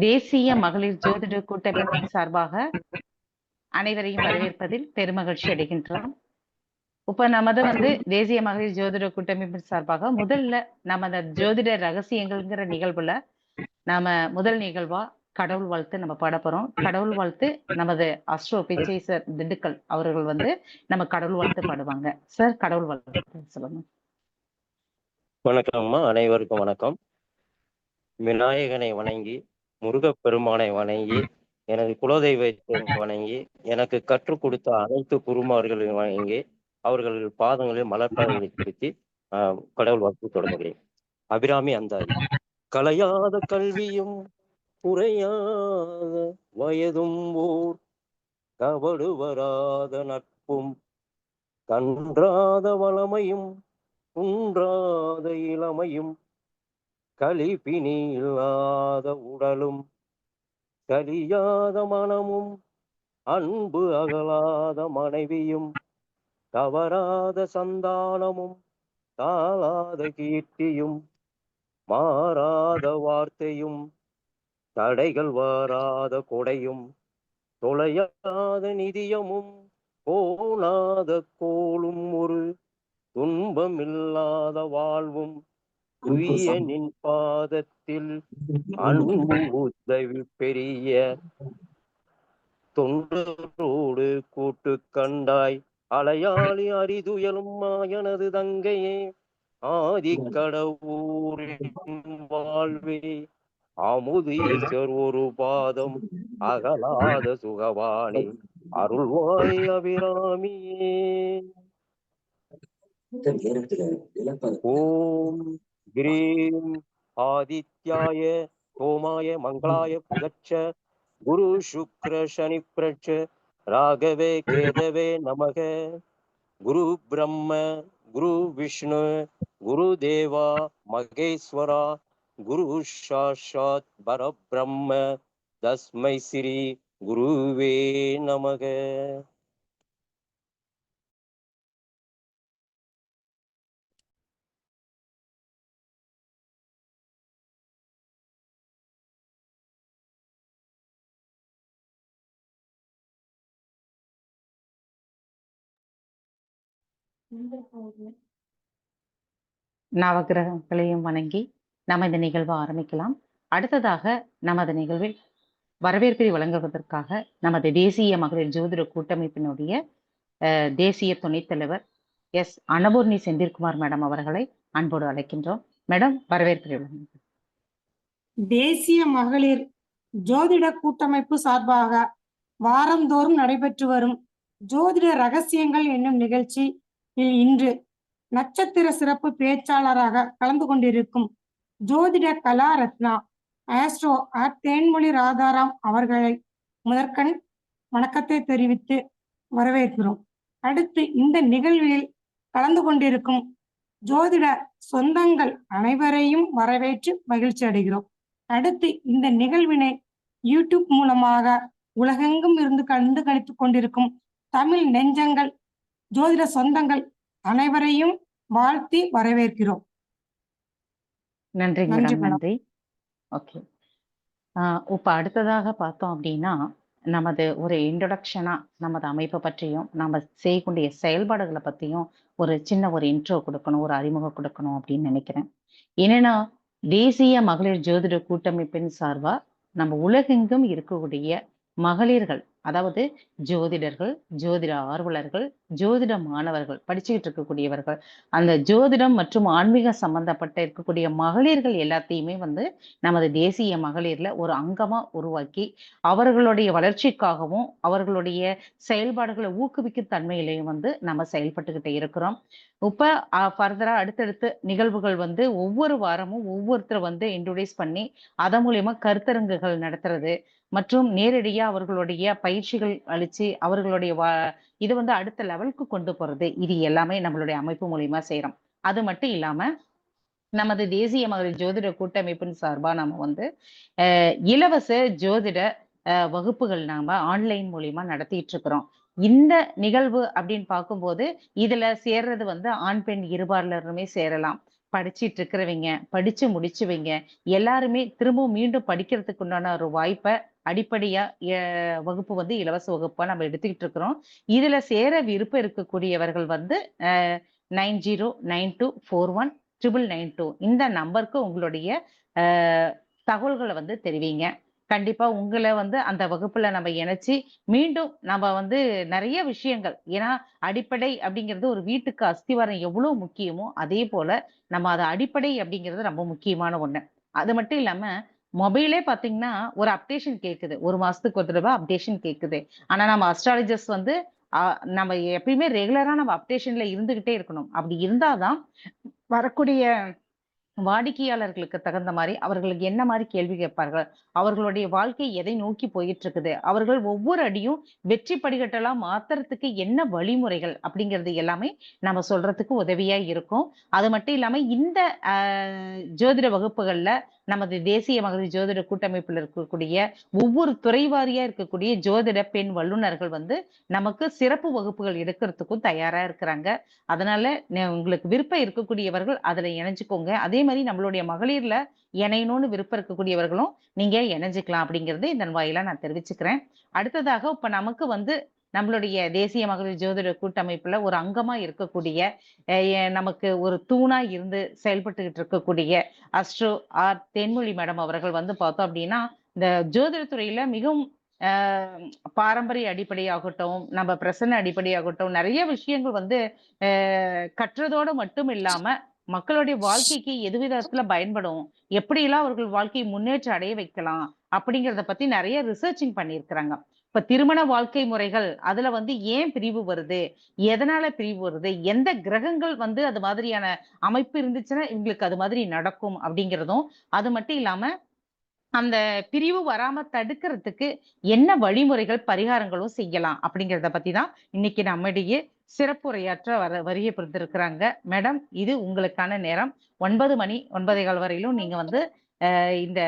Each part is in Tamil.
தேசிய மகளிர் ஜோதிட கூட்டமைப்பின் சார்பாக அனைவரையும் வரவேற்பதில் பெருமகிழ்ச்சி அடைகின்றோம். இப்ப நமது தேசிய மகளிர் ஜோதிட கூட்டமைப்பின் சார்பாக முதல்ல நம்ம அந்த ஜோதிட ரகசியங்கள்ங்கிற நிகழ்வுல நாம முதல் நிகழ்வா கடவுள் வாழ்த்து நம்ம பாட போறோம். கடவுள் வாழ்த்து நமது அஸ்ட்ரோ பிச்சை சார் திண்டுக்கல் அவர்கள் நம்ம கடவுள் வாழ்த்து பாடுவாங்க. சார் கடவுள் வாழ்த்து சொல்லுங்க. வணக்கம்மா, அனைவருக்கும் வணக்கம். விநாயகனை வணங்கி, முருகப்பெருமானை வணங்கி, எனது குலதெய்வத்தை வணங்கி, எனக்கு கற்றுக் கொடுத்த அனைத்து குருமார்களையும் வணங்கி, அவர்கள் பாதங்களில் மலர்பாதங்களை திருத்தி கடவுள் வாழ்த்து தொடங்குகிறேன். அபிராமி அந்தாதி. கலையாத கல்வியும் குறையாத வயதும் ஓர் கவடு வராத நட்பும் கன்றாத வளமையும் குன்றாத இளமையும் கலிபினி இல்லாத உடலும் கலியாத மனமும் அன்பு அகலாத மனைவியும் தவறாத சந்தானமும் தாளாத கீர்த்தியும் மாறாத வார்த்தையும் தடைகள் வாராத கொடையும் தொலையாத நிதியமும் போனாத கோளும் ஒரு துன்பமில்லாத வாழ்வும் துய்ய நின் பாதத்தில் அன்பு உதவி பெரிய தொண்டரோடு கூட்டு கண்டாய் அலையாளி அரிதுயலும் மாயனது தங்கையே ஆதிக்கடவுரின் வாழ்வே அமுதீஸ்வர் ஒரு பாதம் அகலாத சுகவாணி அருள்வாய் அபிராமியே. ஓம் கிரீம் ஆதித்யாய சோமாய மங்களாய புதட்ச குரு சுக்ர சனி பிரட்ச ராகவே கேதவே நமக. குரு பிரம்ம குரு விஷ்ணு குரு தேவா மகேஸ்வரா குரு சாட்சாத் பரபிரம்ம தஸ்மை ஸ்ரீ குருவே நமக. நவகிரகங்களையும் வணங்கி நம்ம இந்த நிகழ்வை ஆரம்பிக்கலாம். அடுத்ததாக நமது நிகழ்வில் வரவேற்பை வழங்குவதற்காக நமது தேசிய மகளிர் ஜோதிட கூட்டமைப்பினுடைய தேசிய துணைத் தலைவர் எஸ் அன்னபூர்ணி செந்தில்குமார் மேடம் அவர்களை அன்போடு அழைக்கின்றோம். மேடம், வரவேற்பை வழங்குங்க. தேசிய மகளிர் ஜோதிட கூட்டமைப்பு சார்பாக வாரந்தோறும் நடைபெற்று வரும் ஜோதிட ரகசியங்கள் என்னும் நிகழ்ச்சியில் இன்று நட்சத்திர சிறப்பு பேச்சாளராக கலந்து கொண்டிருக்கும் ஜோதிட கலா ரத்னா ஆஸ்ட்ரோ தேன்மொழி ராதாராம் அவர்களை முதற்கண் வணக்கத்தை தெரிவித்து வரவேற்கிறோம். அடுத்து இந்த நிகழ்வில் கலந்து கொண்டிருக்கும் ஜோதிட சொந்தங்கள் அனைவரையும் வரவேற்று மகிழ்ச்சி அடைகிறோம். அடுத்து இந்த நிகழ்வினை யூடியூப் மூலமாக உலகெங்கும் இருந்து கண்டுகளித்துக் கொண்டிருக்கும் தமிழ் நெஞ்சங்கள் ஜோதிட சொந்தங்கள் அனைவரையும் வாழ்த்தி வரவேற்கிறோம். நன்றி. ஓகே, இப்ப அடுத்ததாக பார்த்தோம் அப்படின்னா நமது ஒரு இன்ட்ரோடக்ஷனா நமது அமைப்பை பற்றியும் நம்ம செய்யக்கூடிய செயல்பாடுகளை பற்றியும் ஒரு சின்ன ஒரு இன்ட்ரோ கொடுக்கணும், ஒரு அறிமுகம் கொடுக்கணும் அப்படின்னு நினைக்கிறேன். என்னன்னா, தேசிய மகளிர் ஜோதிட கூட்டமைப்பின் சார்பா நம்ம உலகெங்கும் இருக்கக்கூடிய மகளிர்கள், அதாவது ஜோதிடர்கள், ஜோதிட ஆர்வலர்கள், ஜோதிட மாணவர்கள், படிச்சுக்கிட்டு இருக்கக்கூடியவர்கள், அந்த ஜோதிடம் மற்றும் ஆன்மீக சம்பந்தப்பட்ட இருக்கக்கூடிய மகளிர்கள் எல்லாத்தையுமே நமது தேசிய மகளிர்ல ஒரு அங்கமா உருவாக்கி அவர்களுடைய வளர்ச்சிக்காகவும் அவர்களுடைய செயல்பாடுகளை ஊக்குவிக்கும் தன்மையிலையும் நம்ம செயல்பட்டுக்கிட்டே இருக்கிறோம். இப்ப ஃபர்தரா அடுத்தடுத்து நிகழ்வுகள் ஒவ்வொரு வாரமும் ஒவ்வொருத்தர் இன்ட்ரோடியூஸ் பண்ணி அதன் மூலியமா கருத்தரங்குகள் நடத்துறது மற்றும் நேரடியா அவர்களுடைய பயிற்சிகள் அளிச்சு அவர்களுடைய இது அடுத்த லெவலுக்கு கொண்டு போறது, இது எல்லாமே நம்மளுடைய அமைப்பு மூலியமா செய்யறோம். அது மட்டும் இல்லாம நமது தேசிய மகளிர் ஜோதிட கூட்டமைப்பின் சார்பா நம்ம இலவச ஜோதிட வகுப்புகள் நாம ஆன்லைன் மூலியமா நடத்திட்டு இருக்கிறோம். இந்த நிகழ்வு அப்படின்னு பார்க்கும்போது இதுல சேர்றது ஆண் பெண் இருபாலருமே சேரலாம். படிச்சிட்டு இருக்கிறவங்க, படிச்சு முடிச்சவங்க எல்லாருமே திரும்பவும் மீண்டும் படிக்கிறதுக்கு உண்டான ஒரு வாய்ப்பை அடிப்படையா வகுப்பு வந்து இலவச வகுப்பா நம்ம எடுத்துக்கிட்டு இருக்கிறோம். இதுல சேர விருப்பம் இருக்கக்கூடியவர்கள் வந்து 9092419992 இந்த நம்பருக்கு உங்களுடைய தகவல்களை வந்து தெரிவிங்க. கண்டிப்பா உங்களை வந்து அந்த வகுப்புல நம்ம இணைச்சு மீண்டும் நம்ம வந்து நிறைய விஷயங்கள், ஏன்னா அடிப்படை அப்படிங்கிறது ஒரு வீட்டுக்கு அஸ்திவாரம் எவ்வளவு முக்கியமோ அதே போல நம்ம அது அடிப்படை அப்படிங்கிறது ரொம்ப முக்கியமான ஒண்ணு. அது மட்டும் இல்லாம மொபைலே பாத்தீங்கன்னா ஒரு அப்டேஷன் கேக்குது, ஒரு மாசத்துக்கு ஒரு தடவை அப்டேஷன் கேக்குது. ஆனா நம்ம அஸ்ட்ராலஜர்ஸ் வந்து நம்ம எப்பயுமே ரெகுலரா நம்ம அப்டேஷன்ல இருந்துகிட்டே இருக்கணும். அப்படி இருந்தாதான் வரக்கூடிய வாடிக்கையாளர்களுக்கு தகுந்த மாரி அவர்களுக்கு என்ன மாரி கேள்வி கேட்பார்கள்? அவர்களுடைய வாழ்க்கை எதை நோக்கி போயிட்டு இருக்குது? அவர்கள் ஒவ்வொரு அடியும் வெற்றி படிக்கட்டலா மாத்துறதுக்கு என்ன வழிமுறைகள்? அப்படிங்கிறது எல்லாமே நம்ம சொல்றதுக்கு உதவியா இருக்கும். அது மட்டும் இல்லாம இந்த அ ஜோதிட வகுப்புகள்ல நமது தேசிய மகளிர் ஜோதிட கூட்டமைப்புல இருக்கக்கூடிய ஒவ்வொரு துறை வாரியா இருக்கக்கூடிய ஜோதிட பெண் வல்லுனர்கள் வந்து நமக்கு சிறப்பு வகுப்புகள் எடுக்கிறதுக்கும் தயாரா இருக்கிறாங்க. அதனால உங்களுக்கு விருப்பம் இருக்கக்கூடியவர்கள் அதுல இணைஞ்சுக்கோங்க. அதே மாதிரி நம்மளுடைய மகளிர்ல இணையணும்னு விருப்பம் இருக்கக்கூடியவர்களும் நீங்க இணைஞ்சுக்கலாம் அப்படிங்கறது இதன் வாயிலா நான் தெரிவிச்சுக்கிறேன். அடுத்ததாக இப்ப நமக்கு வந்து நம்மளுடைய தேசிய மகளிர் ஜோதிட கூட்டமைப்புல ஒரு அங்கமா இருக்கக்கூடிய நமக்கு ஒரு தூணா இருந்து செயல்பட்டுகிட்டு இருக்கக்கூடிய அஸ்ட்ரோ தேன்மொழி மேடம் அவர்கள் வந்து பார்த்தோம் அப்படின்னா இந்த ஜோதிட துறையில மிகவும் பாரம்பரிய அடிப்படையாகட்டும், நம்ம பிரசன்ன அடிப்படையாகட்டும் நிறைய விஷயங்கள் வந்து கற்றதோடு மட்டும் இல்லாம மக்களுடைய வாழ்க்கைக்கு எது விதத்துல பயன்படும், எப்படியெல்லாம் அவர்கள் வாழ்க்கையை முன்னேற்றம் அடைய வைக்கலாம் அப்படிங்கிறத பத்தி நிறைய ரிசர்ச்சிங் பண்ணியிருக்கிறாங்க. இப்ப திருமண வாழ்க்கை முறைகள் அதுல வந்து ஏன் பிரிவு வருது, எதனால பிரிவு வருது, எந்த கிரகங்கள் வந்து அது மாதிரியான அமைப்பு இருந்துச்சுன்னா இவங்களுக்கு அது மாதிரி நடக்கும் அப்படிங்கிறதும், அது மட்டும் இல்லாம அந்த பிரிவு வராம தடுக்கிறதுக்கு என்ன வழிமுறைகள், பரிகாரங்களும் செய்யலாம் அப்படிங்கிறத பத்தி தான் இன்னைக்கு நம்மிடையே சிறப்புரையாற்ற வருகை புரிந்திருக்கிறாங்க. மேடம், இது உங்களுக்கான நேரம். 9 மணி 9:15 வரையிலும் நீங்க வந்து இந்த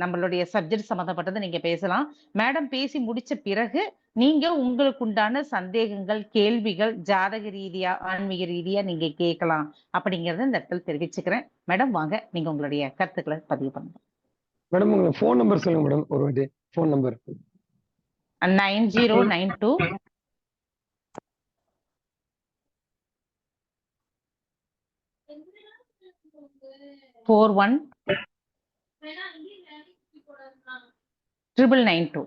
நம்மளுடைய சப்ஜெக்ட் சம்பந்தப்பட்டதை நீங்க பேசலாம். மேடம் பேசி முடிச்ச பிறகு நீங்க உங்களுக்கு உண்டான சந்தேகங்கள், கேள்விகள் ஜாதக ரீதியா, ஆன்மீக ரீதியா நீங்க கேட்கலாம் அப்படிங்கறத இந்த இடத்துல தெரிவிச்சுக்கிறேன். மேடம் வாங்க, நீங்க உங்களுடைய கருத்துக்களை பதிவு பண்ணுங்க. மேடம் உங்க ஃபோன் நம்பர் சொல்லுங்க மேடம், ஒரு வாட்டி ஃபோன் நம்பர். 9092 41 992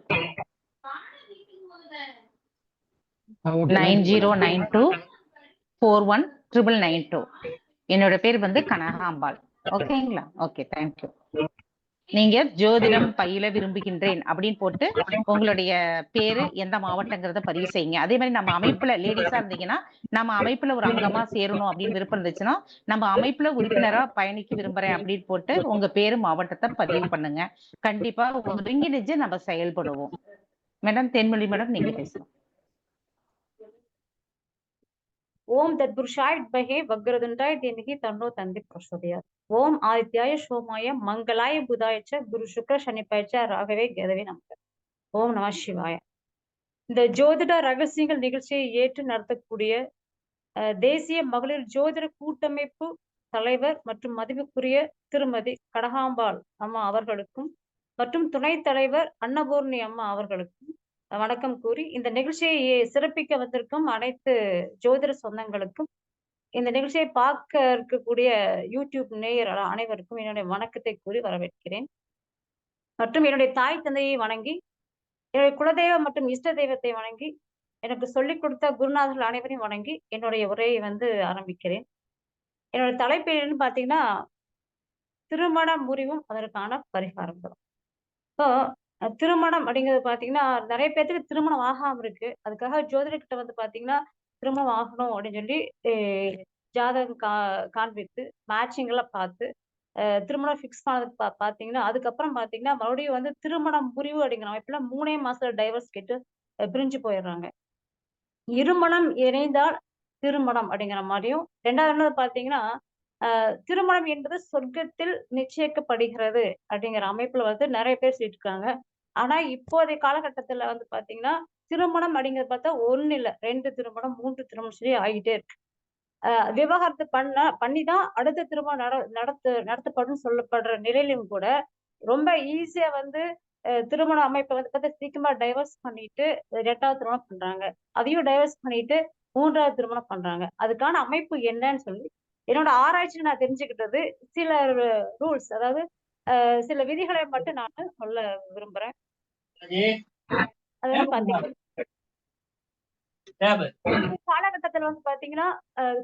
9092 41 992. என்னோட பேர் வந்து கனகாம்பாள். ஓகேங்களா? Okay, thank you. நீங்க ஜோதிடம் பயில விரும்புகின்றேன் அப்படின்னு போட்டு உங்களுடைய பேரு எந்த மாவட்டங்கிறத பதிவு செய்யுங்க. அதே மாதிரி நம்ம அமைப்புல லேடிஸா இருந்தீங்கன்னா நம்ம அமைப்புல ஒரு அங்கமா சேரணும் அப்படின்னு விருப்பம் இருந்துச்சுன்னா நம்ம அமைப்புல உறுப்பினரா பயணிக்க விரும்புறேன் அப்படின்னு போட்டு உங்க பேரு மாவட்டத்தை பதிவு பண்ணுங்க. கண்டிப்பா ஒருங்கிணைஞ்சு நம்ம செயல்படுவோம். மேடம் தேன்மொழி மேடம், நீங்க பேசலாம். ஓம் தத்புருஷாய் வித்மஹே வக்ரதுண்டாய தீமஹி தன்னோ தந்தி பிரசோதயாத். ஓம் ஆதித்யாய சோமாய மங்களாய புதாயச்ச குரு சுக்ர சனிப்பயச்ச ராகவே கேதவே நமக. ஓம் நம சிவாய. இந்த ஜோதிட ரகசியங்கள் நிகழ்ச்சியை ஏற்று நடத்தக்கூடிய தேசிய மகளிர் ஜோதிட கூட்டமைப்பு தலைவர் மற்றும் மதிப்புக்குரிய திருமதி கனகாம்பாள் அம்மா அவர்களுக்கும் மற்றும் துணைத் தலைவர் அன்னபூர்ணி அம்மா அவர்களுக்கும் வணக்கம் கூறி இந்த நிகழ்ச்சியை சிறப்பிக்க வந்திருக்கும் அனைத்து ஜோதிட சொந்தங்களுக்கும், இந்த நிகழ்ச்சியை பார்க்க இருக்கக்கூடிய யூடியூப் நேயர் அனைவருக்கும் என்னுடைய வணக்கத்தை கூறி வரவேற்கிறேன். மற்றும் என்னுடைய தாய் தந்தையை வணங்கி, என்னுடைய குலதெய்வம் மற்றும் இஷ்ட தெய்வத்தை வணங்கி, எனக்கு சொல்லிக் கொடுத்த குருநாதர்கள் அனைவரையும் வணங்கி என்னுடைய உரையை வந்து ஆரம்பிக்கிறேன். என்னுடைய தலைப்பு என்னன்னு பாத்தீங்கன்னா, திருமண முறிவும் அதற்கான பரிகாரங்களும். இப்போ திருமணம் அப்படிங்கிறது பாத்தீங்கன்னா நிறைய பேருக்கு திருமணம் ஆகாம இருக்கு. அதுக்காக ஜோதிடர்கிட்ட வந்து பாத்தீங்கன்னா திருமணம் ஆகணும் அப்படின்னு சொல்லி ஜாதகம் காண்பித்து மேட்சிங் எல்லாம் பார்த்து திருமணம் ஃபிக்ஸ் பண்ணதுக்கு பாத்தீங்கன்னா அதுக்கப்புறம் பாத்தீங்கன்னா மறுபடியும் வந்து திருமணம் முறிவு அப்படிங்கிற அமைப்புல 3 மாசத்துல டைவர்ஸ் கேட்டு பிரிஞ்சு போயிடுறாங்க. இருமணம் இணைந்தால் திருமணம் அப்படிங்கிற மாதிரியும், ரெண்டாவது பாத்தீங்கன்னா திருமணம் என்பது சொர்க்கத்தில் நிச்சயிக்கப்படுகிறது அப்படிங்கிற அமைப்புல வந்து நிறைய பேர் சொல்லிட்டு இருக்காங்க. ஆனா இப்போதைய காலகட்டத்துல வந்து பாத்தீங்கன்னா திருமணம் அப்படிங்கிறது பார்த்தா 1 இல்ல 2 திருமணம் 3 திருமணம் சொல்லி ஆகிட்டே இருக்கு. விவாகரத்து பண்ணிதான் அடுத்த திருமணம் நடத்தப்படும் சொல்லப்படுற நிலையிலும் கூட ரொம்ப ஈஸியா வந்து திருமண அமைப்பை வந்து பார்த்தா சீக்கிரமா டைவர்ஸ் பண்ணிட்டு 2வது திருமணம் பண்றாங்க. அதையும் டைவர்ஸ் பண்ணிட்டு 3வது திருமணம் பண்றாங்க. அதுக்கான அமைப்பு என்னன்னு சொல்லி என்னோட ஆராய்ச்சியில நான் தெரிஞ்சுக்கிட்டது சில ரூல்ஸ், அதாவது சில விதிகளை மட்டும் நான் சொல்ல விரும்புறேன். அதாவது பாத்தீங்கன்னா காலகட்டத்துல வந்து பாத்தீங்கன்னா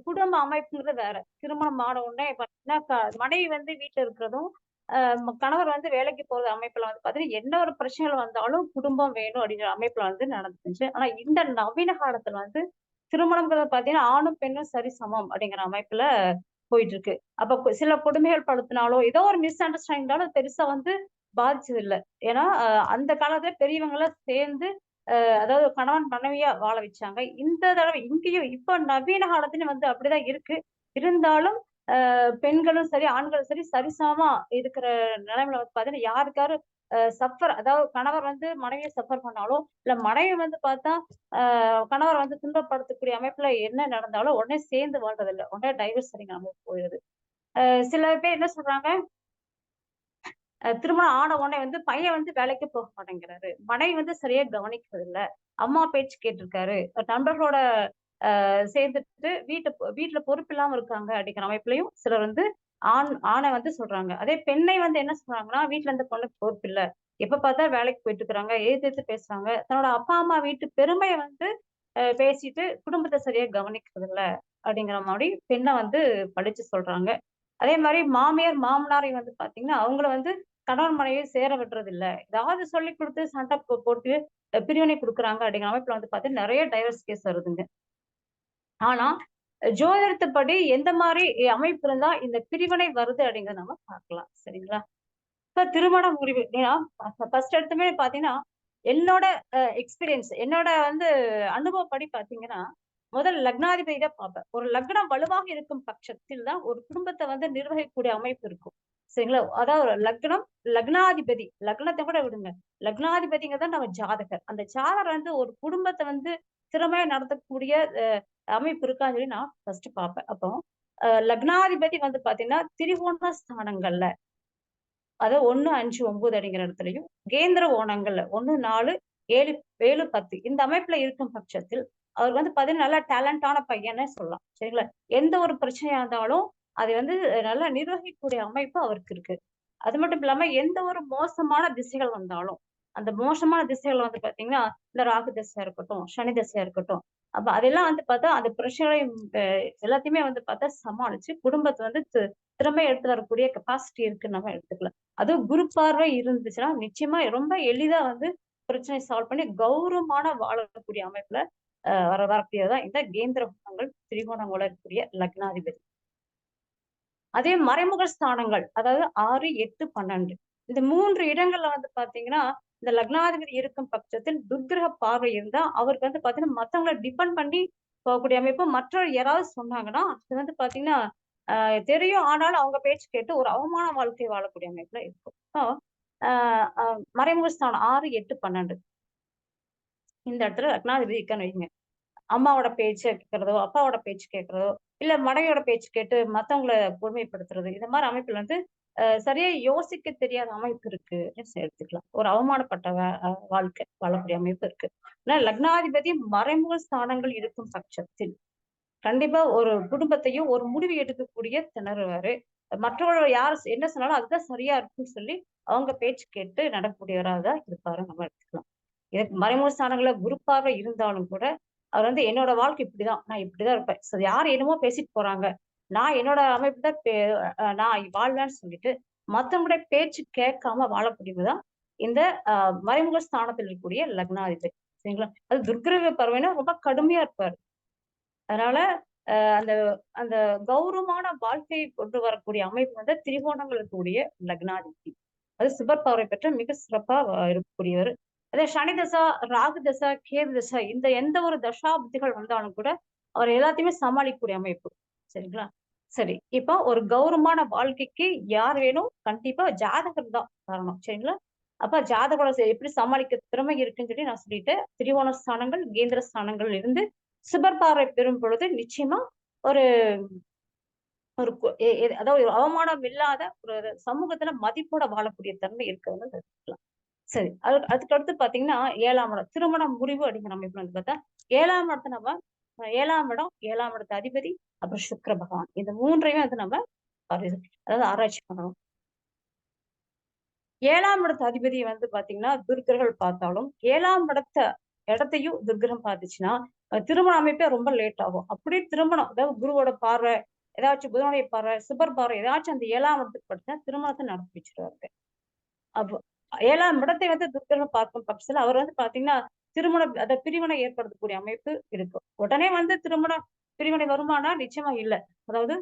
குடும்ப அமைப்புங்கிறது வேற. திருமணம் ஆன உடனே பாத்தீங்கன்னா மனைவி வந்து வீட்டுல இருக்கிறதும் கணவர் வந்து வேலைக்கு போறது அமைப்புல வந்து பாத்தீங்கன்னா என்ன ஒரு பிரச்சனைகள் வந்தாலும் குடும்பம் வேணும் அப்படிங்கிற அமைப்புல வந்து நடந்துச்சு. ஆனா இந்த நவீன காலத்துல வந்து திருமணம்ங்கிறது பாத்தீங்கன்னா ஆணும் பெண்ணும் சரிசமம் அப்படிங்கிற அமைப்புல போயிட்டு இருக்கு. அப்ப சில கொடுமைகள் படுத்தினாலோ ஏதோ ஒரு மிஸ் அண்டர்ஸ்டாண்டிங்னாலும் பெருசா வந்து பாதிச்சது இல்லை. ஏன்னா அந்த காலத்துல பெரியவங்க எல்லாம் சேர்ந்து அதாவது கணவன் மனைவியா வாழ வச்சாங்க. இந்த தடவை இங்கேயும் இப்ப நவீன காலத்துலயும் வந்து அப்படிதான் இருக்கு. இருந்தாலும் பெண்களும் சரி ஆண்களும் சரி சரிசமமா இருக்கிற நிலைமையில வந்து பாத்தீங்கன்னா யாருக்காரு சஃபர், அதாவது கணவர் வந்து மனைவியை சஃபர் பண்ணாலும் இல்ல மனைவி வந்து பார்த்தா கணவர் வந்து துன்பப்படுத்தக்கூடிய அமைப்புல என்ன நடந்தாலும் உடனே சேர்ந்து வாழ்றது இல்லை, உடனே டைவர்ஸ் சரிங்க அமைப்பு போயிடுது. சில பேர் என்ன சொல்றாங்க, திருமணம் ஆன உடனே வந்து பையன் வந்து வேலைக்கு போக மாட்டேங்கிறாரு, மனைவி வந்து சரியா கவனிக்கிறது இல்ல, அம்மா பேச்சு கேட்டிருக்காரு, நண்பர்களோட சேர்ந்துட்டு வீட்டுல பொறுப்பு இல்லாம இருக்காங்க அப்படிங்கிற அமைப்புலயும் சிலர் வந்து ஆணை வந்து சொல்றாங்க. அதே பெண்ணை வந்து என்ன சொல்றாங்கன்னா வீட்டுல இருந்து பொண்ணுக்கு பொறுப்பு இல்ல, எப்ப பார்த்தா வேலைக்கு போயிட்டு இருக்கிறாங்க, எதிர்த்து பேசுறாங்க, தன்னோட அப்பா அம்மா வீட்டு பெருமையை வந்து பேசிட்டு குடும்பத்தை சரியா கவனிக்கிறது இல்ல அப்படிங்கிற மாதிரி பெண்ணை வந்து படிச்சு சொல்றாங்க. அதே மாதிரி மாமியார் மாமனாரை வந்து பாத்தீங்கன்னா அவங்கள வந்து கணவன் மனைவியை சேர விடுறது இல்ல, ஏதாவது சொல்லி கொடுத்து சண்டை போட்டு பிரிவினை கொடுக்குறாங்க அப்படிங்கிற அமைப்புல வந்து பாத்தீங்கன்னா நிறைய டைவர்ஸ் கேஸ் வருதுங்க. ஆனா ஜோதிடத்துப்படி எந்த மாதிரி அமைப்பு இருந்தா இந்த பிரிவினை வருது அப்படிங்கறத நம்ம பார்க்கலாம். சரிங்களா? இப்ப திருமண முடிவு ஃபர்ஸ்ட் எடுத்துமே பாத்தீங்கன்னா என்னோட எக்ஸ்பீரியன்ஸ், என்னோட வந்து அனுபவப்படி பாத்தீங்கன்னா முதல் லக்னாதிபதி தான் பார்ப்பேன். ஒரு லக்னம் வலுவாக இருக்கும் பட்சத்தில் தான் ஒரு குடும்பத்தை வந்து நிர்வகிக்கக்கூடிய அமைப்பு இருக்கும். சரிங்களா? அதாவது லக்னம், லக்னாதிபதி, லக்னத்தை கூட விடுங்க, லக்னாதிபதிங்கிறத நம்ம ஜாதகர், அந்த ஜாதகர் வந்து ஒரு குடும்பத்தை வந்து திறமையா நடத்தக்கூடிய அமைப்பு இருக்கான்னு சொல்லி நான் ஃபர்ஸ்ட் பார்ப்பேன். அப்போ லக்னாதிபதி வந்து பாத்தீங்கன்னா திரிகோண ஸ்தானங்கள்ல, அதாவது 1, 5, 9 அப்படிங்கிற இடத்துலயும் கேந்திர ஓணங்கள்ல 1, 4, 7, 7, 10 இந்த அமைப்புல இருக்கும் பட்சத்தில் அவர் வந்து பாத்தீங்கன்னா நல்லா டேலண்டான பையனே சொல்லலாம். சரிங்களா? எந்த ஒரு பிரச்சனையா இருந்தாலும் அதை வந்து நல்லா நிர்வகிக்கக்கூடிய அமைப்பு அவருக்கு இருக்கு. அது மட்டும் இல்லாம எந்த ஒரு மோசமான திசைகள் வந்தாலும் அந்த மோசமான திசைகள் வந்து பாத்தீங்கன்னா இந்த ராகு திசையா இருக்கட்டும், சனி திசையா இருக்கட்டும், அப்ப அதெல்லாம் வந்து பார்த்தா அந்த பிரச்சனை எல்லாத்தையுமே வந்து பார்த்தா சமாளிச்சு குடும்பத்தை வந்து திறமை எடுத்து வரக்கூடிய கெப்பாசிட்டி இருக்குன்னு நம்ம எடுத்துக்கலாம். அதுவும் குரு பார்வை இருந்துச்சுன்னா நிச்சயமா ரொம்ப எளிதா வந்து பிரச்சனை சால்வ் பண்ணி கௌரவமான வாழக்கூடிய அமைப்புல வரக்கூடியதான் இந்த கேந்திர குணங்கள் திரிகோணங்களோட இருக்கக்கூடிய லக்னாதிபதி. அதே மறைமுக ஸ்தானங்கள், அதாவது 6, 8, 12 இந்த 3 இடங்கள்ல வந்து பாத்தீங்கன்னா இந்த லக்னாதிபதி இருக்கும் பட்சத்தில் துர்கிரக பார்வை இருந்தா அவருக்கு வந்து பாத்தீங்கன்னா மத்தவங்களை டிபெண்ட் பண்ணி போகக்கூடிய அமைப்பு. மற்றவர் யாராவது சொன்னாங்கன்னா அது வந்து பாத்தீங்கன்னா தெரியும், ஆனாலும் அவங்க பேச்சு கேட்டு ஒரு அவமான வாழ்க்கை வாழக்கூடிய அமைப்புல இருக்கும். மறைமுக ஸ்தானம் 6, 8, 12 இந்த இடத்துல லக்னாதிபதி இருக்கான்னு வைங்க, அம்மாவோட பேச்சு கேட்கறதோ, அப்பாவோட பேச்சு கேட்கறதோ, இல்ல மனைவியோட பேச்சு கேட்டு மத்தவங்களை பொறுமைப்படுத்துறது, இந்த மாதிரி அமைப்புல வந்து சரியா யோசிக்க தெரியாத அமைப்பு இருக்கு எடுத்துக்கலாம். ஒரு அவமானப்பட்ட வாழ்க்கை வாழக்கூடிய அமைப்பு இருக்கு. ஆனா லக்னாதிபதி மறைமுக ஸ்தானங்கள் இருக்கும் பட்சத்தில் கண்டிப்பா ஒரு குடும்பத்தையும் ஒரு முடிவு எடுக்கக்கூடிய திணறுவாரு. மற்றவர்கள் யார் என்ன சொன்னாலும் அதுதான் சரியா இருக்குன்னு சொல்லி அவங்க பேச்சு கேட்டு நடக்கக்கூடியவராக தான் இருப்பாரு நம்ம எடுத்துக்கலாம். இதுக்கு மறைமுக ஸ்தானங்கள குருப்பாக இருந்தாலும் கூட அவர் வந்து என்னோட வாழ்க்கை இப்படிதான், நான் இப்படிதான் இருப்பேன், சரி யார் என்னமோ பேசிட்டு போறாங்க, நான் என்னோட அமைப்பு தான் நான் வாழ்வேன்னு சொல்லிட்டு மத்தவங்களுடைய பேச்சு கேட்காம வாழக்கூடியதுதான் இந்த மறைமுக ஸ்தானத்தில் இருக்கக்கூடிய லக்னாதிபதி. சரிங்களா? அது துர்கிரக பறவைனா ரொம்ப கடுமையா இருப்பாரு. அதனால அந்த அந்த கௌரவமான வாழ்க்கையை கொண்டு வரக்கூடிய அமைப்பு வந்து திரிகோணங்கள் இருக்கக்கூடிய லக்னாதிபதி, அது சுபர் பவரை பெற்ற மிக சிறப்பா இருக்கக்கூடியவர். அதே சனி தசா, ராகு தசா, கேது தசா இந்த எந்த ஒரு தசா புத்திகள் வந்தாலும் கூட அவர் எல்லாத்தையுமே சமாளிக்கக்கூடிய அமைப்பு. சரிங்களா? சரி, இப்போ ஒரு கௌரவமான வாழ்க்கைக்கு யார் வேணும்? கண்டிப்பா ஜாதகர் தான் காரணம். சரிங்களா? அப்ப ஜாதகோட எப்படி சமாளிக்க திறமை இருக்குன்னு சொல்லி நான் சொல்லிட்டு திரிகோண ஸ்தானங்கள் கேந்திர ஸ்தானங்கள் இருந்து சுபர் பார்வை பெறும் பொழுது நிச்சயமா ஒரு ஒரு அதாவது ஒரு அவமானம் இல்லாத ஒரு சமூகத்துல மதிப்போட வாழக்கூடிய தன்மை இருக்கிறது இருக்கலாம். சரி, அதுக்கு அடுத்து பாத்தீங்கன்னா 7ஆம் இடம் திருமண முறிவு அப்படிங்கிற அமைப்புல வந்து பார்த்தா 7ஆம் இடத்தை நம்ம 7ஆம் இடத்து அதிபதி அப்புறம் சுக்கிர பகவான் இந்த மூன்றையுமே வந்து நம்ம அதாவது ஆராய்ச்சி பண்ணணும். 7ஆம் இடத்து அதிபதியை வந்து பாத்தீங்கன்னா துர்க்கர்கள் பார்த்தாலும் 7ஆம் இடத்தையும் துர்க்கிரகம் பார்த்துச்சுன்னா திருமண அமைப்பே ரொம்ப லேட் ஆகும். அப்படியே திருமணம் அதாவது குருவோட பார்வை ஏதாச்சும் புதனுடைய பார்வை சுபர் பார்வை ஏதாச்சும் அந்த 7ஆம் இடத்துக்கு படிச்சா திருமணத்தை நடத்தி வச்சிருவாரு. அப்போ 7ஆம் இடத்தை வந்து துர்க்கிரகம் பார்க்கும் பட்சத்துல அவர் வந்து பாத்தீங்கன்னா திருமண பிரிவினை ஏற்படுத்தக்கூடிய அமைப்பு இருக்கும். உடனே வந்து பிரிவினை வருமானா நிச்சயமா இல்ல. அதாவது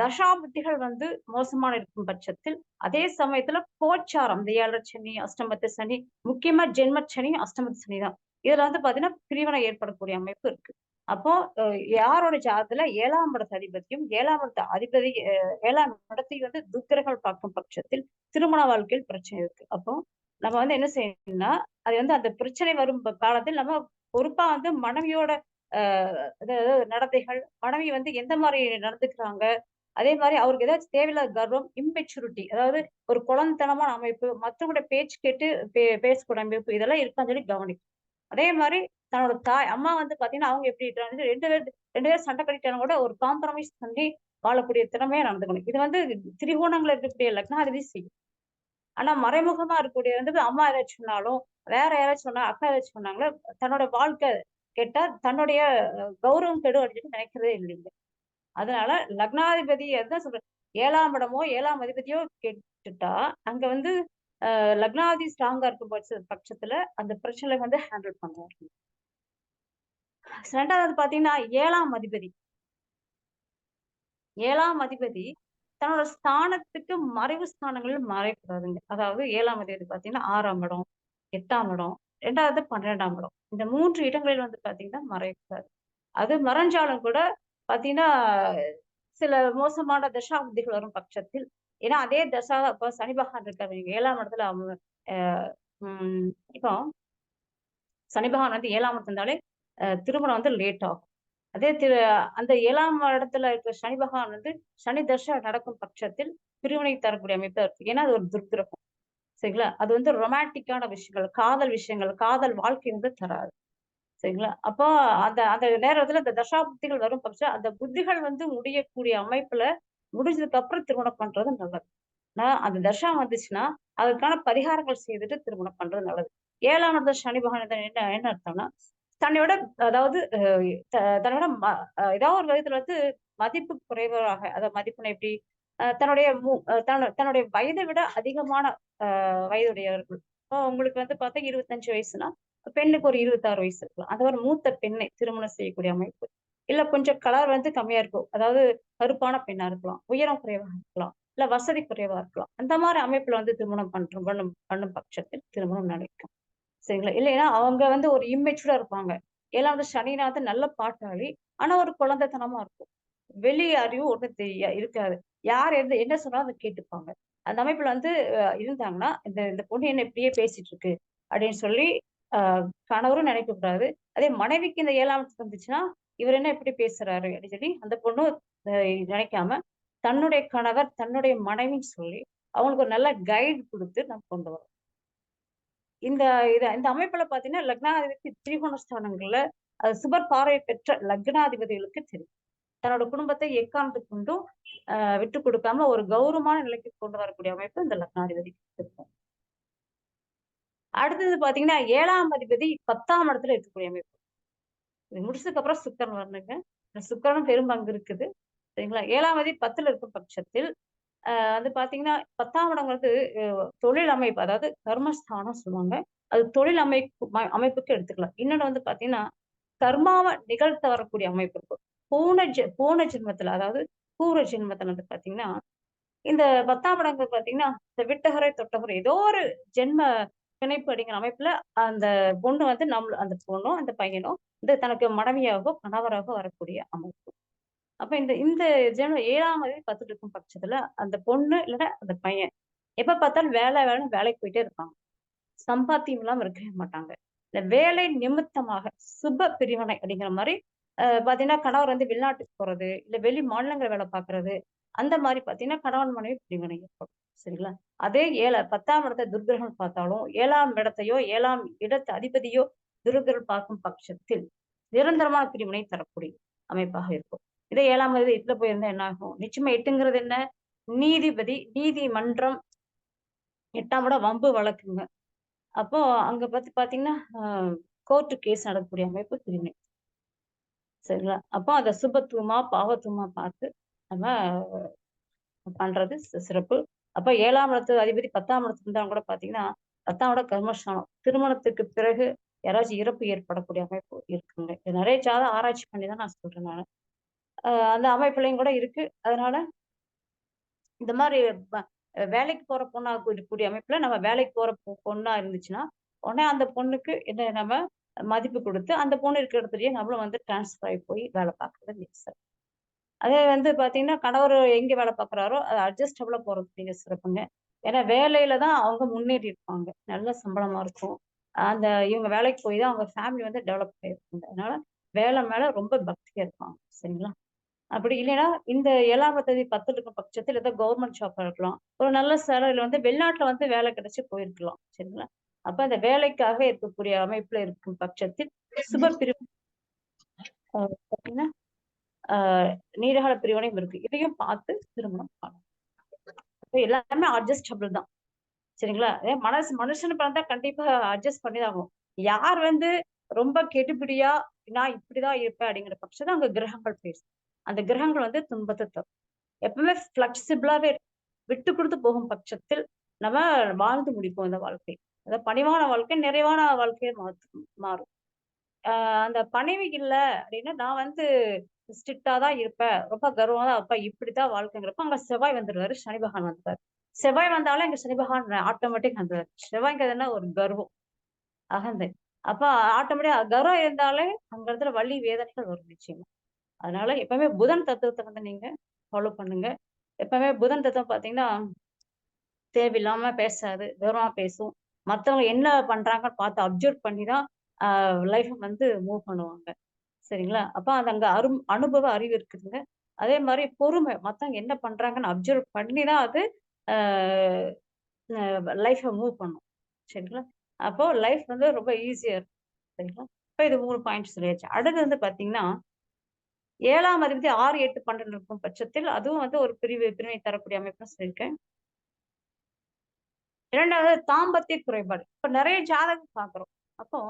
தசாபுத்திகள் வந்து மோசமான இருக்கும் பட்சத்தில் அதே சமயத்துல கோச்சாரம் இந்த 7 சனி அஷ்டமத்து சனி முக்கியமா ஜென்ம சனி அஷ்டமத்து சனி தான். இதுல வந்து பாத்தீங்கன்னா பிரிவினை ஏற்படக்கூடிய அமைப்பு இருக்கு. அப்போ யாரோட ஜாதத்துல 7ஆம் இடத்து அதிபதியும் 7ஆம் இடத்து அதிபதி 7ஆம் இடத்தை வந்து துர்க்கிரகங்கள் பார்க்கும் பட்சத்தில் திருமண வாழ்க்கையில் பிரச்சனை இருக்கு. அப்போ நம்ம வந்து என்ன செய்யணும்னா அது வந்து அந்த பிரச்சனை வரும் காலத்தில் நம்ம பொறுப்பா வந்து மனைவியோட நடத்தைகள் மனைவி வந்து எந்த மாதிரி நடந்துக்கிறாங்க அதே மாதிரி அவருக்கு ஏதாச்சும் தேவையில்லாத கர்வம் இம்மெச்சூரிட்டி அதாவது ஒரு குழந்தைத்தனமான அமைப்பு மற்றவங்களுடைய பேச்சு கேட்டு பேசக்கூடிய அமைப்பு இதெல்லாம் இருக்கான்னு சொல்லி கவனிக்கும். அதே மாதிரி தன்னோட தாய் அம்மா வந்து பாத்தீங்கன்னா அவங்க எப்படி இருக்காங்க ரெண்டு பேரும் சண்டை கட்டிட்டாலும் கூட ஒரு காம்ப்ரமைஸ் பண்ணி வாழக்கூடிய திறமையா நடந்துக்கணும். இது வந்து திரிகோணங்கள் இருக்கக்கூடிய லக்னாதிபதி செய்யும். ஆனா மறைமுகமா இருக்கக்கூடிய வந்து அம்மா ஏதாச்சும் சொன்னாலும் வேற யாராச்சும் சொன்னா அக்கா ஏதாச்சும் சொன்னாங்களோ தன்னோட வாழ்க்கை கேட்டா தன்னுடைய கௌரவம் கெடு அப்படின்னு நினைக்கிறதே இல்லைங்க. அதனால லக்னாதிபதி அதுதான் சொல்றேன் 7ஆம் இடமோ 7ஆம் அதிபதியோ கேட்டுட்டா அங்க வந்து லக்னாதிபதி ஸ்ட்ராங்கா இருக்கும் பட்சத்துல அந்த பிரச்சனை வந்து ஹேண்டில் பண்ணுவாங்க. ரெண்டாவது பாத்தீங்கன்னா 7ஆம் அதிபதி தன்னோட ஸ்தானத்துக்கு மறைவு ஸ்தானங்களில் மறைக்கூடாதுங்க. அதாவது 7ஆம் அதிபதி பாத்தீங்கன்னா 6ஆம் இடம் 8ஆம் இடம் 2வது 12ஆம் இடம் இந்த 3 இடங்களில் வந்து பாத்தீங்கன்னா மறைக்கூடாது. அது மறைஞ்சாலும் கூட பாத்தீங்கன்னா சில மோசமான தசாபுத்திகள் வரும் பட்சத்தில் ஏன்னா அதே தசா இப்ப சனி பகவான் இருக்காரு 7ஆம் இடத்துல அவங்க இப்போ சனி பகவான் வந்து 7ஆம் இடத்துல இருந்தாலே திருமணம் வந்து லேட் ஆகும். அதே அந்த 7ஆம் இடத்துல இருக்கிற சனி பகவான் வந்து சனி தசை நடக்கும் பட்சத்தில் பிரிவினை தரக்கூடிய அமைப்பா இருக்கு. ஏன்னா அது ஒரு துர்க்கிரகம் சரிங்களா. அது வந்து ரொமான்டிக்கான விஷயங்கள் காதல் வாழ்க்கை வந்து தராது சரிங்களா. அப்போ அந்த அந்த நேரத்துல இந்த தசாபுத்திகள் வரும் பட்சம் அந்த புத்திகள் வந்து முடியக்கூடிய அமைப்புல முடிஞ்சதுக்கு அப்புறம் திருமணம் பண்றது நல்லது. அந்த தசா வந்துச்சுன்னா அதுக்கான பரிகாரங்கள் செய்துட்டு திருமணம் பண்றது நல்லது. 7ஆம் இடத்துல சனி பகவான் என்ன அர்த்தம்னா தன்னையோட அதாவது தன்னோட ஏதாவது ஒரு விதத்துல வந்து மதிப்பு குறைவாக அதாவது மதிப்புன்னு எப்படி தன்னுடைய வயதை விட அதிகமான வயதுடையவர்கள். இப்போ உங்களுக்கு வந்து பார்த்தா 25 வயசுனா பெண்ணுக்கு ஒரு 26 வயசு இருக்கலாம். அந்த ஒரு மூத்த பெண்ணை திருமணம் செய்யக்கூடிய அமைப்பு. இல்ல கொஞ்சம் கலர் வந்து கம்மியா இருக்கும். அதாவது கருப்பான பெண்ணா இருக்கலாம், உயரம் குறைவாக இருக்கலாம், இல்ல வசதி குறைவா இருக்கலாம். அந்த மாதிரி அமைப்புல வந்து திருமணம் பண்ணும் பட்சத்தில் திருமணம் நடக்கும் சரிங்களா. இல்லைன்னா அவங்க வந்து ஒரு இம்மெச்சூர்டா இருப்பாங்க. 7வது சனிநாத நல்ல பாட்டாளி ஆனா ஒரு குழந்தைத்தனமா இருக்கும். வெளி அறிவு ஒண்ணு இருக்காது. யார் என்ன சொன்னாலும் அதை கேட்டுப்பாங்க. அந்த அமைப்புல வந்து இருந்தாங்கன்னா இந்த பொண்ணு என்ன இப்படியே பேசிட்டு இருக்கு அப்படின்னு சொல்லி கணவரும் நினைக்க கூடாது. அதே மனைவிக்கு இந்த 7ஆம் இடத்துக்கு வந்துச்சுன்னா இவர் என்ன இப்படி பேசுறாரு அப்படின்னு சொல்லி அந்த பொண்ணு நினைக்காம தன்னுடைய கணவர் தன்னுடைய மனைவின்னு சொல்லி அவங்களுக்கு ஒரு நல்ல கைடு கொடுத்து நம்ம கொண்டு வரோம். இந்த அமைப்புல பாத்தீங்கன்னா லக்னாதிபதி திரிகோண ஸ்தானங்கள்ல சுபர் பார்வை பெற்ற லக்னாதிபதிகளுக்கு தெரியும் தன்னோட குடும்பத்தை எக்காரணத்துக்கு கொண்டும் விட்டு கொடுக்காம ஒரு கௌரவமான நிலைக்கு கொண்டு வரக்கூடிய அமைப்பு இந்த லக்னாதிபதிக்கு இருக்கும். அடுத்தது பாத்தீங்கன்னா 7ஆம் அதிபதி 10ஆம் இடத்துல இருக்கக்கூடிய அமைப்பு. இது முடிச்சதுக்கு அப்புறம் சுக்கரன் வரணுங்க. சுக்கரனும் பெரும்பங்கு இருக்குது சரிங்களா. 7ஆம் அதிபதி 10ல இருக்கும் பட்சத்தில் வந்து பாத்தீங்கன்னா 10ஆம் இடம் வந்து தொழில் அமைப்பு அதாவது கர்மஸ்தானம் சொல்லுவாங்க. அது தொழில் அமைப்புக்கு எடுத்துக்கலாம். இன்னொன்னு வந்து பாத்தீங்கன்னா கர்மாவை நிகழ்த்த வரக்கூடிய அமைப்பு இருக்கும். போன ஜென்மத்துல அதாவது பூர்வ ஜென்மத்துல வந்து பாத்தீங்கன்னா இந்த 10ஆம் இடங்கள் பாத்தீங்கன்னா இந்த விட்டகரை தொட்டகரை ஏதோ ஒரு ஜென்ம பிணைப்பு அப்படிங்கிற அமைப்புல அந்த பொண்ணு வந்து அந்த பொண்ணும் அந்த பையனும் இந்த தனக்கு மனைவியாகவோ கணவராக வரக்கூடிய அமைப்பு. அப்ப இந்த 7ஆம் அதிபதி 10 இருக்கும் பட்சத்துல அந்த பொண்ணு இல்லைன்னா அந்த பையன் எப்ப பார்த்தாலும் வேலைக்கு போயிட்டே இருப்பாங்க. சம்பாத்தியம் இல்லாம இருக்கவே மாட்டாங்க. இந்த வேலை நிமித்தமாக சுப பிரிவினை அப்படிங்கிற மாதிரி பாத்தீங்கன்னா கணவர் வந்து வெளிநாட்டுக்கு போறது, இல்ல வெளி மாநிலங்கள் வேலை பார்க்கறது, அந்த மாதிரி பாத்தீங்கன்னா கணவன் மனைவி பிரிவினை ஏற்படும். சரிங்களா? அதே 10ஆம் இடத்தை துர்கிரகம் பார்த்தாலும் 7ஆம் இடத்தையோ 7ஆம் இடத்து அதிபதியோ துர்கிரகம் பார்க்கும் பட்சத்தில் நிரந்தரமான பிரிவினை தரக்கூடிய அமைப்பாக இருக்கும். இதே 7ஆம் தேதி 8ல போயிருந்தா என்ன ஆகும்? நிச்சயமா 8ங்கிறது என்ன? நீதிபதி, நீதிமன்றம், 8ஆம் இடம் வம்பு வழக்குங்க. அப்போ அங்க பாத்தீங்கன்னா கோர்ட்டு கேஸ் நடக்கக்கூடிய அமைப்பு பிரிவினை. சரிங்களா? அப்போ அத சுபத்துவமா, பாவத்துவமா பார்த்து நம்ம பண்றது சிறப்பு. அப்ப 7ஆம் இடத்து அதிபதி 10ஆம் இடத்துல இருந்தா கூட பாத்தீங்கன்னா, 10ஆம் இடம் கர்மஸ்தானம். திருமணத்துக்கு பிறகு யாராச்சும் இறப்பு ஏற்படக்கூடிய அமைப்பு இருக்குங்க. இது நிறைய ஆராய்ச்சி பண்ணி தான் நான் சொல்றேன் நானு. அந்த அமைப்புலயும் கூட இருக்கு. அதனால இந்த மாதிரி வேலைக்கு போற பொண்ணா இருக்கக்கூடிய அமைப்புல நம்ம வேலைக்கு போற பொண்ணா இருந்துச்சுன்னா, உடனே அந்த பொண்ணுக்கு என்ன நம்ம மதிப்பு கொடுத்து, அந்த பொண்ணு இருக்கிற இடத்துலயே நம்மளும் வந்து டிரான்ஸ்ஃபர் ஆகி போய் வேலை பார்க்கறது மிக சிறப்பு. அதே வந்து பாத்தீங்கன்னா, கணவர் எங்க வேலை பார்க்குறாரோ, அது அட்ஜஸ்டபுளா போறது மிக சிறப்புங்க. ஏன்னா வேலையில தான் அவங்க முன்னேறி இருப்பாங்க. நல்ல சம்பளமா இருக்கும். அந்த இவங்க வேலைக்கு போய் தான் அவங்க ஃபேமிலி வந்து டெவலப் ஆயிருப்பாங்க. அதனால வேலை மேல ரொம்ப பக்தியா இருப்பாங்க. சரிங்களா? அப்படி இல்லைன்னா, இந்த 7ஆம் தேதி 10 இருக்கும் பட்சத்தில் ஏதோ கவர்மெண்ட் ஜாப்பா இருக்கலாம். ஒரு நல்ல சேலரில வந்து வெளிநாட்டுல வந்து வேலை கிடைச்சு போயிருக்கலாம். சரிங்களா? அப்ப அந்த வேலைக்காக இருக்கக்கூடிய அமைப்புல இருக்கும் பட்சத்தில் சுப பிரிவு பாத்தீங்கன்னா, நீண்டகால பிரிவினையும் இருக்கு. இதையும் பார்த்து திருமணம் பண்ணணும். எல்லாமே அட்ஜஸ்டபிள் தான். சரிங்களா? மனுஷன்னு பிறந்தா கண்டிப்பா அட்ஜஸ்ட் பண்ணி தான் ஆகணும். யார் வந்து ரொம்ப கெடுபிடியா நான் இப்படிதான் இருப்பேன் அப்படிங்கிற பட்சம் அங்க கிரகங்கள் பேசும். அந்த கிரகங்கள் வந்து துன்பத்தை தரும். எப்பவுமே பிளெக்சிபிளாவே விட்டு கொடுத்து போகும் பட்சத்தில் நம்ம வாழ்ந்து முடிப்போம் இந்த வாழ்க்கை. அதாவது பணிவான வாழ்க்கை நிறைவான வாழ்க்கையை மாறும். அந்த பணிவு இல்ல அப்படின்னா நான் வந்து ஸ்ட்ரிக்டா தான் இருப்பேன். ரொம்ப கர்வமா தான் இருப்பேன். இப்படித்தான் வாழ்க்கைங்கிறப்ப அங்க செவ்வாய் வந்துருவாரு. சனி பகவான் வந்துருவாரு. செவ்வாய் வந்தாலும் எங்க சனி பகவான் ஆட்டோமேட்டிக் வந்துருவாரு. செவ்வாய்ங்கிறது என்ன ஒரு கர்வம், அகந்தை. அப்ப ஆட்டோமேட்டிக்கா கர்வம் இருந்தாலே அங்க இடத்துல வலி வேதனைகள் வரும் நிச்சயமா. அதனால எப்பவுமே புதன் தத்துவத்தை வந்து நீங்க ஃபாலோ பண்ணுங்க. எப்பவுமே புதன் தத்துவம் பாத்தீங்கன்னா தேவையில்லாம பேசாது, கர்வமா பேசும். மத்தவங்க என்ன பண்றாங்கன்னு பார்த்து அப்சர்வ் பண்ணி தான் லைஃப் வந்து மூவ் பண்ணுவாங்க. சரிங்களா? அப்ப அது அங்க அனுபவ அறிவு இருக்குதுங்க. அதே மாரி பொறுமை. மத்தவங்க என்ன பண்றாங்கன்னு அப்சர்வ் பண்ணி தான் அது ஆ லைஃப்ப மூவ் பண்ணும். சரிங்களா? அப்போ லைஃப் வந்து ரொம்ப ஈஸியா இருக்கும். சரிங்களா? இப்ப இது 3 பாயிண்ட் சொல்லியாச்சு. அடுத்து வந்து பார்த்தீங்கன்னா, 7ஆம் அதிபதி 6, 8, 12 இருக்கும் பட்சத்தில் அதுவும் வந்து ஒரு பிரிவினை தரக்கூடிய அமைப்புன்னு சொல்லியிருக்கேன். 2வது தாம்பத்திய குறைபாடு. இப்ப நெறைய ஜாதகம் பார்க்குறோம். அப்போ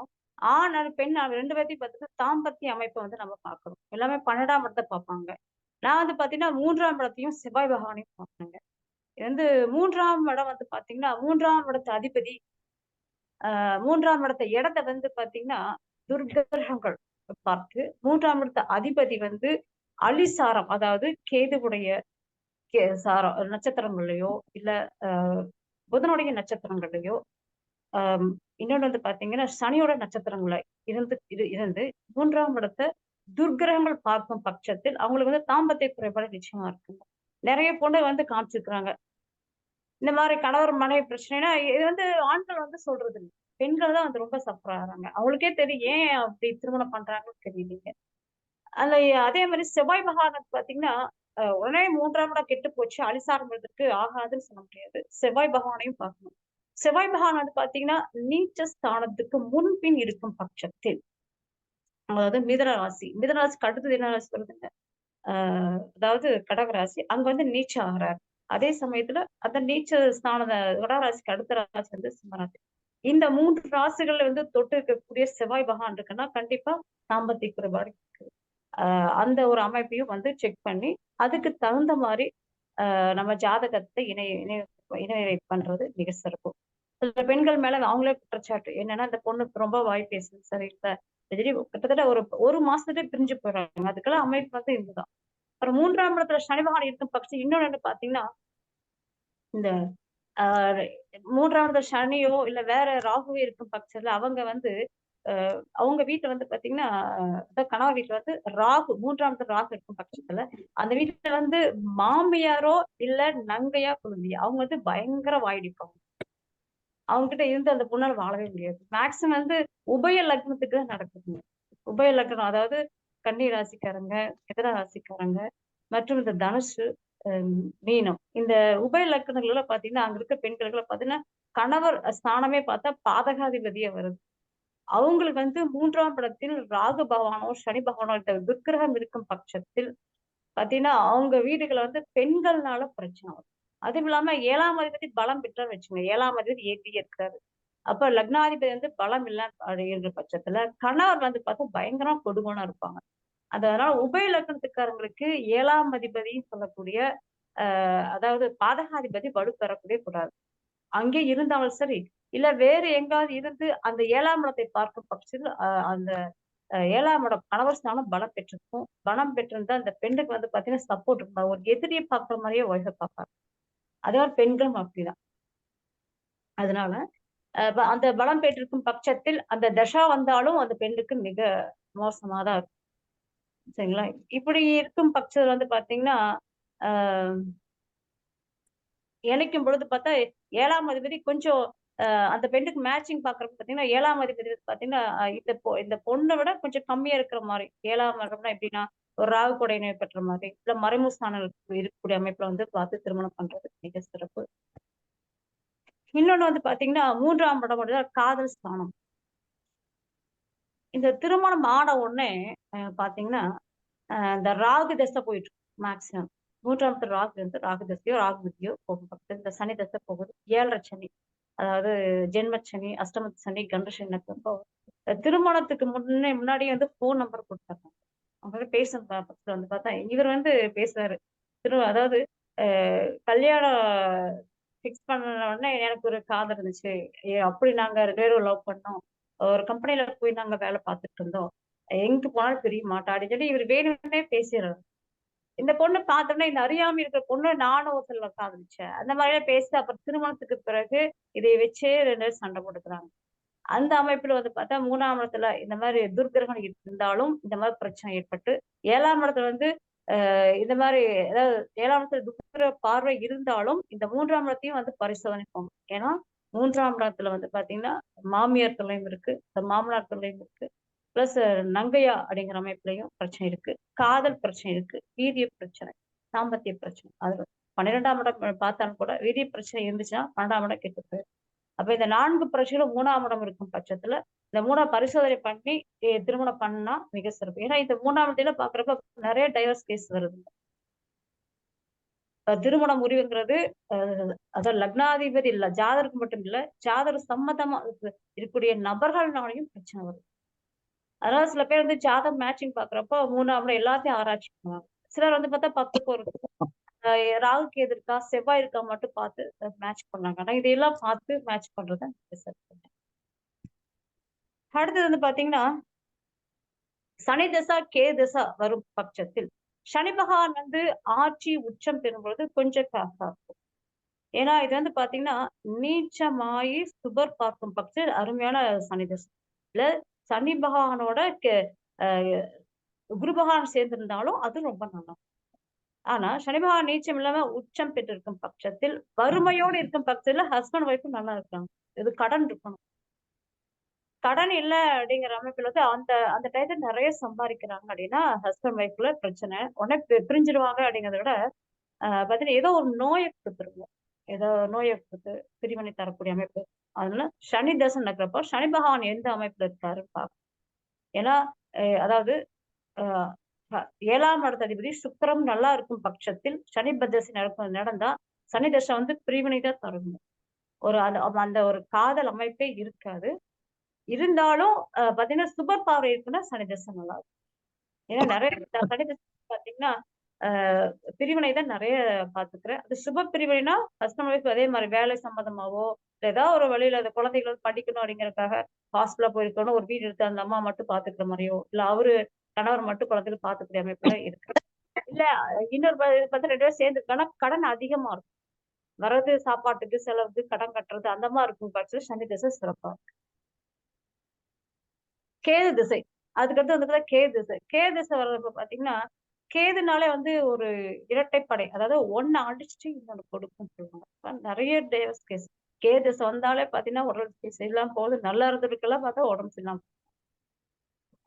ஆண் பெண் 2 பேத்தையும் பார்த்தீங்கன்னா, தாம்பத்திய அமைப்ப வந்து நம்ம பார்க்குறோம். எல்லாமே 12ஆம் இடத்த பார்ப்பாங்க. நான் வந்து பார்த்தீங்கன்னா, 3ஆம் இடத்தையும் செவ்வாய் பகவானையும் பார்ப்பேங்க. இது வந்து 3ஆம் இடம் வந்து பார்த்தீங்கன்னா, 3ஆம் இடத்து அதிபதி 3ஆம் இடத்த வந்து பார்த்தீங்கன்னா, துர்க்கிரகங்கள் பார்த்து 3ஆம் இடத்த அதிபதி வந்து அலிசாரம் அதாவது கேதுவுடைய சாரம் நட்சத்திரங்கள்லயோ, இல்ல அ புதனுடைய நட்சத்திரங்கள்லயோ, இன்னொன்னு வந்து பார்த்தீங்கன்னா, சனியோட நட்சத்திரங்கள இருந்து 3ஆம் இடத்த துர்க்கிரகங்கள் பார்க்கும் பட்சத்தில் அவங்களுக்கு வந்து தாம்பத்திய குறைபாடு நிச்சயமா இருக்குங்க. நெறைய பொண்ணு வந்து காமிச்சிருக்கிறாங்க. இந்த மாரி கணவர் மனைவி பிரச்சனைனா, இது வந்து ஆண்கள் வந்து சொல்றது இல்ல. பெண்கள் தான் வந்து ரொம்ப சஃபர் ஆகுறாங்க. அவங்களுக்கே தெரியும். ஏன் அப்படி திருமணம் பண்றாங்கன்னு தெரியலைங்க. அதுல அதே மாரி செவ்வாய் பகவானுக்கு பார்த்தீங்கன்னா, உடனே 3ஆம் இடம் கெட்டு போச்சு. அலிசாரம் இருக்கிறதுக்கு ஆகாதுன்னு சொல்ல முடியாது. செவ்வாய் பகவானையும் பார்க்கணும். செவ்வாய் பகவான் வந்து பார்த்தீங்கன்னா, நீச்ச ஸ்தானத்துக்கு முன்பின் இருக்கும் பட்சத்தில், அதாவது மிதுன ராசி. மிதுன ராசிக்கு அடுத்தது என்ன ராசி வருதுங்க? ஆ அதாவது கடகராசி. அங்க வந்து நீச்சம் ஆகுறாரு. அதே சமயத்துல அந்த நீச்ச ஸ்தான கடகராசிக்கு அடுத்த ராசி வந்து சிம்மராசி. இந்த 3 ராசிகள்ல வந்து தொட்டு இருக்கக்கூடிய செவ்வாய் பகவான் இருக்குன்னா, கண்டிப்பா தாம்பத்திய குறைபாடு இருக்கு. அந்த ஒரு அமைப்பையும் வந்து செக் பண்ணி, அதுக்கு தகுந்த மாரி நம்ம ஜாதகத்தை இணை பண்றது மிக சிறப்பு. சில பெண்கள் மேல அவங்களே குற்றச்சாட்டு. என்னன்னா, இந்த பொண்ணுக்கு ரொம்ப வாய் பேசுது சரியில்ல. கிட்டத்தட்ட ஒரு 1 மாசத்துலயே பிரிஞ்சு போயிடுறாங்க. அதுக்கெல்லாம் அமைப்பு வந்து இதுதான். அப்புறம் 3ஆம் இடத்துல சனி பகவான் இருக்கும் பட்சம் இன்னொன்னு என்ன பார்த்தீங்கன்னா, இந்த ஆ 3ஆம் இடத்துல சனியோ, இல்ல வேற ராகுவோ இருக்கும் பட்சத்துல அவங்க வந்து அவங்க வீட்ல வந்து பார்த்தீங்கன்னா, அதான் கணவர் வீட்ல வந்து ராகு 3ஆம் இடத்துல ராகு இருக்கும் பட்சத்துல, அந்த வீட்ல வந்து மாமியாரோ, இல்ல நங்கையா, குழந்தையா அவங்க வந்து பயங்கர வாயடிப்பாங்க. அவங்க கிட்ட இருந்து அந்த பொண்ணால வாழவே முடியாது. மேக்ஸிமம் வந்து உபய லக்னத்துக்கு தான் நடக்குதுங்க. உபய லக்னம் அதாவது கன்னி ராசிக்காரங்க, மிதுன ராசிக்காரங்க மற்றும் இந்த தனுசு, மீனம் இந்த உபய லக்கணங்கள்ல பாத்தீங்கன்னா அங்க இருக்க பெண்களுக்கு பாத்தீங்கன்னா கணவர் ஸ்தானமே பார்த்தா பாதகாதிபதியா வருது. அவங்களுக்கு வந்து 3ஆம் இடத்தில் ராகு பகவானோ சனி பகவானோ இந்த துர்க்கிரகம் இருக்கும் பட்சத்தில் பாத்தீங்கன்னா அவங்க வீடுகளை வந்து பெண்கள்னால பிரச்சனை வரும். அதுவும் இல்லாம 7ஆம் அதிபதி பலம் பெற்றான்னு வச்சுங்க, 7ஆம் அதிபதி ஏற்றியே இருக்காரு. அப்ப லக்னாதிபதி வந்து பலம் இல்ல அப்படிங்கிற பட்சத்துல கணவர் வந்து பார்த்தா பயங்கரமா கொடுமையா இருப்பாங்க. அதனால உபய லக்னத்துக்காரங்களுக்கு 7ஆம் அதிபதின்னு சொல்லக்கூடிய அதாவது பாதகாதிபதி வலு பெறக்கூடிய கூடாது. அங்கே இருந்தாலும் சரி, இல்ல வேறு எங்காவது இருந்து அந்த 7ஆம் இடத்தை பார்க்கும் பட்சத்தில் அந்த 7ஆம் இடம் கணவர் ஸ்தானம் பலம் பெற்றிருக்கும். பலம் பெற்றிருந்தா அந்த பெண்ணுக்கு வந்து பாத்தீங்கன்னா சப்போர்ட் இருக்கும். ஒரு எதிரியை பார்க்குற மாதிரியே ஒய்ஃபை பார்ப்பாங்க. அதே பெண்களும் அப்படிதான். அதனால அந்த பலம் பெற்றிருக்கும் பட்சத்தில் அந்த தசா வந்தாலும் அந்த பெண்ணுக்கு மிக மோசமாதான் இருக்கும். சரிங்களா? இப்படி இருக்கும் பட்சத்துல வந்து பாத்தீங்கன்னா ஆஹ் இணைக்கும் பொழுது பார்த்தா 7ஆம் அதிபதி கொஞ்சம் அந்த பெண்ணுக்கு மேட்சிங் பாக்குறப்ப பாத்தீங்கன்னா 7ஆம் அதிபதி பாத்தீங்கன்னா இந்த பொண்ணை விட கொஞ்சம் கம்மியா இருக்கிற மாதிரி. 7ஆம் இடம்னா எப்படின்னா ஒரு ராகு கொடை இணை பெற்ற மாதிரி இல்ல மறைமுகஸ்தானம் இருக்கக்கூடிய அமைப்புல வந்து பார்த்து திருமணம் பண்றது மிக சிறப்பு. இன்னொன்னு வந்து பாத்தீங்கன்னா 3ஆம் இடம் மட்டும்தான் காதல் ஸ்தானம். இந்த திருமணம் ஆன உடனே பாத்தீங்கன்னா இந்த ராகு தசை போயிட்டு மேக்சிமம் 3ஆம் இடத்துல ராகு இருந்து ராகு தசையோ ராகு புத்தியோ போகும். இந்த சனி தசை போகுது 7.5 சனி, அதாவது ஜென்ம சனி, அஷ்டம சனி, கண்ட சனி. திருமணத்துக்கு முன்னாடியே வந்து போன் நம்பர் கொடுத்தாங்க. அவங்க பேசுற பட்சத்துல வந்து பார்த்தா இவர் வந்து பேசுறாரு அதாவது கல்யாணம் ஃபிக்ஸ் பண்ண உடனே எனக்கு ஒரு காதல் இருந்துச்சு. அப்படி நாங்க 2 பேரும் லவ் பண்ணோம். ஒரு கம்பெனில போய் நாங்க வேலை பார்த்துட்டு இருந்தோம். எங்க போனாலும் தெரிய மாட்டா அப்படின்னு சொல்லி இவர் வேணும்னே பேசிடுறாரு. இந்த பொண்ணு பார்த்தோம்னா இந்த அறியாம இருக்கிற பொண்ணு நானும் ஒருத்தர்ல காதலிச்சேன் அந்த மாதிரியே பேசி அப்புறம் திருமணத்துக்கு பிறகு இதை வச்சே 2 பேரும் சண்டை போட்டுக்கிறாங்க. அந்த அமைப்புல வந்து பார்த்தா 3ஆம் இடத்துல இந்த மாதிரி துர்கிரகம் இருந்தாலும் இந்த மாதிரி பிரச்சனை ஏற்பட்டு 7ஆம் இடத்துல வந்து இந்த மாதிரி அதாவது 7ஆம் இடத்துல துர்கிரக பார்வை இருந்தாலும் இந்த 3ஆம் இடத்தையும் வந்து பரிசோதனை போகும். ஏன்னா 3ஆம் இடத்துல வந்து பாத்தீங்கன்னா மாமியார் தொல்லையும் இருக்கு, மாமனார் தொல்லையும் இருக்கு, பிளஸ் நங்கையா அப்படிங்கிற அமைப்புலயும் பிரச்சனை இருக்கு, காதல் பிரச்சனை இருக்கு, வீரிய பிரச்சனை, சாம்பத்திய பிரச்சனை. அது 12ஆம் இடம் பார்த்தாலும் கூட வீரிய பிரச்சனை இருந்துச்சுன்னா 12ஆம் இடம் கெட்டு போயிடும். அப்ப இந்த 4 பிரச்சனைகளும் 3ஆம் இடம் இருக்கும் பட்சத்துல இந்த 3ஆம் பரிசோதனை பண்ணி திருமணம் பண்ணா மிக சிறப்பு. ஏன்னா இந்த 3ஆம் இடத்துல பாக்குறப்ப நிறைய டைவர்ஸ் கேஸ் வருது. திருமண முறிவுங்கிறது அதாவது லக்னாதிபதி இல்ல ஜாதருக்கு மட்டும் இல்ல, ஜாதக சம்மதமா இருக்கக்கூடிய நபர்கள்னாலையும் பிரச்சனை வருது. அதனால சில பேர் வந்து ஜாதகம் மேட்சிங் பாக்குறப்போ 3ஆம் இடம் எல்லாத்தையும் ஆராய்ச்சி பண்ணுவாங்க. சிலர் வந்து பார்த்தா 10க்கு ஒரு ராகு கேது இருக்கா செவ்வாய் இருக்கா மட்டும் பார்த்து மேட்ச் பண்ணாங்க. ஆனா இதையெல்லாம் பார்த்து மேட்ச் பண்றத அடுத்தது வந்து பாத்தீங்கன்னா சனி தசா கே தசா வரும் பட்சத்தில் சனி பகவான் வந்து ஆட்சி உச்சம் பெறும் பொழுது கொஞ்சம் காசா இருக்கும். ஏன்னா இது வந்து பாத்தீங்கன்னா நீச்சமாயி சுபர் பார்க்கும் பட்சத்தில் அருமையான சனி தசை இல்ல சனி பகவானோட குரு பகவான் சேர்ந்திருந்தாலும் அது ரொம்ப நல்லா. ஆனா சனி பகவான் நீச்சம் இல்லாம உச்சம் பெற்றிருக்கும் பட்சத்தில் வறுமையோடு இருக்கும் பட்சத்துல ஹஸ்பண்ட் ஒய்ஃபும் நல்லா இருக்காங்க. இது கடன் இருக்கணும். கடன் இல்லை அப்படிங்கிற அமைப்புல வந்து அந்த அந்த டயத்துல நிறைய சம்பாதிக்கிறாங்க அப்படின்னா ஹஸ்பண்ட் ஒய்ஃப்ல பிரச்சனை உடனே பிரிஞ்சிருவாங்க அப்படிங்கிறத விட பாத்தீங்கன்னா ஏதோ ஒரு நோயை கொடுத்துருங்க, ஏதோ நோயை கொடுத்து பிரிவினை தரக்கூடிய அமைப்பு. அதனால சனி தசை நடக்கிறப்போ சனி பகவான் எந்த அமைப்புல இருக்காருன்னு பார்க்கணும். ஏன்னா அதாவது 7ஆம் இடத்த அதிபதி சுக்கிரம் நல்லா இருக்கும் பட்சத்தில் சனி தசை நடந்தா சனி தசை வந்து பிரிவினை தான் தரணும். ஒரு அந்த ஒரு காதல் அமைப்பே இருக்காது. இருந்தாலும் பாத்தீங்கன்னா சுபர் பார்வை இருக்குன்னா சனி தசை நல்லா இருக்கும். ஏன்னா நிறைய சனி தசை பாத்தீங்கன்னா பிரிவினை தான் நிறைய பாத்துக்கிறேன். அது சுப பிரிவினைனா ஹஸ்பண்ட் ஒய்ஃப் அதே மாதிரி வேலை சம்பந்தமாவோ ஏதாவது ஒரு வழியில அந்த குழந்தைகள் படிக்கணும் அப்படிங்கறதுக்காக ஹாஸ்பிட்டலா போயிருக்கணும், ஒரு வீடு எடுத்து அந்த அம்மா மட்டும் பாத்துக்கிற மாதிரியோ இல்ல அவரு கணவர் மட்டும் குழந்தைகள் பாத்துக்கிற அமைப்புல இருக்கு. இல்ல இன்னொரு 2 பேரும் சேர்ந்துருக்காங்கன்னா கடன் அதிகமா இருக்கும். வர்றது சாப்பாட்டுக்கு செலவுக்கு கடன் கட்டுறது அந்த மாதிரி இருக்கும் பட்சத்துல சனி திசை சிறப்பா இருக்கு. கேது திசை அதுக்கடுத்து வந்து கேது திசை வர்றப்ப பாத்தீங்கன்னா கேதுனாலே வந்து ஒரு இரட்டைப்படை, அதாவது ஒன்னு அடிச்சுட்டு இன்னொன்னு கொடுக்கும் சொல்லுவாங்க. நிறைய டேவஸ் கேஸ் கேது திசை வந்தாலே பாத்தீங்கன்னா உடம்பு கேஸ் எல்லாம் போகுது. நல்லா இருந்ததுக்கெல்லாம் பார்த்தா உடம்பு சரியில்லாம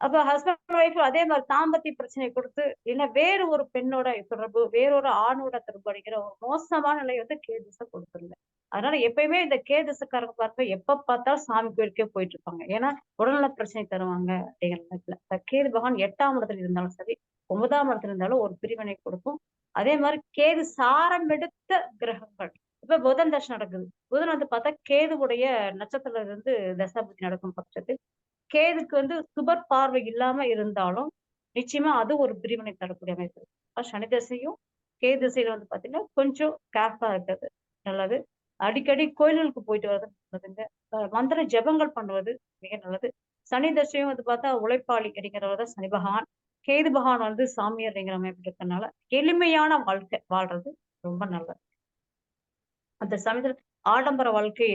அப்ப ஹஸ்பண்ட் ஒய்ஃப் அதே மாதிரி தாம்பத்திய பிரச்சனை கொடுத்து இல்ல வேறு ஒரு பெண்ணோட தொடர்பு, வேறொரு ஆணோட தொடர்பு அடிக்கிற ஒரு மோசமான நிலையை வந்து கேதுசை கொடுத்துருங்க. அதனால எப்பயுமே இந்த கேதுசக்காரங்க பார்க்க எப்ப பார்த்தாலும் சாமி கோயிலுக்கே போயிட்டு இருப்பாங்க. ஏன்னா உடல்நல பிரச்சனை தருவாங்க அப்படிங்கிற நேரத்துல கேது பகவான் 8ஆம் இடத்துல இருந்தாலும் சரி, 9ஆம் இடத்துல இருந்தாலும் ஒரு பிரிவினை கொடுக்கும். அதே மாதிரி கேது சாரம் எடுத்த கிரகங்கள். இப்ப புதன் தசை நடக்குது. புதன் வந்து பார்த்தா கேதுவுடைய நட்சத்திரத்துல இருந்து தசாபுத்தி நடக்கும் பட்சத்தில் கேதுக்கு வந்து சுபர் பார்வை இல்லாம இருந்தாலும் நிச்சயமா அது ஒரு பிரிவினை தரக்கூடிய அமைப்பு. சனி திசையும் கேது திசையில வந்து பாத்தீங்கன்னா கொஞ்சம் கேர்ஃபுல்லா இருக்கிறது நல்லது. அடிக்கடி கோயில்களுக்கு போயிட்டு வர்றது நல்லதுங்க. மந்திர ஜபங்கள் பண்ணுவது மிக நல்லது. சனி தசையும் வந்து பார்த்தா உழைப்பாளி அப்படிங்கிறவர் தான் சனி பகவான். கேது பகவான் வந்து சாமியார் அப்படிங்கிற அமைப்பு இருக்கறனால எளிமையான வாழ்க்கை வாழ்றது ரொம்ப நல்லது. அந்த சமயத்துல ஆடம்பர வாழ்க்கை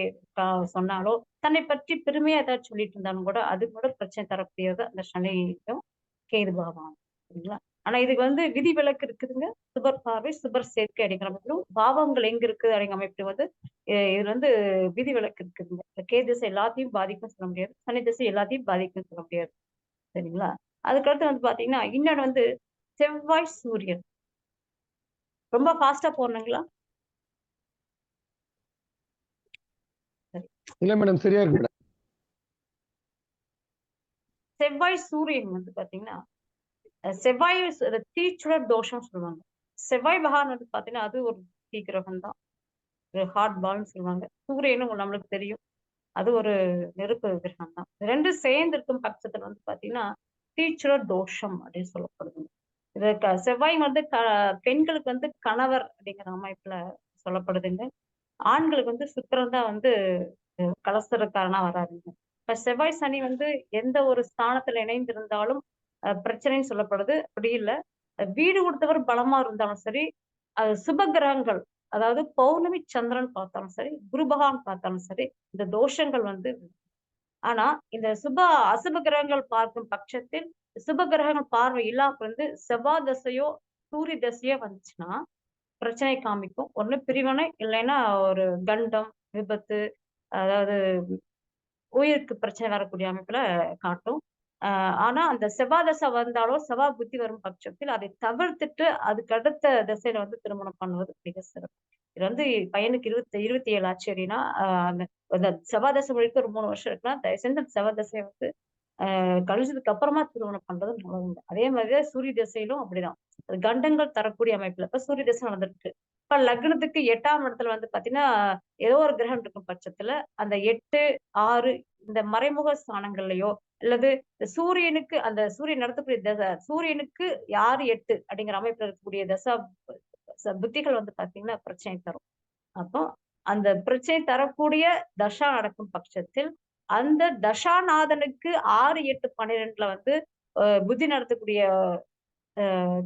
சொன்னாலோ தன்னை பற்றி பெருமையா ஏதாவது சொல்லிட்டு இருந்தாலும் கூட அது கூட பிரச்சனை தரக்கூடியது அந்த சனியும் கேது பகவான். சரிங்களா? ஆனா இதுக்கு வந்து விதிவிலக்கு இருக்குதுங்க. சுபர் பார்வை, சுபர் சேர்க்கை அப்படிங்கிற அமைப்பிலும் பாவங்கள் எங்க இருக்குது அப்படிங்கிற அமைப்பு வந்து இதுல வந்து விதிவிலக்கு இருக்குதுங்க. கேது திசை எல்லாத்தையும் பாதிக்கும் சொல்ல முடியாது, சனி திசை எல்லாத்தையும் பாதிக்கும் சொல்ல முடியாது. சரிங்களா? அதுக்கடுத்து வந்து பாத்தீங்கன்னா இன்னொன்னு வந்து செவ்வாய் சூரியன் ரொம்ப ஃபாஸ்டா போடணுங்களா? இல்ல மேடம், சரியா இருக்கு மேடம். செவ்வாய் சூரியன் வந்து பாத்தீங்கன்னா செவ்வாய் தீச்சுடர் தோஷம் சொல்லுவாங்க. செவ்வாய் பகவான் வந்து பாத்தீங்கன்னா அது ஒரு தீ கிரகம் தான், ஒரு ஹார்ட் பால்னு சொல்லுவாங்க. சூரியனும் நம்மளுக்கு தெரியும், அது ஒரு நெருப்பு கிரகம் தான். ரெண்டும் சேர்ந்து இருக்கும் பட்சத்துல வந்து பாத்தீங்கன்னா தீச்சுடர் தோஷம் அப்படின்னு சொல்லப்படுது. இது செவ்வாய் வந்து பெண்களுக்கு வந்து கணவர் அப்படிங்கிற அமைப்புல சொல்லப்படுதுங்க. ஆண்களுக்கு வந்து சுக்கிரன் தான் வந்து கலசரக்காரனா வராதுங்க. இப்ப செவ்வாய் சனி வந்து எந்த ஒரு ஸ்தானத்துல இணைந்திருந்தாலும் பிரச்சனைன்னு சொல்லப்படுது. அப்படி இல்லை, வீடு கொடுத்தவர் பலமா இருந்தாலும் சரி, அது சுப கிரகங்கள் அதாவது பௌர்ணமி சந்திரன் பார்த்தாலும் சரி, குரு பகவான் பார்த்தாலும் சரி, இந்த தோஷங்கள் வந்து ஆனா இந்த அசுப கிரகங்கள் பார்க்கும் பட்சத்தில் சுப கிரகங்கள் பார்வை இல்லாம வந்து செவ்வாய் தசையோ சூரிய தசையோ வந்துச்சுன்னா பிரச்சனை காமிக்கும். ஒண்ணு பிரிவினை, இல்லைன்னா ஒரு கண்டம், விபத்து, அதாவது உயிருக்கு பிரச்சனை வரக்கூடிய அமைப்புல காட்டும். ஆனா அந்த செவ்வாய் தசை வந்தாலோ செவ்வாய் புத்தி வரும் பட்சத்தில் அதை தவிர்த்துட்டு அதுக்கு அடுத்த திசையில வந்து திருமணம் பண்ணுவது மிக சிறப்பு. இது வந்து பையனுக்கு 27 ஆச்சு அப்படின்னா அந்த செவ்வாய் தசை முடிக்க ஒரு 3 வருஷம் இருக்கலாம். தயவு செஞ்சு அந்த செவ்வாய் தசையை வந்து கழிச்சதுக்கு அப்புறமா திருமணம் பண்றது நல்லது. அதே மாதிரிதான் சூரிய திசையிலும் அப்படிதான். அது கண்டங்கள் தரக்கூடிய அமைப்புல இப்ப சூரிய திசை நடந்திருக்கு. இப்ப லக்னத்துக்கு 8ஆம் இடத்துல வந்து பாத்தீங்கன்னா ஏதோ ஒரு கிரகம் இருக்கும் பட்சத்துல அந்த 8, 6 இந்த மறைமுக ஸ்தானங்கள்லயோ அல்லது சூரியனுக்கு அந்த சூரியன் நடத்தக்கூடிய சூரியனுக்கு 6, 8 அப்படிங்கிற அமைப்புல இருக்கக்கூடிய புத்திகள் வந்து பாத்தீங்கன்னா பிரச்சனை தரும். அப்போ அந்த பிரச்சனை தரக்கூடிய தசா நடக்கும் பட்சத்தில் அந்த தசாநாதனுக்கு 6, 8, 12 வந்து புத்தி நடத்தக்கூடிய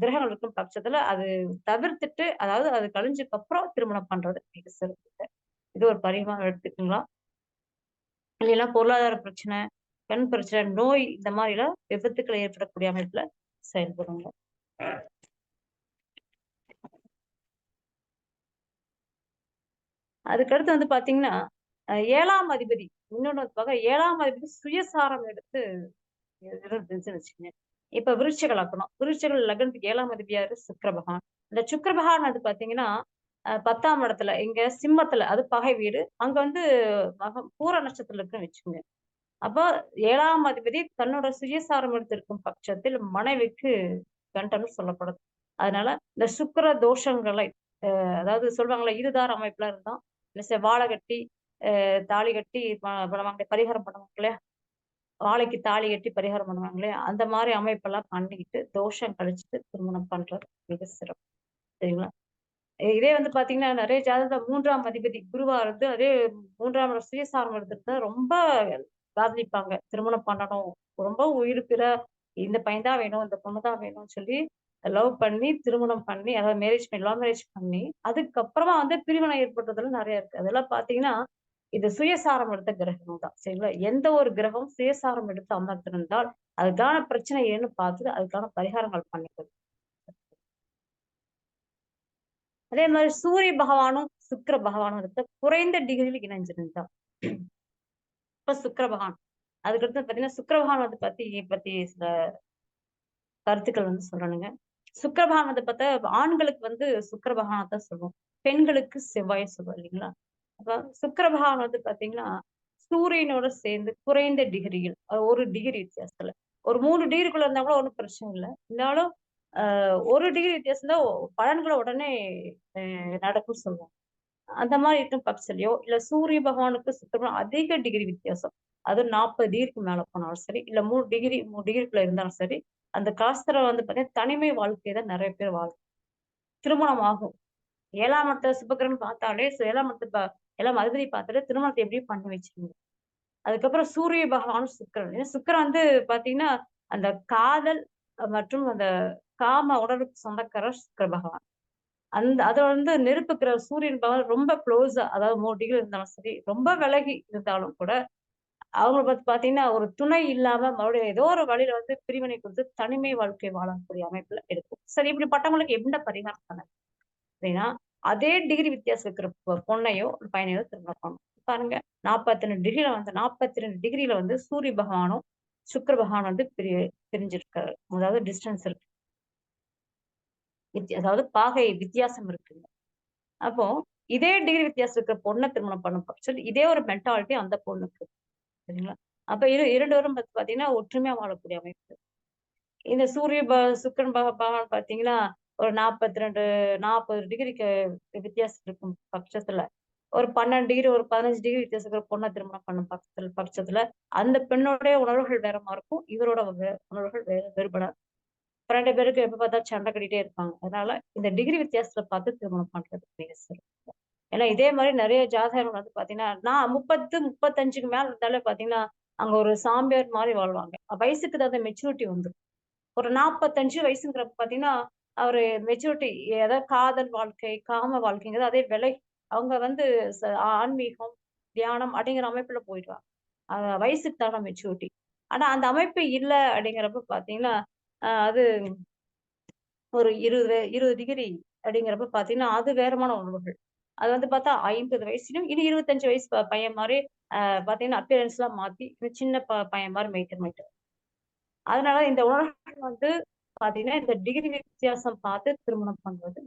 கிரகங்கள் இருக்கும் பட்சத்துல அது தவிர்த்துட்டு, அதாவது அது கழிஞ்சதுக்கு அப்புறம் திருமணம் பண்றது மிக சிறப்பு. இது ஒரு பரிமாணம் எடுத்துக்கலாம். இல்லைன்னா பொருளாதார பிரச்சனை, கண் பிரச்சனை, நோய் இந்த மாதிரி எல்லாம் விபத்துக்களை ஏற்படக்கூடிய அமைப்புல செயல்படுங்க. அதுக்கடுத்து வந்து பாத்தீங்கன்னா 7ஆம் அதிபதி இன்னொன்னு பார்க்க 7ஆம் அதிபதி சுயசாரம் எடுத்து வச்சுக்கோங்க. இப்ப விருச்சிக லக்னம், விருச்சிக லக்னத்துக்கு 7ஆம் அதிபதியாரு சுக்கிர பகவான். இந்த சுக்கிர பகவான் வந்து பாத்தீங்கன்னா 10ஆம் இடத்துல இங்க சிம்மத்துல, அது பகை வீடு, அங்க வந்து பூர நட்சத்திரத்துல இருக்குன்னு வச்சுக்கோங்க. அப்போ 7ஆம் அதிபதி தன்னோட சுயசாரம் எடுத்திருக்கும் பட்சத்தில் மனைவிக்கு கண்டம்னு சொல்லப்படுது. அதனால இந்த சுக்கிர தோஷங்களை அதாவது சொல்லுவாங்களே இருதார அமைப்புல இருந்தான் இல்ல வாழை கட்டி தாலி கட்டி பரிகாரம் பண்ணுவாங்க இல்லையா, வாழைக்கு தாலி கட்டி பரிகாரம் பண்ணுவாங்க இல்லையா, அந்த மாதிரி அமைப்பெல்லாம் பண்ணிக்கிட்டு தோஷம் கழிச்சுட்டு திருமணம் பண்றது மிக சிறப்பு. சரிங்களா? இதே வந்து பாத்தீங்கன்னா நிறைய ஜாதகத்துல 3ஆம் அதிபதி குருவா இருந்து அதே 3ஆம் சுயசாரம் எடுத்துட்டு ரொம்ப காதலிப்பாங்க, திருமணம் பண்ணணும், ரொம்ப உயிர் இந்த பையன் தான் வேணும், இந்த பொண்ணு தான் வேணும்னு சொல்லி லவ் பண்ணி திருமணம் பண்ணி, அதாவது லவ் மேரேஜ் பண்ணி அதுக்கப்புறமா வந்து பிரிவினை ஏற்படுறதுல நிறைய இருக்கு. அதெல்லாம் பாத்தீங்கன்னா இது சுயசாரம் எடுத்த கிரகம் தான். சரிங்களா? எந்த ஒரு கிரகம் சுயசாரம் எடுத்து அமர்ந்திருந்தால் அதுக்கான பிரச்சனை ஏன்னு பார்த்துட்டு அதுக்கான பரிகாரங்கள் பண்ணிக்கிறது. அதே மாதிரி சூரிய பகவானும் சுக்கிர பகவானும் குறைந்த டிகிரியில் இணைஞ்சிருந்தா இப்ப சுக்கிர பகவான் அதுக்கடுத்து பாத்தீங்கன்னா சுக்கிர பகவான் வந்து பத்தி சில கருத்துக்கள் வந்து சொல்லணுங்க. சுக்கிர பகவான் வந்து பார்த்தா ஆண்களுக்கு வந்து சுக்கிர பகவானை தான் சொல்லுவோம். பெண்களுக்கு செவ்வாயை சொல்லுவோம் இல்லைங்களா? அப்ப சுக்கிர பகவான் வந்து பாத்தீங்கன்னா சூரியனோட சேர்ந்து குறைந்த டிகிரியில் 1 டிகிரி வித்தியாசத்துல ஒரு 3 டிகிரிக்குள்ள இருந்தா கூட ஒண்ணும் பிரச்சனை இல்லை. இருந்தாலும் 1 டிகிரி வித்தியாசம் தான் பலன்களை உடனே நடக்கும் சொல்லுவோம். அந்த மாதிரி இருக்கும் பட்சத்துலயோ இல்ல சூரிய பகவானுக்கு சுக்கிரனும் அதிக டிகிரி வித்தியாசம். அது 40 டிகிரிக்கு மேல போனாலும் சரி, இல்ல 3 டிகிரிக்குள்ள இருந்தாலும் சரி, அந்த காலத்துல வந்து பாத்தீங்கன்னா தனிமை வாழ்க்கையை தான் நிறைய பேர் திருமணம் ஆகும். 7ஆம் இடத்த சுபக்கிரன் பார்த்தாலே 7ஆம் அதிபதி பார்த்தாலே திருமணத்தை எப்படியும் பண்ணி வச்சிருங்க. அதுக்கப்புறம் சூரிய பகவானும் சுக்கிரன். ஏன்னா சுக்கிரன் வந்து பாத்தீங்கன்னா அந்த காதல் மற்றும் அந்த காம உணர்வுக்கு சொந்தக்காரர் சுக்கிர பகவான். அத வந்து நெருப்புக்கிற சூரியன் பகவான் ரொம்ப க்ளோஸா, அதாவது 3 டிகிரி இருந்தாலும் சரி, ரொம்ப விலகி இருந்தாலும் கூட அவங்க பாத்தீங்கன்னா ஒரு துணை இல்லாம மறுபடியும் ஏதோ ஒரு வழியில வந்து பிரிவினை கொடுத்து தனிமை வாழ்க்கை வாழக்கூடிய அமைப்புல இருக்கும். சரி, இப்படிப்பட்டவங்களுக்கு எந்த பரிகாரம் பண்ணலாம் அப்படின்னா, அதே டிகிரி வித்தியாசம் இருக்கிற பொண்ணையோ பையனையோ திருமணம் பண்ணணும். பாருங்க, 42 டிகிரில வந்து சூரிய பகவானும் சுக்கிர பகவான் வந்து பிரிஞ்சிருக்காரு. அதாவது டிஸ்டன்ஸ் இருக்கு. அதாவது பாகை வித்தியாசம் இருக்குங்க. அப்போ இதே டிகிரி வித்தியாசம் இருக்கிற பொண்ணை திருமணம் பண்ணும் பட்சத்தில் இதே ஒரு மென்டாலிட்டி அந்த பொண்ணுக்கு. சரிங்களா? அப்ப இரண்டு பேரும் பாத்தீங்கன்னா ஒற்றுமையா வாழக்கூடிய அமைப்பு. இந்த சுக்கிரன் பகவான் பாத்தீங்கன்னா ஒரு 40 டிகிரிக்கு வித்தியாசம் இருக்கும் பட்சத்துல ஒரு 12 டிகிரி ஒரு 15 டிகிரி வித்தியாசம் இருக்கிற பொண்ணை திருமணம் பண்ணும் பட்சத்துல அந்த பெண்ணுடைய உணர்வுகள் வேறமா இருக்கும், இவரோட உணர்வுகள் வேறுபடாது. 2 பேருக்கு எப்ப பார்த்தாலும் சண்டை கட்டிட்டே இருப்பாங்க. அதனால இந்த டிகிரி வித்தியாசத்துல பார்த்து திருமணம் பண்றது மிக சிறப்பு. ஏன்னா இதே மாதிரி நிறைய ஜாதகங்கள் வந்து பாத்தீங்கன்னா நான் 30, 35க்கு மேல இருந்தாலே பாத்தீங்கன்னா அங்க ஒரு சாம்பியார் மாதிரி வாழ்வாங்க. வயசுக்கு தகுந்த மெச்சூரிட்டி வந்துடும். ஒரு 45 வயசுங்கிறப்ப பாத்தீங்கன்னா அவரு மெச்சூரிட்டி, ஏதாவது காதல் வாழ்க்கை காம வாழ்க்கைங்கிறது அதே விலகி அவங்க வந்து ஆன்மீகம் தியானம் அப்படிங்கிற அமைப்புல போயிடுவாங்க. வயசுக்கு தகுந்த மெச்சூரிட்டி. ஆனா அந்த அமைப்பு இல்ல அப்படிங்கிறப்ப பாத்தீங்கன்னா அது ஒரு 20 டிகிரி அப்படிங்கிறப்ப பாத்தீங்கன்னா அது வேறமான உணர்வுகள். அது வந்து பார்த்தா 50 வயசுலயும் இனி 25 வயசு பையன் மாதிரி பாத்தீங்கன்னா அப்பியரன்ஸ் எல்லாம் மாத்தி சின்ன பையன் மாதிரி மெயின்டைன். அதனால இந்த உணர்வுகள் வந்து பாத்தீங்கன்னா இந்த டிகிரி வித்தியாசம் பார்த்து திருமணம் பண்றது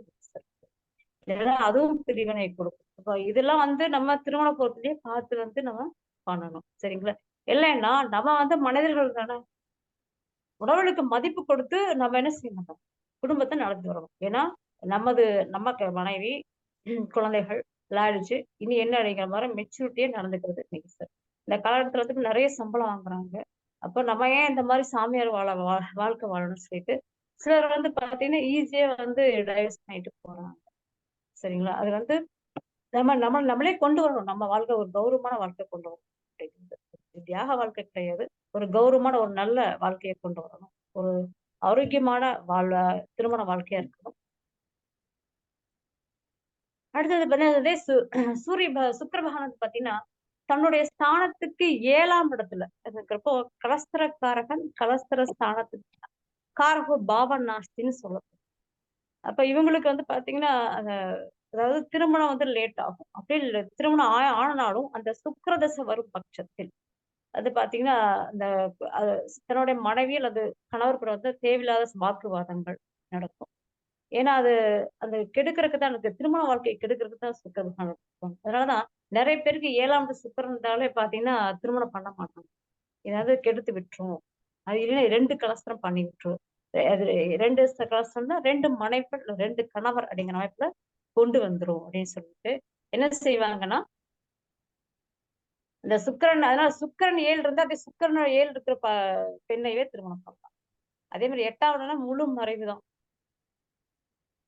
இல்லைன்னா அதுவும் பிரிவினை கொடுக்கும். இப்போ இதெல்லாம் வந்து நம்ம திருமண பொறுத்திலேயே பார்த்து வந்து நம்ம பண்ணணும். சரிங்களா? இல்லைன்னா நம்ம வந்து மனிதர்கள் தானே, உணவுகளுக்கு மதிப்பு கொடுத்து நம்ம என்ன செய்யணும், குடும்பத்தை நடத்தி வரணும். ஏன்னா நமக்கு மனைவி குழந்தைகள் விளையாடிச்சு இனி என்ன அப்படிங்கிற மாதிரி மெச்சூரிட்டியே நடந்துக்கிறது இன்னைக்கு சார். இந்த காலகட்டத்துல வந்து நிறைய சம்பளம் வாங்குறாங்க. அப்போ நம்ம ஏன் இந்த மாதிரி சாமியார் வாழ்க்கை வாழணும்னு சொல்லிட்டு சிலர் வந்து பாத்தீங்கன்னா ஈஸியா வந்து டைவர்ஸ் பண்ணிட்டு போறாங்க. சரிங்களா? அது வந்து நம்மளே கொண்டு வரணும். நம்ம வாழ்க்கை ஒரு கௌரவமான வாழ்க்கை கொண்டு வரணும் அப்படிங்கிறது. தியாக வாழ்க்கை கிடையாது, ஒரு கௌரவமான ஒரு நல்ல வாழ்க்கையை கொண்டு வரணும். ஒரு ஆரோக்கியமான திருமண வாழ்க்கையா இருக்கணும். அடுத்தது பாத்தீங்கன்னா சுக்கிர பகவான் பாத்தீங்கன்னா தன்னுடைய ஸ்தானத்துக்கு 7ஆம் இடத்துல இருக்கிறப்போ கலஸ்திர ஸ்தானத்துக்கு காரகோ பாவ நாஸ்தின்னு சொல்லப்படும். அப்ப இவங்களுக்கு வந்து பாத்தீங்கன்னா அதாவது திருமணம் வந்து லேட் ஆகும். அப்படி திருமணம் ஆனாலும் அந்த சுக்கிரதசை வரும் பட்சத்தில் அது பாத்தீங்கன்னா அந்த தன்னுடைய மனைவி அல்லது கணவர் கூட வந்து தேவையில்லாத வாக்குவாதங்கள் நடக்கும். ஏன்னா அது அந்த கெடுக்கிறதுக்கு தான் எனக்கு திருமண வாழ்க்கையை கெடுக்கிறதுக்கு தான் சுக்கிர பகவான் இருக்கும். அதனாலதான் நிறைய பேருக்கு 7ஆம் சுக்கிரன் இருந்தாலே பாத்தீங்கன்னா திருமணம் பண்ண மாட்டாங்க. ஏதாவது கெடுத்து விட்டுரும். அது இல்லைன்னா 2 கலஸ்திரம் பண்ணி விட்டுரும். அது 2 கலஸ்திரம் தான் 2 மனைவர் 2 கணவர் அப்படிங்கிற அமைப்புல கொண்டு வந்துரும் அப்படின்னு சொல்லிட்டு என்ன செய்வாங்கன்னா இந்த சுக்கிரன், அதனால சுக்கிரன் 7 இருந்தா அதே சுக்கிரனோட 7 இருக்கிற பெண்ணையே திருமணம் பண்ணலாம். அதே மாதிரி 8ஆவதுனா முழு மறைவுதான்.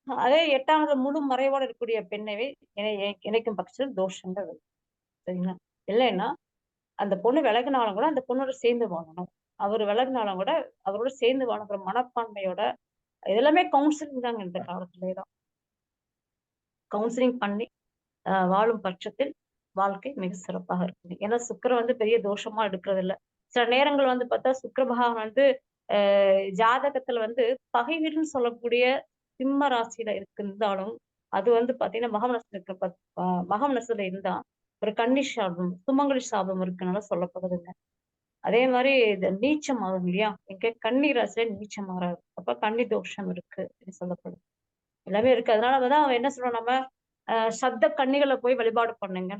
அதே 8ஆவது முழு மறைவோட இருக்கக்கூடிய பெண்ணவே இணைக்கும் பட்சத்தில் தோஷங்கள் வரும். சரிங்களா? இல்லைன்னா அந்த பொண்ணு விலகினாலும் கூட அந்த பொண்ணோட சேர்ந்து வாழணும். அவர் விலகினாலும் கூட அவரோட சேர்ந்து வாழணுங்கிற மனப்பான்மையோட இதெல்லாமே கவுன்சிலிங் தாங்க. இந்த காலத்துலேதான் கவுன்சிலிங் பண்ணி வாழும் பட்சத்தில் வாழ்க்கை மிக சிறப்பாக இருக்குது. ஏன்னா சுக்கிரன் வந்து பெரிய தோஷமா எடுக்கிறது இல்லை. சில நேரங்கள் வந்து பார்த்தா சுக்கிர பகவான் வந்து ஜாதகத்துல வந்து பகை வீடுன்னு சொல்லக்கூடிய சிம்ம ராசியில இருந்தாலும் அது வந்து பாத்தீங்கன்னா மகம் நட்சத்திரம் இருந்தா ஒரு கன்னி சாபம் சுமங்கலி சாபம் இருக்குனால சொல்லப்படுதுங்க. அதே மாதிரி இந்த நீச்சம் ஆகும் இல்லையா, எங்க கன்னி ராசியில நீச்சம் ஆறாது. அப்ப கன்னி தோஷம் இருக்கு அப்படின்னு சொல்லப்படும். எல்லாமே இருக்கு. அதனாலதான் அவன் என்ன சொல்றோம், நம்ம சப்த கன்னிகளை போய் வழிபாடு பண்ணுங்க.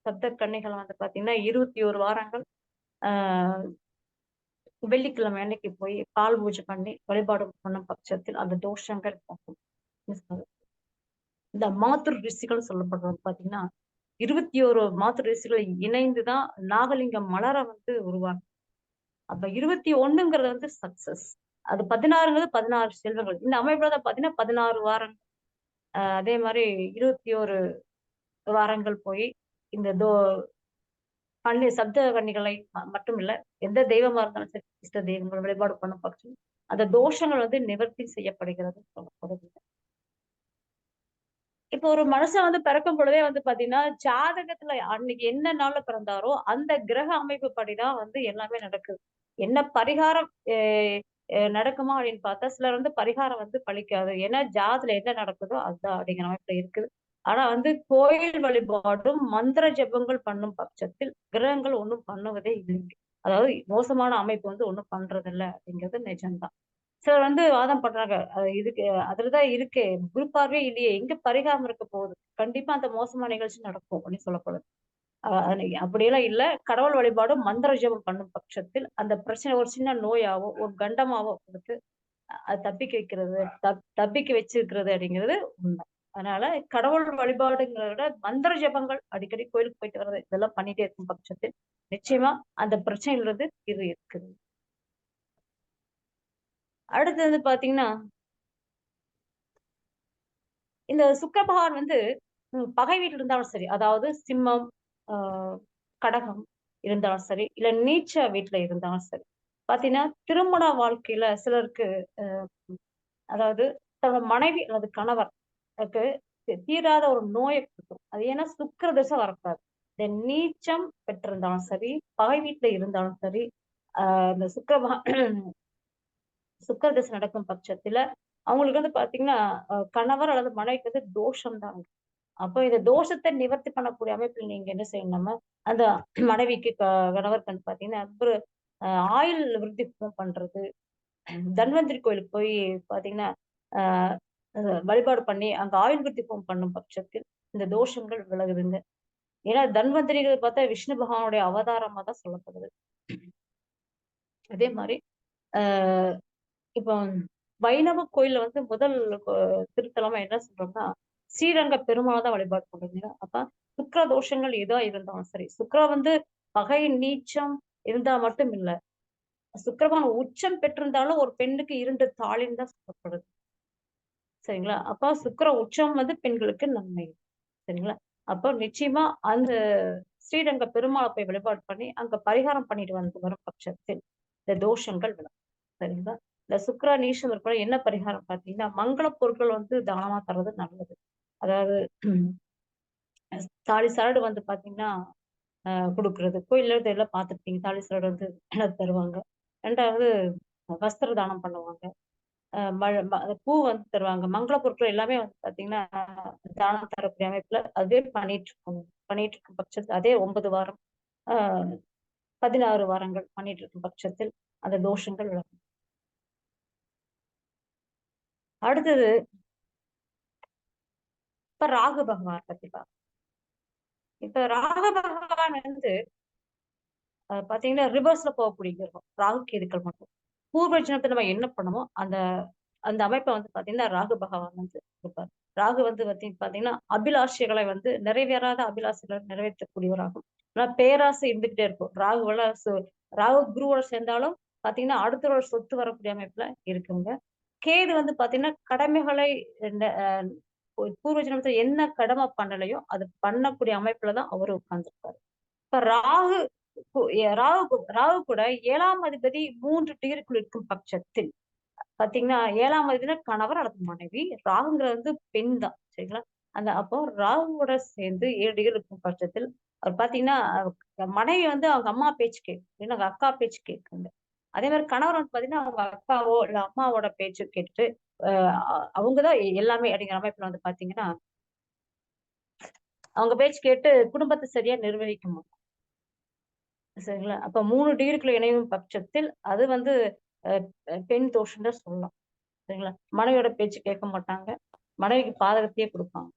சப்த கன்னிகள் வந்து பாத்தீங்கன்னா 21 வாரங்கள் ஆஹ் வெள்ளிக்கிழமை அன்னைக்கு போய் பால் பூஜை பண்ணி வழிபாடு பண்ணும் பட்சத்தில் அந்த தோஷங்கள் போகும். இந்த மாத்துரு ரிஷிகள் சொல்லப்படுறது பாத்தீங்கன்னா 21 மாத்துரு ரிஷிகள் இணைந்துதான் நாகலிங்கம் மலர வந்து உருவாக்கும். அப்ப 21ங்கிறது வந்து சக்சஸ். அது 16ங்கிறது 16 செல்வங்கள். இந்த அமைப்புல தான் பாத்தீங்கன்னா 16 வாரங்கள். அதே மாதிரி 21 வாரங்கள் போய் இந்த சப்த கன்னிகளை மட்டும் இல்ல, எந்த தெய்வமா இருந்தாலும் சரி, இஷ்ட தெய்வங்கள் வழிபாடு பண்ணும் பட்சம் அந்த தோஷங்கள் வந்து நிவர்த்தி செய்யப்படுகிறது சொல்லப்படுது. இப்போ ஒரு மனுஷன் வந்து பிறக்கும் பொழுதே வந்து பாத்தீங்கன்னா ஜாதகத்துல அன்னைக்கு என்ன நாள்ல பிறந்தாரோ அந்த கிரக அமைப்பு படிதான் வந்து எல்லாமே நடக்குது. என்ன பரிகாரம் நடக்குமா அப்படின்னு பார்த்தா சிலர் வந்து பரிகாரம் வந்து பழிக்காது. ஏன்னா ஜாதத்துல என்ன நடக்குதோ அதுதான் அப்படிங்கிற அமைப்புல இருக்குது. ஆனா வந்து கோயில் வழிபாடும் மந்திர ஜெபங்கள் பண்ணும் பட்சத்தில் கிரகங்கள் ஒண்ணும் பண்ணுவதே இல்லைங்க. அதாவது மோசமான அமைப்பு வந்து ஒண்ணும் பண்றது இல்லை அப்படிங்கிறது நிஜம்தான். சிலர் வந்து வாதம் பண்றாங்க, இதுக்கு அதுலதான் இருக்கு, குரு பார்வையே இல்லையே, எங்க பரிகாரம் இருக்க போகுது, கண்டிப்பா அந்த மோசமான நிகழ்ச்சி நடக்கும் அப்படின்னு சொல்லப்படுது. அப்படியெல்லாம் இல்ல. கடவுள் வழிபாடும் மந்திர ஜெபம் பண்ணும் பட்சத்தில் அந்த பிரச்சனை ஒரு சின்ன நோயாவோ ஒரு கண்டமாவோ கொடுத்து அது தப்பிக்க வச்சிருக்கிறது அப்படிங்கிறது உண்மை. அதனால கடவுள் வழிபாடுங்கிறத விட மந்திர ஜெபங்கள் அடிக்கடி கோயிலுக்கு போயிட்டு வர்றது இதெல்லாம் பண்ணிட்டே இருக்கும் பட்சத்தில் நிச்சயமா அந்த பிரச்சனைங்கிறது இது இருக்குது. அடுத்து வந்து பாத்தீங்கன்னா இந்த சுக்கிர பகவான் வந்து பகை வீட்டில் இருந்தாலும் சரி, அதாவது சிம்மம், கடகம் இருந்தாலும் சரி, இல்ல நீச்ச வீட்டுல இருந்தாலும் சரி, பாத்தீங்கன்னா திருமண வாழ்க்கையில சிலருக்கு அதாவது தன்னோட மனைவி அல்லது கணவருக்கு தீராத ஒரு நோயை கொடுக்கும். அது ஏன்னா சுக்கிர திசை வரக்கூடாது. இந்த நீச்சம் பெற்றிருந்தாலும் சரி, பகை வீட்டுல இருந்தாலும் சரி, இந்த சுக்கிர திசை நடக்கும் பட்சத்துல அவங்களுக்கு வந்து பாத்தீங்கன்னா கணவர் அல்லது மனைவிக்கு வந்து தோஷம் தான். அப்போ இந்த தோஷத்தை நிவர்த்தி பண்ணக்கூடிய அமைப்பில் நீங்க என்ன செய்யணும்னா அந்த மனைவிக்கு கணவருக்கு வந்து பாத்தீங்கன்னா ஒரு ஆயுள் விருத்தி பண்றது, தன்வந்திரி கோயிலுக்கு போய் பாத்தீங்கன்னா ஆஹ் வழிபாடு பண்ணி அங்க ஆயுள் விருத்தி பண்ணும் பட்சத்தில் இந்த தோஷங்கள் விலகுதுங்க. ஏன்னா தன்வந்திரிகள் பார்த்தா விஷ்ணு பகவானுடைய அவதாரமா தான் சொல்லப்படுது. அதே மாதிரி ஆஹ் இப்போ வைணவ கோயில்ல வந்து முதல் திருத்தலமா என்ன சொல்றோம்னா ஸ்ரீரங்க பெருமாள் தான் வழிபாடு பண்றீங்க. அப்ப சுக்கிர தோஷங்கள் எதா இருந்தாலும் சரி, சுக்கிர வந்து பகை நீச்சம் இருந்தா மட்டும் இல்ல, சுக்கிரவான் உச்சம் பெற்றிருந்தாலும் ஒரு பெண்ணுக்கு 2 தாளின்னு தான் சொல்லப்படுது. சரிங்களா? அப்ப சுக்கிர உச்சம் வந்து பெண்களுக்கு நன்மை. சரிங்களா? அப்போ நிச்சயமா அந்த ஸ்ரீரங்க பெருமாளை போய் வழிபாடு பண்ணி அங்க பரிகாரம் பண்ணிட்டு வந்து வரும் பட்சத்தில் இந்த தோஷங்கள் விலகும். சரிங்களா? இந்த சுக்கிர நீச்சம் இருக்கிற என்ன பரிகாரம் பார்த்தீங்கன்னா மங்கள பொருட்கள் வந்து தானமா தர்றது நல்லது. அதாவது தாலி சரடு வந்து பாத்தீங்கன்னா கொடுக்கறது, கோயில்ல இதெல்லாம் பார்த்துருப்பீங்க, தாலி சரடு வந்து தருவாங்க. 2வது வஸ்திர தானம் பண்ணுவாங்க. பூ வந்து தருவாங்க. மங்கள பொருட்கள் எல்லாமே வந்து பாத்தீங்கன்னா தானம் தரக்கூடிய அமைப்புல அதே பண்ணிட்டு இருக்கும் பட்சத்தில் அதே 9 வாரம் 16 வாரங்கள் பண்ணிட்டு இருக்கும் பட்சத்தில் அந்த தோஷங்கள் விலகும். அடுத்தது இப்ப ராகு பகவான் பத்தி பார்க்கலாம். இப்ப ராகு பகவான் வந்து பாத்தீங்கன்னா ரிவர்ஸ்ல போகக்கூடிய கிரகம் ராகு கேதுக்கள் மட்டும். பூர்வ ஜனத்தை நம்ம என்ன பண்ணமோ அந்த அந்த அமைப்பை வந்து பாத்தீங்கன்னா ராகு பகவான் வந்து இருப்பார். ராகு வந்து பாத்தீங்கன்னா அபிலாஷைகளை வந்து நிறைவேறாத அபிலாஷைகளை நிறைவேற்றக்கூடியவராகும். ஆனா பேராசை இருந்துகிட்டே இருக்கும். ராகு குருவோட சேர்ந்தாலும் பாத்தீங்கன்னா அடுத்தவரோட சொத்து வரக்கூடிய அமைப்புல இருக்குங்க. கேது வந்து பாத்தீங்கன்னா கடமைகளை பூர்வ ஜனத்துல என்ன கடமை பண்ணலையோ அது பண்ணக்கூடிய அமைப்புலதான் அவரு உட்கார்ந்துருப்பாரு. இப்ப ராகு கூட 7ஆம் அதிபதி 3 டிகிரிக்குள் இருக்கும் பட்சத்தில் பாத்தீங்கன்னா 7ஆம் அதிபதி கணவர் அல்லது மனைவி, ராகுங்கிறது வந்து பெண் தான். சரிங்களா? அப்போ ராகுவோட சேர்ந்து 7 டிகிரி இருக்கும் பட்சத்தில் அவர் பாத்தீங்கன்னா மனைவி வந்து அவங்க அம்மா பேச்சு கேட்கும், இல்லைன்னா அவங்க அக்கா பேச்சு கேட்குங்க. அதே மாதிரி கணவர் வந்து பாத்தீங்கன்னா அவங்க அக்காவோ இல்ல அம்மாவோட பேச்சு கேட்டுட்டு அவங்கதான் எல்லாமே அப்படிங்கிற அமைப்புல வந்து பாத்தீங்கன்னா அவங்க பேச்சு கேட்டு குடும்பத்தை சரியா நிர்வகிக்க முடியும். சரிங்களா? அப்ப 3 டிகிரிக்குள்ள இணையும் பட்சத்தில் அது வந்து பெண் தோஷம் தான் சொல்லலாம். சரிங்களா? மனைவியோட பேச்சு கேட்க மாட்டாங்க. மனைவிக்கு பாதகத்தையே கொடுப்பாங்க.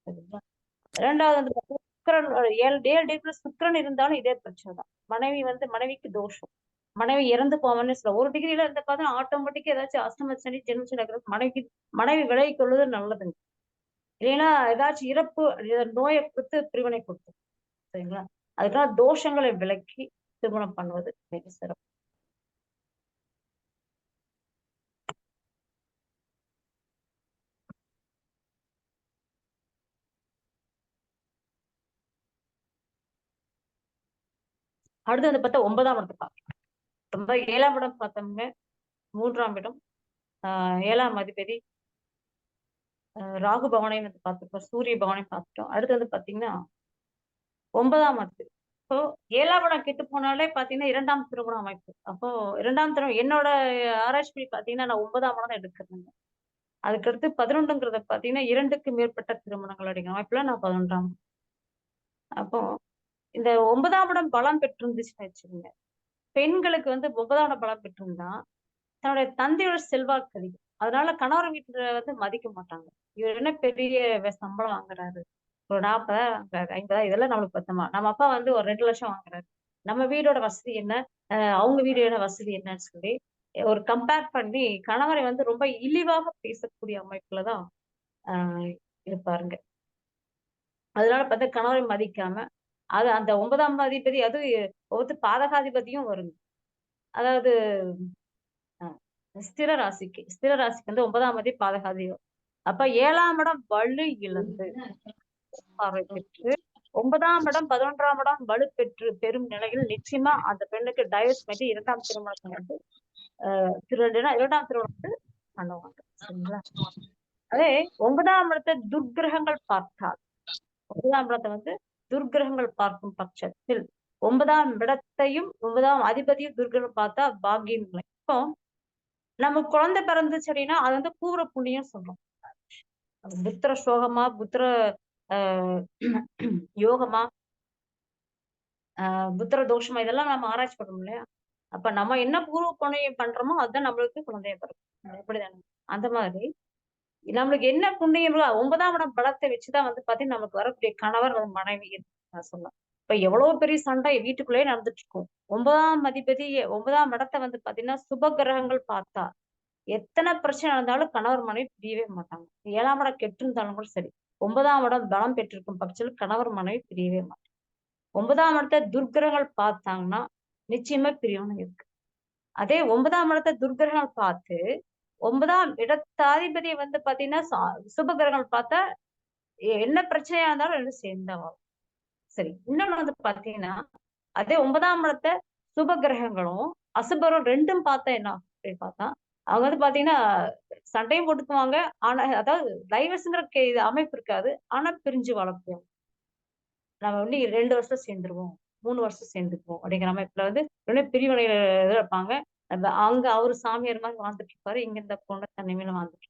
சரிங்களா? 2வது வந்து பார்த்தீங்கன்னா, சுக்கிரன் 7 டிகிரிக்குள்ள சுக்கிரன் இருந்தாலும் இதே பிரச்சனை தான். மனைவிக்கு தோஷம். மனைவி இறந்து போவான்னு சொல்ல 1 டிகிரில இருந்து பார்த்தா ஆட்டோமேட்டிக்கா ஏதாச்சும் அஷ்டம சனி, ஜென்ம சனி நடக்கிறது மனைவி விலகிக் கொள்வது நல்லதுங்க. இல்லைன்னா ஏதாச்சும் இறப்பு நோயை கொடுத்து பிரிவினை கொடுத்துரும். சரிங்களா? அதுக்காக தோஷங்களை விலக்கி திருமணம் பண்ணுவது மிக சிறப்பு. அடுத்து வந்து பார்த்தா 9ஆம் இடத்தை பார்க்கலாம். ரொம்ப 7ஆம் இடம் பார்த்தோம்ங்க. 3ஆம் இடம் 7ஆம் அதிபதி ராகு பவனையும் வந்து பார்த்துருக்கோம். சூரிய பவனையும் பார்த்துட்டோம். அடுத்து வந்து பார்த்தீங்கன்னா 9ஆம் அதிபதி. இப்போ 7ஆம் இடம் கெட்டு போனாலே பார்த்தீங்கன்னா 2ஆம் திருமண அமைப்பு. அப்போ 2ஆம் திருமணம் என்னோட ஆராய்ச்சி பார்த்தீங்கன்னா நான் 9ஆம் இடம் தான் எடுக்கிறேங்க. அதுக்கடுத்து 11ங்கிறத பார்த்தீங்கன்னா 2க்கு மேற்பட்ட திருமணங்கள் அப்படிங்கிற அமைப்புல நான் 11ஆம். அப்போ இந்த 9ஆம் இடம் பலம் பெற்றிருந்துச்சுன்னு வச்சுக்கோங்க. பெண்களுக்கு வந்து 9ஆம் இடம் பலம் பெற்றிருந்தா தன்னுடைய தந்தையோட செல்வாக்கு அதிகம். அதனால கணவர் வீட்டுல வந்து மதிக்க மாட்டாங்க. இவர் என்ன பெரிய சம்பளம் வாங்குறாரு, ஒரு 40,000 50,000 இதெல்லாம் நம்மளுக்கு பத்தமா. நம்ம அப்பா வந்து ஒரு 2 லட்சம் வாங்குறாரு. நம்ம வீடோட வசதி என்ன, அவங்க வீடோட வசதி என்னன்னு சொல்லி ஒரு கம்பேர் பண்ணி கணவரை வந்து ரொம்ப இழிவாக பேசக்கூடிய அமைப்புலதான் இருப்பாருங்க. அதனால பார்த்தா கணவரை மதிக்காம அது அந்த 9ஆம் அதிபதி அது ஒவ்வொரு பாதகாதிபதியும் வருங்க. அதாவது ஸ்திர ராசிக்கு வந்து 9ஆம் அதிபதி பாதகாதிபதி. அப்ப 7ஆம் இடம் வலு இழந்து பார்வை பெற்று 9ஆம் இடம் 11ஆம் இடம் வலு பெற்று பெரும் நிலையில் நிச்சயமா அந்த பெண்ணுக்கு டைவர்ஸ் பண்ணி 2ஆம் திருமணத்தை வந்து 2ஆம் திருமணத்தை பண்ணுவாங்க. சரிங்களா? அதே 9ஆம் இடத்தை துர்கிரகங்கள் பார்த்தால் 9ஆம் இடத்தை வந்து துர்கிரகங்கள் பார்க்கும் பட்சத்தில் 9ஆம் இடத்தையும் 9ஆம் அதிபதியும் துர்கிரகம் பார்த்தா பாக்கியம் இல்லை. இப்போ நம்ம குழந்தை பிறந்துச்சு அப்படின்னா அது வந்து பூர்வ புண்ணியம் சொல்றோம். புத்திர சோகமா புத்திர யோகமா புத்திர தோஷமா இதெல்லாம் நம்ம ஆராய்ச்சி பண்ணணும் இல்லையா? அப்ப நம்ம என்ன பூர்வ புண்ணியம் பண்றோமோ அதுதான் நம்மளுக்கு குழந்தைய பிறக்கும். எப்படிதானே? அந்த மாதிரி நம்மளுக்கு என்ன புண்ணியம் 9ஆம் இடம் பலத்தை வச்சுதான் வந்து பாத்தீங்கன்னா நமக்கு வரக்கூடிய கணவர் மனைவி சொல்லலாம். இப்ப எவ்வளவு பெரிய சண்டை வீட்டுக்குள்ளேயே நடந்துட்டு இருக்கும். 9ஆம் அதிபதி 9ஆம் இடத்தை வந்து பாத்தீங்கன்னா சுப கிரகங்கள் பார்த்தா எத்தனை பிரச்சனை நடந்தாலும் கணவர் மனைவி பிரியவே மாட்டாங்க. 7ஆம் இடம் கெட்டு இருந்தாலும் கூட சரி. 9ஆம் இடம் பலம் பெற்றிருக்கும் பட்சத்தில் கணவர் மனைவி பிரியவே மாட்டாங்க. 9ஆம் இடத்தை துர்கிரகங்கள் பார்த்தாங்கன்னா நிச்சயமா பிரியணும் இருக்கு. அதே 9ஆம் இடத்தை துர்கிரகங்கள் பார்த்து 9ஆம் இடத்தாதிபதியை வந்து பாத்தீங்கன்னா சுப கிரகங்கள் பார்த்தா என்ன பிரச்சனையா இருந்தாலும் ரெண்டும் சேர்ந்தா வரும். சரி, இன்னொன்னு வந்து பாத்தீங்கன்னா அதே 9ஆம் இடத்தை சுப கிரகங்களும் அசுபரும் ரெண்டும் பார்த்தா என்ன அப்படின்னு பார்த்தா அவங்க வந்து பாத்தீங்கன்னா சண்டையும் போட்டுக்குவாங்க. ஆனா அதாவது டைவர்ஸ்ங்கிற இது அமைப்பு இருக்காது. ஆனா பிரிஞ்சு வாழக்கூடிய நம்ம வந்து 2 வருஷம் சேர்ந்துருவோம் 3 வருஷம் சேர்ந்துக்குவோம் அப்படிங்கிற அமைப்புல வந்து பிரிவினையில இருப்பாங்க. அங்க அவரு சாமியார் மாதிரி வாழ்ந்துட்டு இருப்பாரு. இங்க இந்த பொண்ணு தனிமையில வாழ்ந்துட்டு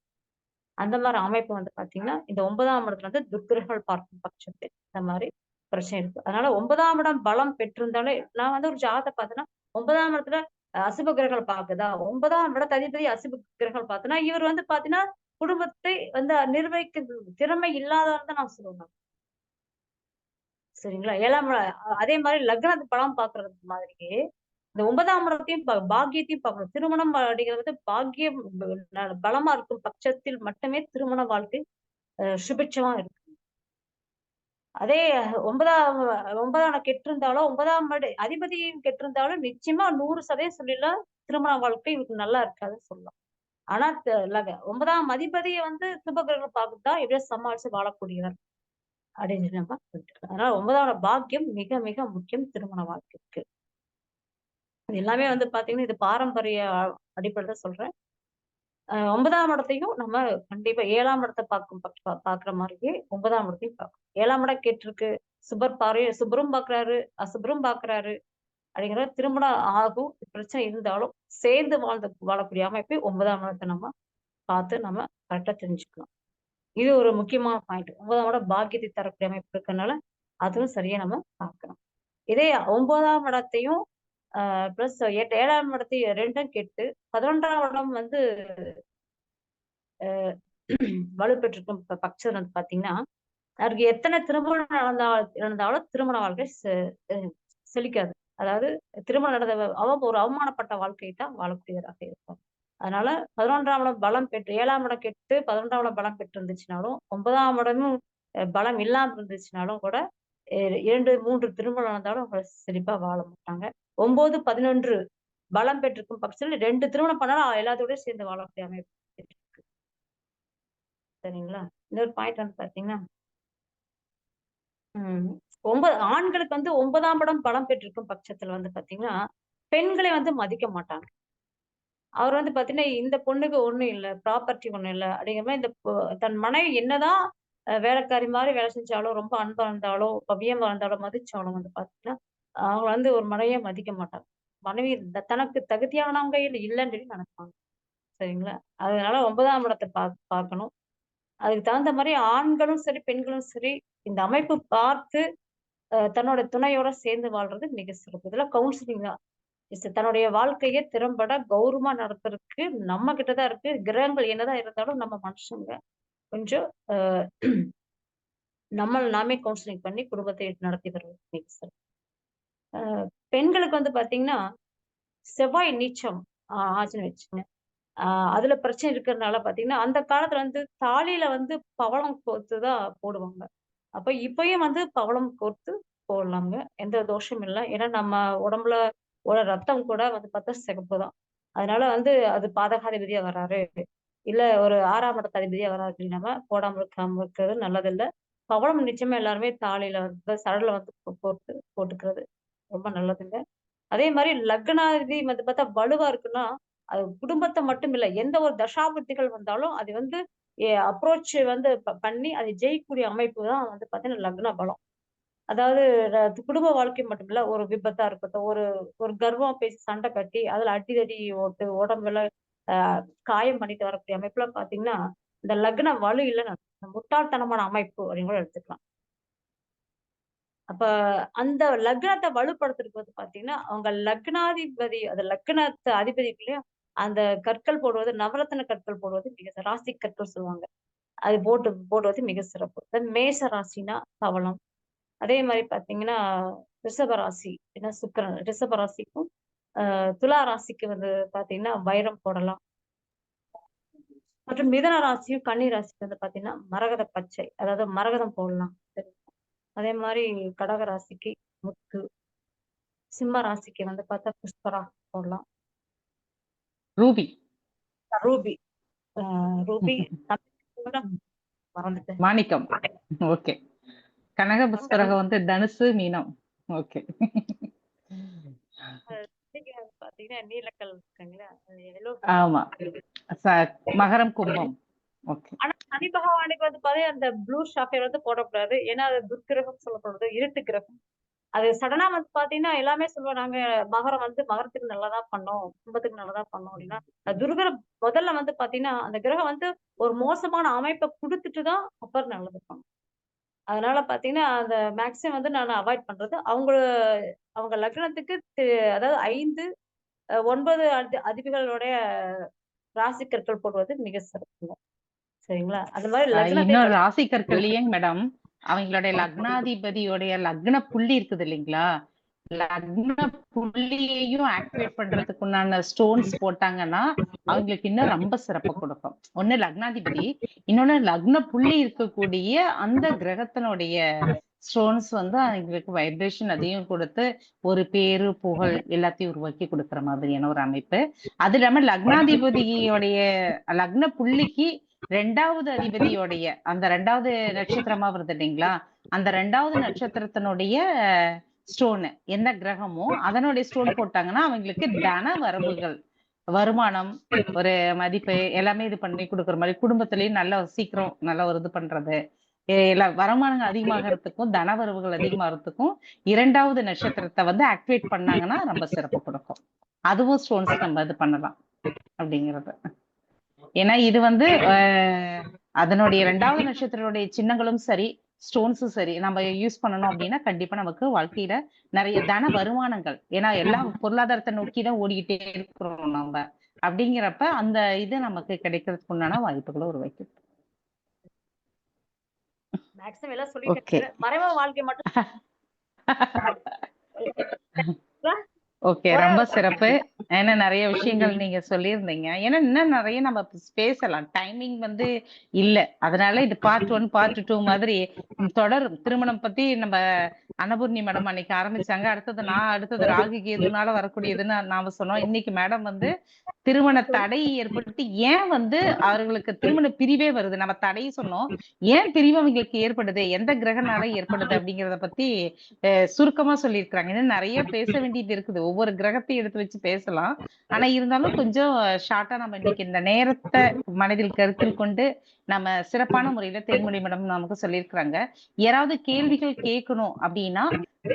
அந்த மாதிரி அமைப்பு வந்து பாத்தீங்கன்னா இந்த 9ஆம் இடத்துல வந்து துர்கிரகங்கள் பார்க்கும் பட்சத்தில் இந்த மாதிரி பிரச்சனை இருக்கு. அதனால 9ஆம் இடம் பலம் பெற்றிருந்தாலே நான் வந்து ஒரு ஜாதகத்தை பார்த்தேன்னா 9ஆம் இடத்துல அசுப கிரகங்கள் பார்க்குதா 9ஆம் இடத்து அதிபதி அசுப கிரகங்கள் பார்த்தோன்னா இவர் வந்து பாத்தீங்கன்னா குடும்பத்தை வந்து நிர்வகிக்க திறமை இல்லாதவர்தான் தான் நான் சொல்லுவேன். சரிங்களா? 7ஆம் அதே மாதிரி லக்னத்து பலம் பாக்குறது மாதிரியே இந்த 9ஆம் இடத்தையும் பாக்கியத்தையும் பார்க்கணும். திருமணம் அப்படிங்கிறது வந்து பாக்கியம் பலமா இருக்கும் பட்சத்தில் மட்டுமே திருமண வாழ்க்கை சுபிட்சமா இருக்கு. அதே 9ஆம் கெட்டிருந்தாலும் 9ஆம் அதிபதியும் கெட்டிருந்தாலும் நிச்சயமா 100% சொல்லிடலாம் திருமண வாழ்க்கை இவருக்கு நல்லா இருக்காதுன்னு சொல்லலாம். ஆனா 9ஆம் அதிபதியை வந்து சுபகிரகம் பார்த்துட்டா எப்படியோ சமாளிச்சு வாழக்கூடியவர் அப்படின்னு நம்ம சொல்லிட்டு. அதனால 9ஆம் பாக்கியம் மிக மிக முக்கியம் திருமண வாழ்க்கைக்கு. இது எல்லாமே வந்து பாத்தீங்கன்னா இது பாரம்பரிய அடிப்படையில சொல்றேன். 9ஆம் இடத்தையும் நம்ம கண்டிப்பா 7ஆம் இடத்தை பாக்குற மாதிரியே 9ஆம் இடத்தையும் பார்க்கணும். 7ஆம் இடம் கேட்டிருக்கு சுபரும் பாக்குறாரு அசுபரும் பாக்குறாரு அப்படிங்கிற திருமணம் ஆகும் பிரச்சனை இருந்தாலும் சேர்ந்து வாழக்கூடிய அமைப்பை 9ஆம் இடத்தை நம்ம பார்த்து நம்ம கரெக்டா தெரிஞ்சுக்கலாம். இது ஒரு முக்கியமான பாயிண்ட். 9ஆம் இடம் பாக்கியத்தை தரக்கூடிய அமைப்பு இருக்கனால அதுவும் சரியா நம்ம பார்க்கணும். இதே 9ஆம் இடத்தையும் பிளஸ் 7ஆம் இடத்தையும் ரெண்டும் கெட்டு 11ஆம் இடம் வந்து வலுப்பெற்றிருக்கும் பட்சம் வந்து பாத்தீங்கன்னா அவருக்கு எத்தனை திருமணம் நடந்தாலும் திருமண வாழ்க்கை செழிக்காது. அதாவது திருமணம் நடந்த ஒரு அவமானப்பட்ட வாழ்க்கையை தான் வாழக்கூடியவராக இருக்கும். அதனால 11ஆம் இடம் பலம் பெற்று 7ஆம் இடம் கெட்டு 11ஆம் இடம் பலம் பெற்று இருந்துச்சுனாலும் 9ஆம் இடமும் பலம் இல்லாம இருந்துச்சுனாலும் கூட 2, 3 திருமணம் நடந்தாலும் அவங்க செழிப்பா வாழ மாட்டாங்க. 9, 11 பலம் பெற்றிருக்கும் பட்சத்தில் 2 திருமணம் பண்ணாலும் எல்லாத்தோடய சேர்ந்து வாழக்கூடிய அமைப்பு இருக்கு. சரிங்களா? இன்னொரு பாயிண்ட் வந்து பாத்தீங்கன்னா ஆண்களுக்கு வந்து 9ஆம் இடம் பலம் பெற்றிருக்கும் பட்சத்துல வந்து பாத்தீங்கன்னா பெண்களை வந்து மதிக்க மாட்டாங்க. அவர் வந்து பாத்தீங்கன்னா இந்த பொண்ணுக்கு ஒண்ணும் இல்ல, ப்ராப்பர்ட்டி ஒண்ணும் இல்ல அப்படிங்கிற மாதிரி தன் மனைவி என்னதான் வேலைக்காரி மாதிரி வேலை செஞ்சாலும், ரொம்ப அன்பா இருந்தாலும், பவ்யமா இருந்தாலும், மதிச்சாலும் வந்து பாத்தீங்கன்னா அவங்க வந்து ஒரு மனைவியை மதிக்க மாட்டாங்க. மனைவி தனக்கு தகுதியானவங்க இல்லைன்னு சொல்லி நினைப்பாங்க. சரிங்களா? அதனால 9ஆம் இடத்தை பார்க்கணும். அதுக்கு தகுந்த மாதிரி ஆண்களும் சரி, பெண்களும் சரி இந்த அமைப்பு பார்த்து தன்னோட துணையோட சேர்ந்து வாழ்றது மிக சிறப்பு. இதெல்லாம் கவுன்சிலிங் தான். தன்னுடைய வாழ்க்கையை திறம்பட கௌரவமா நடத்துறதுக்கு நம்ம கிட்டதான் இருக்கு. கிரகங்கள் என்னதான் இருந்தாலும் நம்ம மனுஷங்க கொஞ்சம் நம்மள நாமே கவுன்சிலிங் பண்ணி குடும்பத்தை நடத்தி வருவது மிக சிறப்பு. பெண்களுக்கு வந்து பாத்தீங்கன்னா செவ்வாய் நீச்சம் ஆச்சுன்னு வச்சுங்க. அதுல பிரச்சனை இருக்கிறதுனால பாத்தீங்கன்னா அந்த காலத்துல வந்து தாலியில வந்து பவளம் கோர்த்துதான் போடுவாங்க. அப்ப இப்பயும் வந்து பவளம் கோர்த்து போடலாங்க. எந்த தோஷமும் இல்லை. ஏன்னா நம்ம உடம்புல ரத்தம் கூட வந்து பார்த்தா சிகப்பு தான். அதனால வந்து அது பாதகாதிபதியா வராரு, இல்ல ஒரு 6ஆம் இடத்து அதிபதியா வராரு அப்படின்னா போடாம இருக்கிறது நல்லதில்லை. பவளம் நிச்சயமா எல்லாருமே தாலியில வந்து சரடுல வந்து போட்டுக்கிறது ரொம்ப நல்லதுங்க. அதே மாதிரி லக்னாதிபதி வந்து பார்த்தா வலுவா இருக்குன்னா அது குடும்பத்தை மட்டும் இல்லை, எந்த ஒரு தசாபுத்திகள் வந்தாலும் அது வந்து அப்ரோச் வந்து பண்ணி அதை ஜெயிக்கக்கூடிய அமைப்பு தான் வந்து பார்த்தீங்கன்னா லக்ன பலம். அதாவது குடும்ப வாழ்க்கை மட்டும் இல்ல, ஒரு விபத்தா இருக்கட்டும், ஒரு கர்வம் பேசி சண்டை கட்டி அதுல அடிதடி ஓட்டு உடம்புல காயம் பண்ணிட்டு வரக்கூடிய அமைப்புல பாத்தீங்கன்னா இந்த லக்ன வலு இல்லைன்னு முட்டாள்தனமான அமைப்பு அப்படின்னு கூட எடுத்துக்கலாம். அப்ப அந்த லக்னத்தை வலுப்படுத்துறதுக்கு வந்து பாத்தீங்கன்னா அவங்க லக்னாதிபதி அந்த லக்னத்து அதிபதிக்குள்ளயும் அந்த கற்கள் போடுவது, நவரத்ன கற்கள் போடுவது மிக ராசி கற்கள் சொல்லுவாங்க. அது போடுவது மிக சிறப்பு. மேச ராசினா பவளம். அதே மாதிரி பாத்தீங்கன்னா ரிஷபராசி ஏன்னா சுக்கிரன் ரிஷபராசிக்கும் துலா ராசிக்கு வந்து பாத்தீங்கன்னா வைரம் போடலாம். மற்றும் மிதன ராசியும் கன்னி ராசிக்கு வந்து பாத்தீங்கன்னா மரகத பச்சை, அதாவது மரகதம் போடலாம். அதே மாதிரி கடக ராசிக்கு முத்து, சிம்ம ராசிக்கு வந்து பார்த்தா புஷ்பரா போடலாம். ரூபி ரூபி ரூபி மறந்துட்டேன். மாணிக்கம். ஓகே. கனக புஷ்பரகம் வந்து தனுசு மீனம். ஓகே. பாத்தீங்கன்னா நீலக்கல் இருக்குங்களா, ஆமா, மகரம் கும்பம். ஓகே. ஆனா சனி பகவானுக்கு வந்து பாத்தீங்கன்னா அந்த ப்ளூ ஷாஃபேர் வந்து போடக்கூடாது. ஏன்னா அது துர்கிரகம் சொல்லப்படுறது, இருட்டு கிரகம். அது சடனா வந்து பாத்தீங்கன்னா எல்லாமே சொல்லுவோம், நாங்க மகரம் வந்து மகரத்துக்கு நல்லதா பண்ணோம், கும்பத்துக்கு நல்லதா பண்ணோம் அப்படின்னா துர்கிரகம் முதல்ல வந்து பாத்தீங்கன்னா அந்த கிரகம் வந்து ஒரு மோசமான அமைப்பை கொடுத்துட்டுதான் அப்புறம் நல்லது பண்ணும். அதனால பாத்தீங்கன்னா அந்த மேக்சிமம் வந்து நான் அவாய்ட் பண்றது. அவங்க லக்னத்துக்கு அதாவது 5, 9 அதிபதிகளுடைய ராசி கற்கள் போடுவது மிக சிறப்புங்க. சரிங்களா? அந்த மாதிரி இன்னொரு ராசி கற்கள்லயே மேடம் அவங்களுடைய லக்னாதிபதியோடைய லக்ன புள்ளி இருக்குது இல்லைங்களா, லக்ன புள்ளியையும் ஆக்டிவேட் பண்றதுக்கு உண்டான ஸ்டோன்ஸ் போட்டாங்கன்னா அவங்களுக்கு இன்னும் ரொம்ப சிறப்பு கொடுக்கும். ஒண்ணு லக்னாதிபதி, இன்னொன்னு லக்ன புள்ளி இருக்கக்கூடிய அந்த கிரகத்தினுடைய ஸ்டோன்ஸ் வந்து அவங்களுக்கு வைப்ரேஷன் அதையும் கொடுத்து ஒரு பேரு புகழ் எல்லாத்தையும் உருவாக்கி கொடுக்குற மாதிரியான ஒரு அமைப்பு. அது இல்லாம லக்னாதிபதியோடைய லக்ன புள்ளிக்கு 2வது அதிபதியோடைய அந்த 2வது நட்சத்திரமா வருது இல்லைங்களா, அந்த 2வது நட்சத்திரத்தினுடைய ஸ்டோனு என்ன கிரகமோ அதனுடைய ஸ்டோன் போட்டாங்கன்னா அவங்களுக்கு தன வரவுகள், வருமானம், ஒரு மதிப்பு எல்லாமே இது பண்ணி கொடுக்குற மாதிரி, குடும்பத்திலயும் நல்ல சீக்கிரம் நல்ல ஒரு இது பண்றது, எல்லா வருமானங்கள் அதிகமாகறதுக்கும் தனவரவுகள் அதிகமாகறதுக்கும் 2வது நட்சத்திரத்தை வந்து ஆக்டிவேட் பண்ணாங்கன்னா ரொம்ப சிறப்பு கொடுக்கும். அதுவும் ஸ்டோன்ஸ் நம்ம இது பண்ணலாம் அப்படிங்கிறது. ஏன்னா இது வந்து அதனுடைய 2வது நட்சத்திரனுடைய சின்னங்களும் சரி, ஸ்டோன்ஸும் சரி நம்ம யூஸ் பண்ணணும் அப்படின்னா கண்டிப்பா நமக்கு வாழ்க்கையில நிறைய தன வருமானங்கள், ஏன்னா எல்லாம் பொருளாதாரத்தை நோக்கி தான் ஓடிக்கிட்டே இருக்கிறோம் நம்ம. அப்படிங்கிறப்ப அந்த இது நமக்கு கிடைக்கிறதுக்கு உண்டான வாய்ப்புகளை உருவாக்கி. மேக்ஸிமம் எல்லாம் ஓகே. சொல்லிட்டேன். மறைமுக வாழ்க்கை மட்டும் ஓகே, ரொம்ப சிறப்பு. ஏன்னா நிறைய விஷயங்கள் நீங்க சொல்லியிருந்தீங்க. ஏன்னா இன்னும் நிறைய நம்ம பேசலாம். டைமிங் வந்து இல்ல. அதனால இது பார்ட் 1 பார்ட் 2 மாதிரி தொடரும். திருமணம் பத்தி நம்ம அன்னபூர்ணி மேடம் அன்னைக்கு ஆரம்பிச்சாங்க. அடுத்தது ராகு கேதுனால வரக்கூடியதுன்னு நாம சொன்னோம். இன்னைக்கு மேடம் வந்து திருமண தடை ஏற்பட்டு ஏன் வந்து அவர்களுக்கு திருமண பிரிவே வருது, நம்ம தடை சொன்னோம், ஏன் பிரிவு அவங்களுக்கு ஏற்படுது, எந்த கிரகனால ஏற்படுது அப்படிங்கறத பத்தி சுருக்கமா சொல்லியிருக்கிறாங்க. இன்னும் நிறைய பேச வேண்டியது இருக்குது. ஒவ்வொரு கிரகத்தையும் எடுத்து வச்சு பேசலாம். ஆனா இருந்தாலும் கொஞ்சம் ஷார்ட்டா நம்ம இன்னைக்கு இந்த நேரத்தை மனதில் கருத்தில் கொண்டு நம்ம சிறப்பான முறையில தேன்மொழி மேடம் நமக்கு சொல்லியிருக்கிறாங்க. யாராவது கேள்விகள் கேட்கணும் அப்படின்னா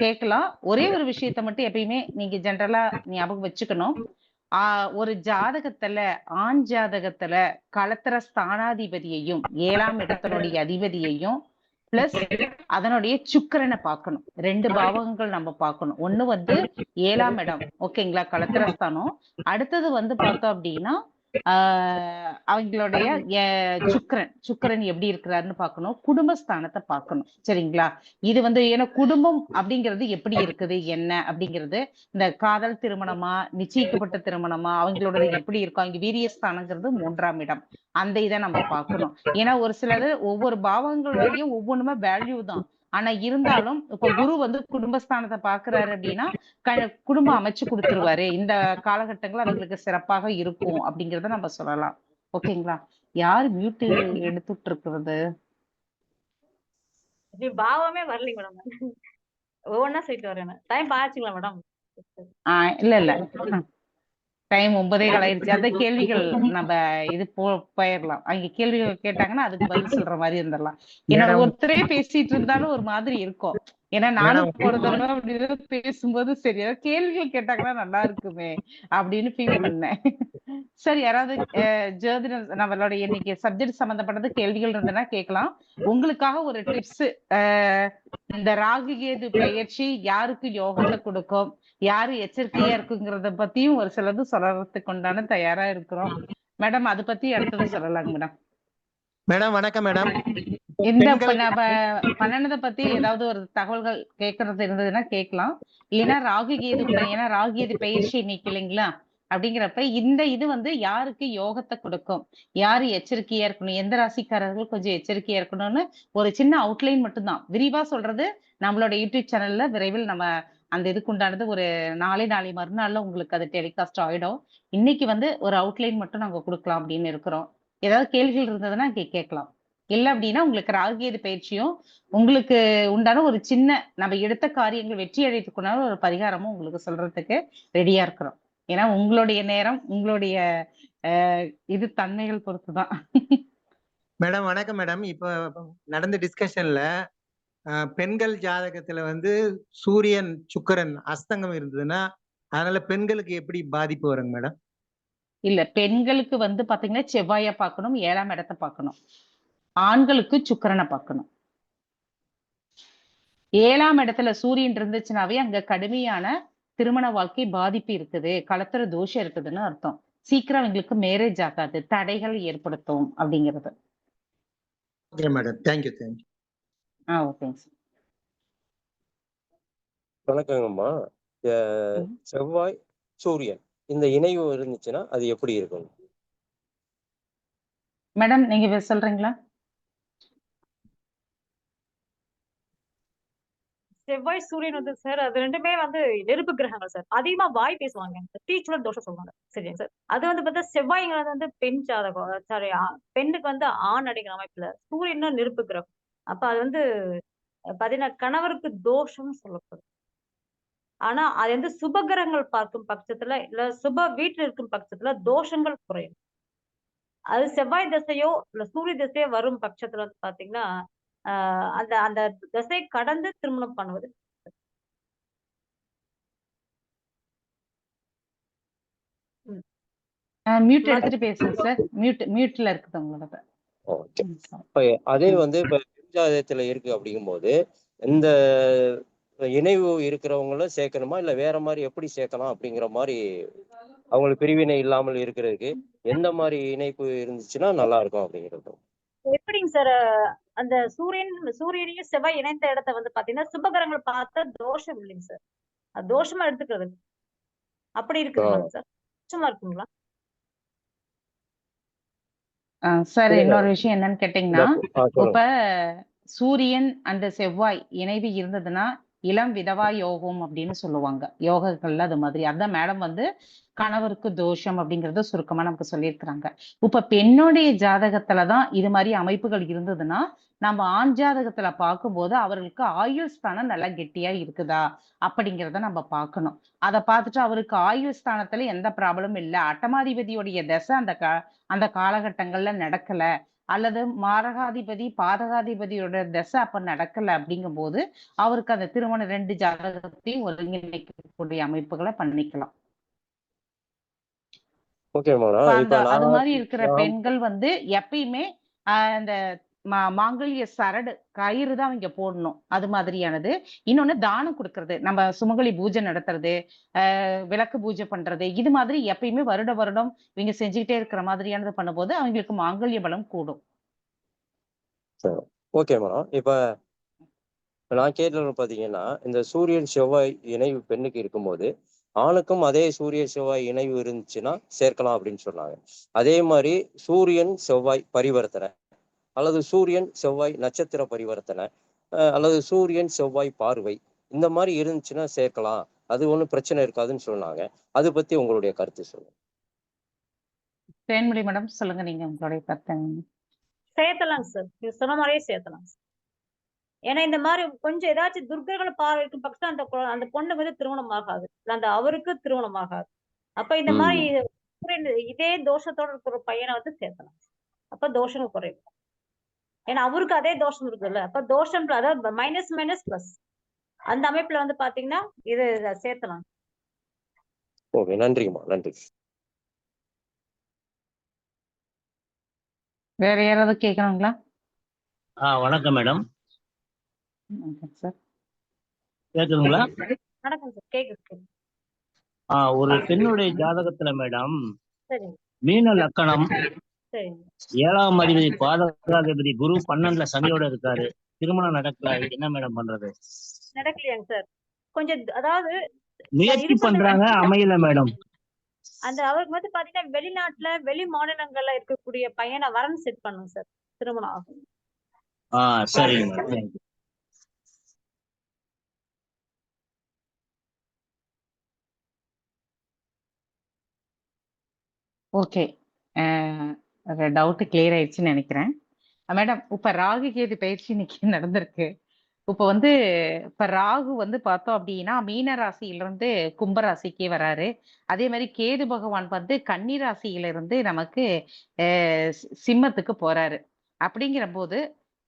கேட்கலாம். ஒரே ஒரு விஷயத்த மட்டும் எப்பயுமே நீங்க ஜென்ரலா ஞாபகம் வச்சுக்கணும். ஒரு ஜாதகத்துல, ஆண் ஜாதகத்துல களத்திர ஸ்தானாதிபதியையும் 7ஆம் இடத்தினுடைய அதிபதியையும் பிளஸ் அதனுடைய சுக்கிரனை பார்க்கணும். 2 பாவகங்கள் நம்ம பார்க்கணும். ஒண்ணு வந்து 7ஆம் இடம், ஓகேங்களா, களத்திரஸ்தானம். அடுத்தது வந்து பார்த்தோம் அப்படின்னா அவங்களுடைய சுக்கிரன் எப்படி இருக்கிறாருன்னு பார்க்கணும். குடும்பஸ்தானத்தை பார்க்கணும். சரிங்களா? இது வந்து ஏன்னா குடும்பம் அப்படிங்கிறது எப்படி இருக்குது என்ன அப்படிங்கிறது, இந்த காதல் திருமணமா நிச்சயிக்கப்பட்ட திருமணமா அவங்களோட எப்படி இருக்கும், அவங்க வீரியஸ்தானங்கிறது 3ஆம் இடம். அந்த இதை நம்ம பார்க்கணும். ஏன்னா ஒரு சிலது ஒவ்வொரு பாவங்கள் வரையும் ஒவ்வொன்றுமே வேல்யூ தான். ஆனா இருந்தாலும் இப்ப குரு வந்து குடும்பஸ்தானத்தை பாக்குறாரு அப்படின்னா குடும்பம் அமைச்சு கொடுத்துருவாரு, இந்த காலகட்டங்கள் அவங்களுக்கு சிறப்பாக இருக்கும் அப்படிங்கறத நம்ம சொல்லலாம். ஓகேங்களா? யாரு மியூட் எடுத்துட்டு இருக்கிறது? பாவமே வரலைங்க மேடம். ஒவ்வொன்னா சொல்லிட்டு வரேன். டைம் ஆச்சுங்களா மேடம்? இல்ல டைம் 9:15 ஆயிடுச்சு. அந்த கேள்விகள் நம்ம இது போயிடலாம். அவங்க கேள்விகள் கேட்டாங்கன்னா அதுக்கு பதில் சொல்ற மாதிரி இருந்துடலாம். என்னோட ஒருத்தரே பேசிட்டு இருந்தாலும் ஒரு மாதிரி இருக்கும். ஏன்னா நானும் போறதோட அப்படின்னு பேசும்போது சரி கேள்விகள் கேட்டாங்கன்னா நல்லா இருக்குமே அப்படின்னு ஃபீல் பண்ணேன். சரி, யாராவது ஜோதிடம் நம்மளோட இன்னைக்கு சப்ஜெக்ட் சம்பந்தப்பட்டது கேள்விகள் இருந்ததுன்னா கேட்கலாம். உங்களுக்காக ஒரு டிப்ஸ், இந்த ராகு கேது பயிற்சி யாருக்கு யோகத்தை கொடுக்கும், யாரு எச்சரிக்கையா இருக்குங்கிறத பத்தியும் ஒரு சிலது சொல்றதுக்கு உண்டான தயாரா இருக்கிறோம். மேடம் அதை பத்தி அடுத்தது சொல்லலாங்க மேடம். மேடம் வணக்கம் மேடம். இந்த நம்ம பண்ணனதை பத்தி ஏதாவது ஒரு தகவல்கள் கேட்கறது இருந்ததுன்னா கேட்கலாம். இல்லைன்னா ராகு கேது, ஏன்னா ராகு கேது பயிற்சி இன்னைக்கு இல்லைங்களா, அப்படிங்கிறப்ப இந்த இது வந்து யாருக்கு யோகத்தை கொடுக்கும், யாரு எச்சரிக்கையா இருக்கணும், எந்த ராசிக்காரர்கள் கொஞ்சம் எச்சரிக்கையா இருக்கணும்னு ஒரு சின்ன அவுட்லைன் மட்டும்தான். விரிவா சொல்றது நம்மளோட யூடியூப் சேனல்ல விரைவில் நம்ம அந்த இதுக்கு உண்டானது ஒரு நாளை மறுநாள்ல உங்களுக்கு அது டெலிகாஸ்ட் ஆயிடும். இன்னைக்கு வந்து ஒரு அவுட்லைன் மட்டும் நாங்க கொடுக்கலாம் அப்படின்னு இருக்கிறோம். ஏதாவது கேள்விகள் இருந்ததுன்னா கேட்கலாம். இல்ல அப்படின்னா உங்களுக்கு ராகுகேது பயிற்சியும் உங்களுக்கு உண்டான ஒரு சின்ன நம்ம எடுத்த காரியங்கள் வெற்றி அடைத்துக்குனால ஒரு பரிகாரமும் உங்களுக்கு சொல்றதுக்கு ரெடியா இருக்கிறோம். ஏன்னா உங்களுடைய நேரம் உங்களுடைய இது தன்மைகள் பொறுத்துதான். மேடம் வணக்கம் மேடம். இப்ப நடந்த டிஸ்கஷன்ல பெண்கள் ஜாதகத்துல வந்து சூரியன் சுக்கிரன் அஸ்தங்கம் இருந்ததுன்னா அதனால பெண்களுக்கு எப்படி பாதிப்பு வருங்க மேடம்? இல்ல, பெண்களுக்கு வந்து பாத்தீங்கன்னா செவ்வாயை பார்க்கணும், 7ஆம் இடத்தை பார்க்கணும். ஆண்களுக்கு சுக்கிரனை பார்க்கணும். 7ஆம் இடத்துல சூரியன் இருந்துச்சுனாவே அங்க கடுமையான திருமண வாழ்க்கை பாதிப்பு இருக்குது, களத்திர தோஷம் இருக்குதுன்னு அர்த்தம். சீக்கிரம் அவங்களுக்கு மேரேஜ் ஆகாது, தடைகள் ஏற்படுத்தும் அப்படிங்கிறது. Okay madam, thank you thank you. ஓகேங்க சார். வணக்கங்கம்மா. செவ்வாய் சூரியன் இந்த இணைவு இருந்துச்சுன்னா அது எப்படி இருக்கும் மேடம்? நீங்க சொல்றீங்களா? செவ்வாய் சூரியன் வந்து சார் அது ரெண்டுமே வந்து நெருப்பு கிரகங்கள் சார். அதிகமா வாய் பேசுவாங்க, தீச்சுழல் தோஷம் சொல்லுவாங்க. சரிங்க சார். அது வந்து பார்த்தா செவ்வாய்ங்கிறது வந்து பெண் ஜாதகம், சாரி பெண்ணுக்கு வந்து ஆண் அடிக்கிற அமைப்புல, சூரியன் நெருப்பு கிரகம். அப்ப அது வந்து பாத்தீங்கன்னா கணவருக்கு தோஷம் சொல்லப்படும். ஆனா அது வந்து சுபகிரகங்கள் பார்க்கும் பட்சத்துல இல்ல சுப வீட்டுல இருக்கும் பட்சத்துல தோஷங்கள் குறையும். அது செவ்வாய் திசையோ இல்ல சூரிய திசையோ வரும் பட்சத்துல வந்து பாத்தீங்கன்னா அந்த அந்த திசை கடந்து திருமணம் பண்ணுவது. மியூட் எடுத்துட்டு பேசுங்க சார். மியூட்ல இருக்குது உங்களோட. அதே வந்து இப்ப ஜாதகத்துல இருக்கு அப்படிங்கும்போது இந்த இணைவு இருக்கிறவங்கள சேர்க்கணுமா இல்ல வேற மாதிரி எப்படி சேர்க்கலாம் அப்படிங்கிற மாதிரி அவங்களுக்கு பிரிவினை இல்லாமல் இருக்கிறதுக்கு எந்த மாதிரி இணைப்பு இருந்துச்சுன்னா நல்லா இருக்கும் அப்படிங்கிறது. எப்படிங்க சார் அந்த சூரியனையும் செவ்வாய் இணைந்த இடத்த வந்து பாத்தீங்கன்னா சுபகரங்கள் பார்த்தா தோஷம் இல்லைங்க சார். அது தோஷமா எடுத்துக்கிறது அப்படி இருக்குங்களா சார்? தோஷமா இருக்குங்களா சார் இன்னொரு விஷயம் என்னன்னு கேட்டீங்கன்னா, சொல்லுங்க. இப்ப சூரியன் அந்த செவ்வாய் இணைவு இருந்ததுன்னா இளம் விதவா யோகம் அப்படின்னு சொல்லுவாங்க. யோகங்கள்ல அது மாதிரி. அதான் மேடம் வந்து கணவருக்கு தோஷம் அப்படிங்கறத சுருக்கமா நமக்கு சொல்லியிருக்கிறாங்க. இப்ப பெண்ணுடைய ஜாதகத்துல தான் இது மாதிரி அமைப்புகள் இருந்ததுன்னா, நம்ம ஆண் ஜாதகத்துல பார்க்கும்போது அவர்களுக்கு ஆயுள் ஸ்தானம் நல்லா கெட்டியா இருக்குதா அப்படிங்கிறத நம்ம பார்க்கணும். அத பார்த்துட்டு அவருக்கு ஆயுள் ஸ்தானத்துல எந்த ப்ராப்ளமும் இல்ல. அட்டமாதிபதியுடைய தசை அந்த காலகட்டங்கள்ல நடக்கல. அல்லது மாரகாதிபதி, பாதகாதிபதியோட தசை அப்ப நடக்கல அப்படிங்கும்போது, அவருக்கு அந்த திருமணம் 2 ஜாதகத்தையும் ஒருங்கிணைக்கக்கூடிய அமைப்புகளை பண்ணிக்கலாம். Okay madam. இப்ப இப்ப அது நான் மாதிரி இருக்கிற பெண்கள் வந்து எப்பயுமே அந்த மாங்கல்ய சரடு கயிறு தான் இங்க போடணும். அது மாதிரியானது. இன்னொன்னு தானம் கொடுக்கறது. நம்ம சுமங்கலி பூஜை நடத்துறது, விளக்கு பூஜை பண்றது, இது மாதிரி எப்பயுமே வருட வருடம் இவங்க செஞ்சுக்கிட்டே இருக்கிற மாதிரியானது பண்ணும்போது அவங்களுக்கு மாங்கல்ய பலம் கூடும். Okay madam. இப்ப நான் கேட்டது பாத்தீங்கன்னா, இந்த சூரியன் செவ்வாய் இணைவு பெண்ணுக்கு இருக்கும்போது ஆணுக்கும் அதே சூரிய செவ்வாய் இணைவு இருந்துச்சுன்னா சேர்க்கலாம் அப்படின்னு சொன்னாங்க. அதே மாதிரி சூரியன் செவ்வாய் பரிவர்த்தனை அல்லது சூரியன் செவ்வாய் நட்சத்திர பரிவர்த்தனை அல்லது சூரியன் செவ்வாய் பார்வை இந்த மாதிரி இருந்துச்சுன்னா சேர்க்கலாம், அது ஒண்ணும் பிரச்சனை இருக்காதுன்னு சொன்னாங்க. அது பத்தி உங்களுடைய கருத்து சொல்லுங்க. தேன்மொழி மேடம் சொல்லுங்க, நீங்க உங்களுடைய கருத்து. சேர்த்தலாங்க சார். நீங்க சொன்ன மாதிரியே சேர்த்தலாம். ஏன்னா இந்த மாதிரி கொஞ்சம் ஏதாச்சும் துர்க்கர்கள் பார்வை இருக்கும் பட்சம் அந்த பொண்ணு வந்து திருமணம் ஆகாது. அந்த அவருக்கு திருமணம் ஆகாது. அப்ப இந்த மாதிரி இதே தோஷத்தோட இருக்கிற பையனை வந்து சேர்த்தலாம். அப்ப தோஷம் குறையும். ஏன்னா அவருக்கு அதே தோஷம் இருக்குல்ல. அப்ப தோஷம் அதாவது மைனஸ் மைனஸ் பிளஸ் அந்த அமைப்புல வந்து பாத்தீங்கன்னா இது சேர்த்தலாம். ஓகே, நன்றிங்கம்மா. நன்றி. வேற யாராவது கேட்கணுங்களா? வணக்கம் மேடம். சார் கேக்குதுங்களா? வணக்கம் சார். கேக்குது. ஒரு பெண்ணுடைய ஜாதகத்துல மேடம் சரி மீன லக்கணம், சரி 7ஆம் அதிபதி பாதகாதிபதி குரு 12ல சனியோட இருக்காரு. திருமணம் நடக்கல. என்ன மேடம் பண்றது? நடக்கலையாங்க சார்? கொஞ்சம் அதாவது முயற்சி பண்றாங்க, அமையல மேடம். அந்த அவருக்கு வந்து பாத்தீங்கன்னா வெளிநாட்டுல வெளி மாநிலங்கள்ல இருக்கக்கூடிய பையனை வரன் செட் பண்ணுங்க சார். திருமணம் ஆகும். சரிங்க madam. Thank you. Okay, doubt clear ஆயிடுச்சுன்னு நினைக்கிறேன். மேடம் இப்ப ராகு கேது பயிற்சி இன்னைக்கு நடந்திருக்கு. இப்ப வந்து இப்ப ராகு வந்து பார்த்தோம் அப்படின்னா மீன ராசியிலிருந்து கும்பராசிக்கு வராரு. அதே மாதிரி கேது பகவான் வந்து கன்னி ராசியிலிருந்து நமக்கு சிம்மத்துக்கு போறாரு. அப்படிங்கிற போது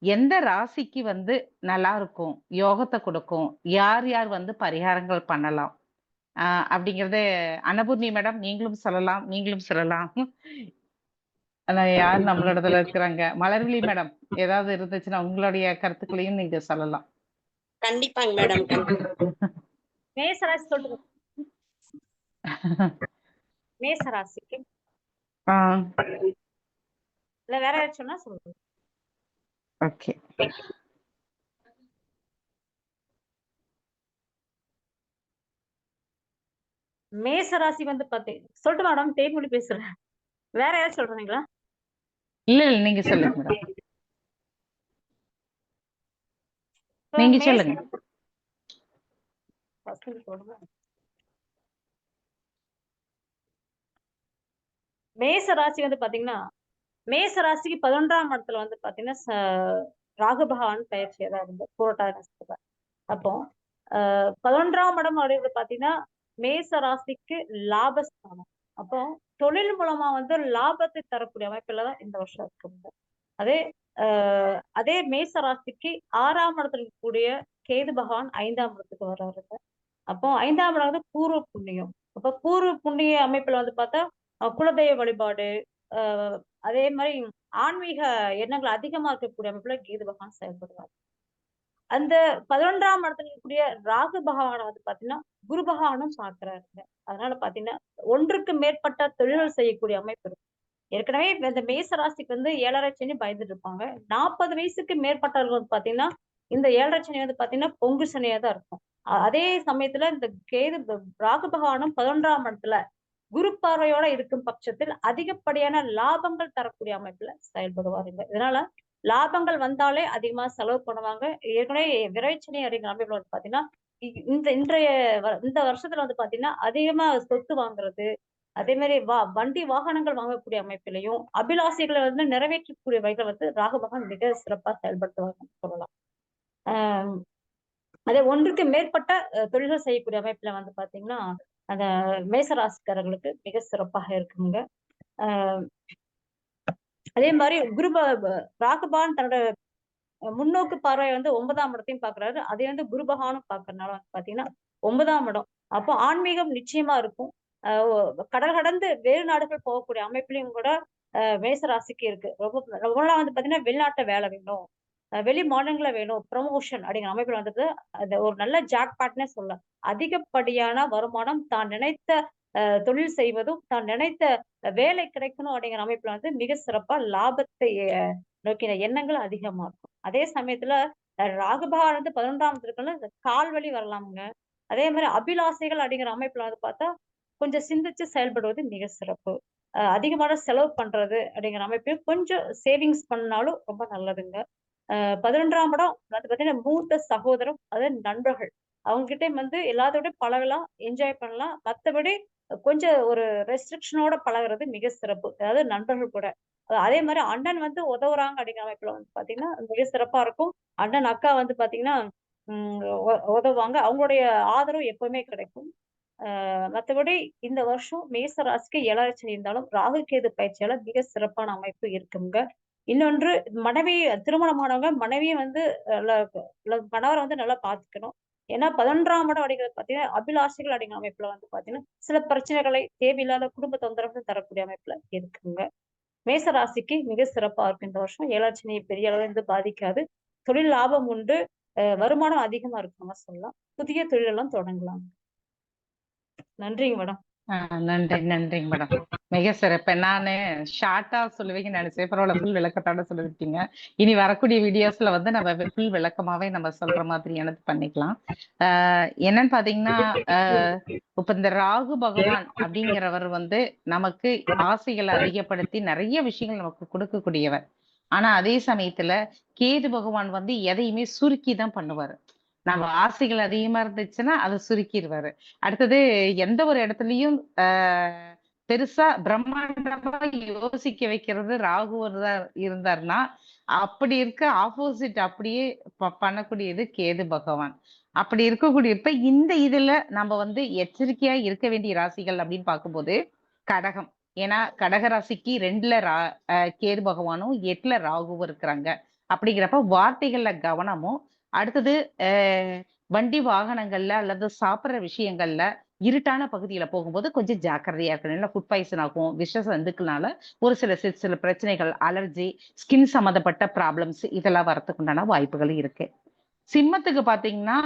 எந்த ராசிக்கு வந்து நல்லா இருக்கும், யோகத்தை கொடுக்கும், யார் யார் வந்து பரிகாரங்கள் பண்ணலாம் அப்படிங்கறது அன்னபூர்ணி மேடம் நீங்களும் சொல்லலாம், நீங்களும் சொல்லலாம். ஆனா யார் நம்மளோடதுல இருக்கிறாங்க? மலர்விழி மேடம் ஏதாவது இருந்துச்சுன்னா உங்களுடைய கருத்துக்களையும் நீங்க சொல்லலாம். கண்டிப்பாங்க மேடம். மேசராசி சொல்லுங்க. மேசராசிக்கு இல்ல வேற யாராச்சும் சொன்னா சொல்லுங்க. ஓகே, மேசராசி வந்து சொல்லிட்டு மேடம் தேன்மொழி பேசுறேன். வேற யாராச்சும் சொல்றீங்களா? இல்ல நீங்க சொல்லுங்க மேடம். நீங்க சொல்லுங்க. மேச ராசி வந்து பாத்தீங்கன்னா மேச ராசிக்கு 11ஆம் இடத்துல வந்து பாத்தீங்கன்னா ராகு பகவான் பயிற்சியா தான் இருந்து புரட்டாதி நட்சத்திரம். அப்போ 11ஆம் இடம் அப்படிங்கிறது பாத்தீங்கன்னா மேச ராசிக்கு லாபஸ்தானம். அப்போ தொழில் மூலமா வந்து லாபத்தை தரக்கூடிய அமைப்புல தான் இந்த வருஷம் இருக்கு. அதே மேச ராசிக்கு 6ஆம் இடத்துல இருக்கக்கூடிய கேது பகவான் 5ஆம் இடத்துக்கு வர்றாருங்க. அப்போ 5ஆம் இடம் வந்து பூர்வ புண்ணியம். அப்ப பூர்வ புண்ணிய அமைப்புல வந்து பார்த்தா குலதெய்வ வழிபாடு, அதே மாதிரி ஆன்மீக எண்ணங்கள் அதிகமா இருக்கக்கூடிய அமைப்புல கேது பகவான் செயல்படுவார். அந்த 11ஆம் இடத்துல இருக்கக்கூடிய ராகு பகவானை வந்து பாத்தீங்கன்னா குரு பகவானும் பாக்குறாருங்க. அதனால பாத்தீங்கன்னா ஒன்றுக்கு மேற்பட்ட தொழில்கள் செய்யக்கூடிய அமைப்பு இருக்கு. ஏற்கனவே இந்த மேச ராசிக்கு வந்து 7.5 சனி பயந்துட்டு இருப்பாங்க. 40 வயசுக்கு மேற்பட்டவர்கள் வந்து பாத்தீங்கன்னா இந்த 7.5 சனி வந்து பாத்தீங்கன்னா பொங்கு சனியா தான் இருக்கும். அதே சமயத்துல இந்த ராகு பகவானும் 11ஆம் இடத்துல குரு பார்வையோட இருக்கும் பட்சத்தில் அதிகப்படியான லாபங்கள் தரக்கூடிய அமைப்புல செயல்படுவாருங்க. இதனால லாபங்கள் வந்தாலே அதிகமா செலவு பண்ணுவாங்க. ஏற்கனவே விரைச்சனி அப்படிங்கிற அமைப்புல வந்து பாத்தீங்கன்னா இந்த வருஷத்துல வந்து பாத்தீங்கன்னா அதிகமா சொத்து வாங்குறது, அதே மாதிரி வண்டி வாகனங்கள் வாங்கக்கூடிய அமைப்பிலையும் அபிலாசைகளை வந்து நிறைவேற்றக்கூடிய வகைகள் வந்து ராகு பகவான் மிக சிறப்பா செயல்படுத்துவாங்க சொல்லலாம். ஆஹ் அதே ஒன்றுக்கு மேற்பட்ட தொழில்கள் செய்யக்கூடிய அமைப்புல வந்து பாத்தீங்கன்னா அந்த மேசராசிக்காரர்களுக்கு மிக சிறப்பாக இருக்குங்க. அதே மாதிரி ராகுபான் தன்னோட முன்னோக்கு பார்வை வந்து 9ஆம் இடத்தையும் பாக்குறாரு. அதே வந்து குரு பகவானும் பாக்குறதுனால வந்து பாத்தீங்கன்னா 9ஆம் இடம். அப்போ ஆன்மீகம் நிச்சயமா இருக்கும். கடல் கடந்து வேறு நாடுகள் போகக்கூடிய அமைப்புலையும் கூட மேச ராசிக்கு இருக்கு. ரொம்ப வந்து பாத்தீங்கன்னா வெளிநாட்டுல வேலை வேணும், வெளி மாநிலங்கள வேணும், ப்ரமோஷன் அப்படிங்கிற அமைப்புல வந்துட்டு அது ஒரு நல்ல ஜாக் பாட்னே சொல்லலாம். அதிகப்படியான வருமானம், தான் நினைத்த தொழில் செய்வதும், தான் நினைத்த வேலை கிடைக்கணும் அப்படிங்கிற அமைப்புல வந்து மிக சிறப்பா லாபத்தை நோக்கின எண்ணங்கள் அதிகமா இருக்கும். அதே சமயத்துல ராகு பகவான் வந்து 11ஆம் இடத்துல கால் வலி வரலாமுங்க. அதே மாதிரி அபிலாசைகள் அப்படிங்கிற அமைப்புல வந்து பார்த்தா கொஞ்சம் சிந்திச்சு செயல்படுவது மிக சிறப்பு. அதிகமான செலவு பண்றது அப்படிங்கிற அமைப்பையும் கொஞ்சம் சேவிங்ஸ் பண்ணாலும் ரொம்ப நல்லதுங்க. 11ஆம் இடம் வந்து பாத்தீங்கன்னா மூத்த சகோதரம், அதாவது நண்பர்கள், அவங்க கிட்ட வந்து எல்லாத்தோட பழகலாம், என்ஜாய் பண்ணலாம். மத்தபடி கொஞ்சம் ஒரு ரெஸ்ட்ரிக்ஷனோட பழகுறது மிக சிறப்பு. அதாவது நண்பர்கள் கூட. அதே மாதிரி அண்ணன் வந்து உதவுறாங்க அப்படிங்கிற அமைப்புல வந்து பாத்தீங்கன்னா மிக சிறப்பா இருக்கும். அண்ணன் அக்கா வந்து பாத்தீங்கன்னா உதவுவாங்க. அவங்களுடைய ஆதரவு எப்பவுமே கிடைக்கும். மத்தபடி இந்த வருஷம் மேச ராசிக்கு 7.5 சனி இருந்தாலும் ராகு கேது பயிற்சியால மிக சிறப்பான அமைப்பு இருக்குங்க. இன்னொன்று மனைவி திருமணமானவங்க மனைவியை வந்து கணவரை வந்து நல்லா பாத்துக்கணும். ஏன்னா 11ஆம் இடம் அப்படிங்கிறது பாத்தீங்கன்னா அபிலாஷைகள் அப்படிங்கிற அமைப்புல வந்து பாத்தீங்கன்னா சில பிரச்சனைகளை தேவையில்லாத குடும்ப தொந்தரவு தரக்கூடிய அமைப்புல இருக்குங்க. மேச ராசிக்கு மிக சிறப்பா இருக்கும் இந்த வருஷம். 7.5 சனி பெரிய அளவு இருந்து பாதிக்காது. தொழில் லாபம் உண்டு, வருமானம் அதிகமா இருக்குமா சொல்லலாம். புதிய தொழிலெல்லாம் தொடங்கலாம். நன்றிங்க மேடம். நன்றிங்க மேடம். மிக சிறப்பு. நானு ஷார்ட்டா சொல்லுவீங்கன்னு நினைச்சேன். பரவாயில்ல, ஃபுல் விளக்கத்தோட சொல்லிருக்கீங்க. இனி வரக்கூடிய வீடியோஸ்ல வந்து நம்ம ஃபுல் விளக்கமாவே நம்ம சொல்ற மாதிரியானது பண்ணிக்கலாம். என்னன்னு பாத்தீங்கன்னா இப்ப இந்த ராகு பகவான் அப்படிங்கிறவர் வந்து நமக்கு ஆசைகளை அதிகப்படுத்தி நிறைய விஷயங்கள் நமக்கு கொடுக்கக்கூடியவர். ஆனா அதே சமயத்துல கேது பகவான் வந்து எதையுமே சுருக்கி தான் பண்ணுவாரு. நம்ம ஆசைகள் அதிகமா இருந்துச்சுன்னா அதை சுருக்கிடுவாரு. அடுத்தது எந்த ஒரு இடத்துலயும் பெருசா பிரம்மாண்டமா யோசிக்க வைக்கிறது ராகுவர் தான் இருந்தாருன்னா, அப்படி இருக்க ஆப்போசிட் அப்படியே பண்ணக்கூடியது கேது பகவான். அப்படி இருக்கக்கூடியப்ப இந்த இதுல நம்ம வந்து எச்சரிக்கையா இருக்க வேண்டிய ராசிகள் அப்படின்னு பார்க்கும்போது கடகம். ஏன்னா கடக ராசிக்கு 2ல கேது பகவானும் 8ல ராகுவும் இருக்கிறாங்க. அப்படிங்கிறப்ப வார்த்தைகள்ல கவனமும், அடுத்தது வண்டி வாகனங்கள்ல அல்லது சாப்பிடுற விஷயங்கள்ல இருட்டான பகுதியில போகும்போது கொஞ்சம் ஜாக்கிரதையா இருக்கணும். இல்ல ஃபுட் பாய்சன் ஆகும், விஷ சந்துக்குனால ஒரு சில பிரச்சனைகள், அலர்ஜி, ஸ்கின் சம்மந்தப்பட்ட ப்ராப்ளம்ஸ் இதெல்லாம் வரத்துக்கு உண்டான வாய்ப்புகள் இருக்கு. சிம்மத்துக்கு பாத்தீங்கன்னா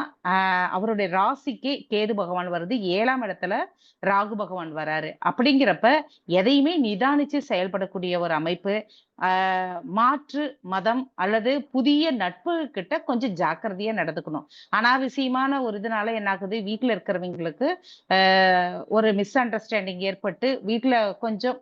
அவருடைய ராசிக்கு கேது பகவான் வருது, 7ஆம் இடத்துல ராகு பகவான் வராரு. அப்படிங்கிறப்ப எதையுமே நிதானிச்சு செயல்படக்கூடிய ஒரு அமைப்பு. மாற்று மதம் அல்லது புதிய நட்பு கிட்ட கொஞ்சம் ஜாக்கிரதையா நடந்துக்கணும். அனாவசியமான ஒரு இதனால என்ன ஆகுது, வீட்டுல இருக்கிறவங்களுக்கு ஒரு மிஸ் அண்டர்ஸ்டாண்டிங் ஏற்பட்டு வீட்டுல கொஞ்சம்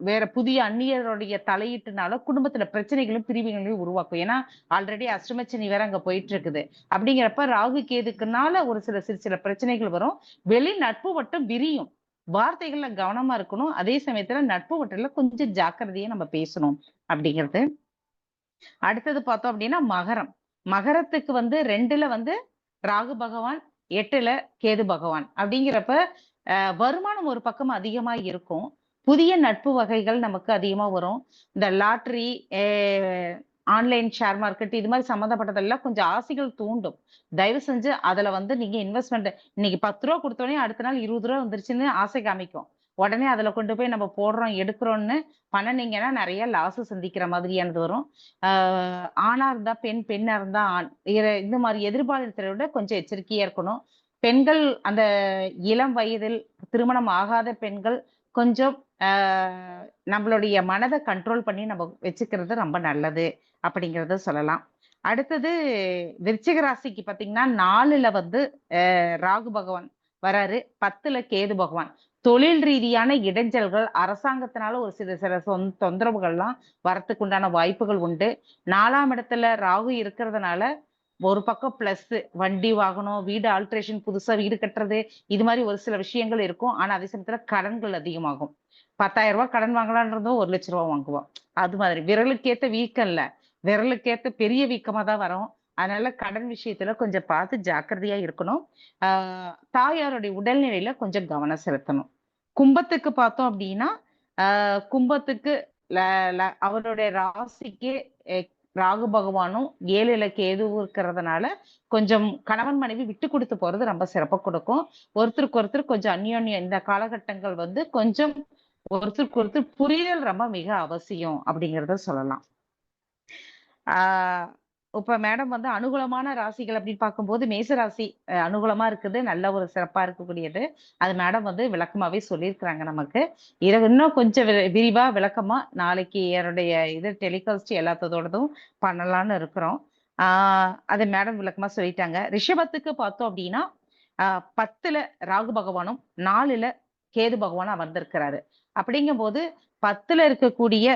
வேற புதிய அந்நியருடைய தலையீட்டுனால குடும்பத்துல பிரச்சனைகளும் பிரிவுகளையும் உருவாக்கும். ஏன்னா ஆல்ரெடி அஷ்டமச்சனி வேற அங்க போயிட்டு இருக்குது. அப்படிங்கிறப்ப ராகு கேதுக்குனால ஒரு சில பிரச்சனைகள் வரும். வெளி நட்பு வட்டம் விரியும். வார்த்தைகள்ல கவனமா இருக்கணும். அதே சமயத்துல நட்பு வட்டத்துல கொஞ்சம் ஜாக்கிரதையா நம்ம பேசணும் அப்படிங்கிறது. அடுத்தது பார்த்தோம் அப்படின்னா மகரம். மகரத்துக்கு வந்து 2ல வந்து ராகு பகவான், 8ல கேது பகவான். அப்படிங்கிறப்ப வருமானம் ஒரு பக்கம் அதிகமா இருக்கும். புதிய நட்பு வகைகள் நமக்கு அதிகமா வரும். இந்த லாட்டரி, ஆன்லைன் ஷேர் மார்க்கெட் இது மாதிரி சம்மந்தப்பட்டதெல்லாம் கொஞ்சம் ஆசைகள் தூண்டும். தயவு செஞ்சு அதுல வந்து நீங்க இன்வெஸ்ட்மெண்ட் இன்னைக்கு 10 ரூபா கொடுத்தோடனே அடுத்த நாள் 20 ரூபா வந்துருச்சுன்னு ஆசை காமிக்கும். உடனே அதுல கொண்டு போய் நம்ம போடுறோம் எடுக்கிறோம்னு பண்ணினீங்கன்னா நிறைய லாஸ் சந்திக்கிற மாதிரியானது வரும். ஆணா இருந்தா பெண், பெண்ணா இருந்தா ஆண், இந்த மாதிரி எதிர்பாலினத்தை விட கொஞ்சம் எச்சரிக்கையா இருக்கணும். பெண்கள் அந்த இளம் வயதில் திருமணம் ஆகாத பெண்கள் கொஞ்சம் நம்மளுடைய மனதை கண்ட்ரோல் பண்ணி நம்ம வச்சுக்கிறது ரொம்ப நல்லது அப்படிங்கறத சொல்லலாம். அடுத்தது விருச்சிக ராசிக்கு பாத்தீங்கன்னா 4ல வந்து ராகு பகவான் வராரு, 10ல கேது பகவான். தொழில் ரீதியான இடைஞ்சல்கள், அரசாங்கத்தினால ஒரு சில தொந்தரவுகள்லாம் வரத்துக்கு உண்டான வாய்ப்புகள் உண்டு. 4ஆம் இடத்துல ராகு இருக்கிறதுனால ஒரு பக்கம் பிளஸ், வண்டி வாகனம், வீடு ஆல்ட்ரேஷன், புதுசா வீடு கட்டுறது, இது மாதிரி ஒரு சில விஷயங்கள் இருக்கும். ஆனா அதே சமயத்துல கடன்கள் அதிகமாகும். 10,000 ரூபாய் கடன் வாங்கலான்றதும் 1 லட்ச ரூபாய் வாங்குவோம். அது மாதிரி விரலுக்கேத்த வீக்கம் இல்ல, விரலுக்கேத்த பெரிய வீக்கமா தான் வரும். அதனால கடன் விஷயத்துல கொஞ்சம் பார்த்து ஜாக்கிரதையா இருக்கணும். தாயாருடைய உடல்நிலையில கொஞ்சம் கவனம் செலுத்தணும். கும்பத்துக்கு பார்த்தோம் அப்படின்னா கும்பத்துக்கு அவருடைய ராசிக்கு ராகு பகவானும் 7ல கேதுவும் இருக்கிறதுனால கொஞ்சம் கணவன் மனைவி விட்டு கொடுத்து போறது ரொம்ப சிறப்பா கொடுக்கும். ஒருத்தருக்கு ஒருத்தர் கொஞ்சம் அந்யோன்யம் இந்த காலகட்டங்கள் வந்து கொஞ்சம் ஒருத்தருக்கு ஒருத்தர் புரிதல் ரொம்ப மிக அவசியம் அப்படிங்கறத சொல்லலாம். இப்ப மேடம் வந்து அனுகூலமான ராசிகள் அப்படின்னு பார்க்கும்போது மேசராசி அனுகூலமா இருக்குது, நல்ல ஒரு சிறப்பா இருக்கக்கூடியது. அது மேடம் வந்து விளக்கமாவே சொல்லியிருக்கிறாங்க நமக்கு. இன்னும் கொஞ்சம் விரிவா விளக்கமா நாளைக்கு என்னுடைய இது டெலிகாஸ்ட் எல்லாத்தோடதும் பண்ணலாம்னு இருக்கிறோம். அது மேடம் விளக்கமா சொல்லிட்டாங்க. ரிஷபத்துக்கு பார்த்தோம் அப்படின்னா 10ல ராகு பகவானும் 4ல கேது பகவானும் அமர்ந்திருக்கிறாரு. அப்படிங்கும் போது 10ல இருக்கக்கூடிய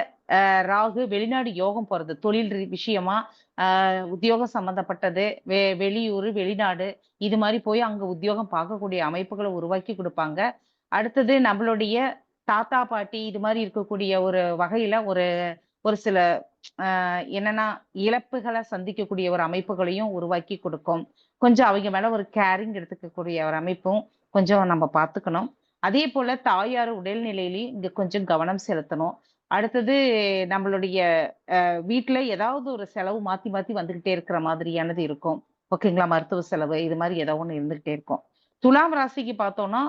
ராகு வெளிநாடு யோகம் போறது, தொழில் விஷயமா உத்தியோகம் சம்பந்தப்பட்டது, வெளியூர் வெளிநாடு இது மாதிரி போய் அங்க உத்தியோகம் பார்க்கக்கூடிய அமைப்புகளை உருவாக்கி கொடுப்பாங்க. அடுத்தது நம்மளுடைய தாத்தா பாட்டி இது மாதிரி இருக்கக்கூடிய ஒரு வகையில ஒரு சில என்னன்னா இழப்புகளை சந்திக்கக்கூடிய ஒரு அமைப்புகளையும் உருவாக்கி கொடுக்கும். கொஞ்சம் அவங்க மேல ஒரு கேரிங் எடுத்துக்கக்கூடிய ஒரு அமைப்பும் கொஞ்சம் நம்ம பார்த்துக்கணும். அதே போல தாயார் உடல்நிலையிலையும் இங்க கொஞ்சம் கவனம் செலுத்தணும். அடுத்தது நம்மளுடைய வீட்டுல ஏதாவது ஒரு செலவு மாத்தி மாத்தி வந்துகிட்டே இருக்கிற மாதிரியானது இருக்கும். ஓகேங்களா, மருத்துவ செலவு இது மாதிரி ஏதோ ஒண்ணு இருந்துகிட்டே இருக்கும். துலாம் ராசிக்கு பார்த்தோம்னா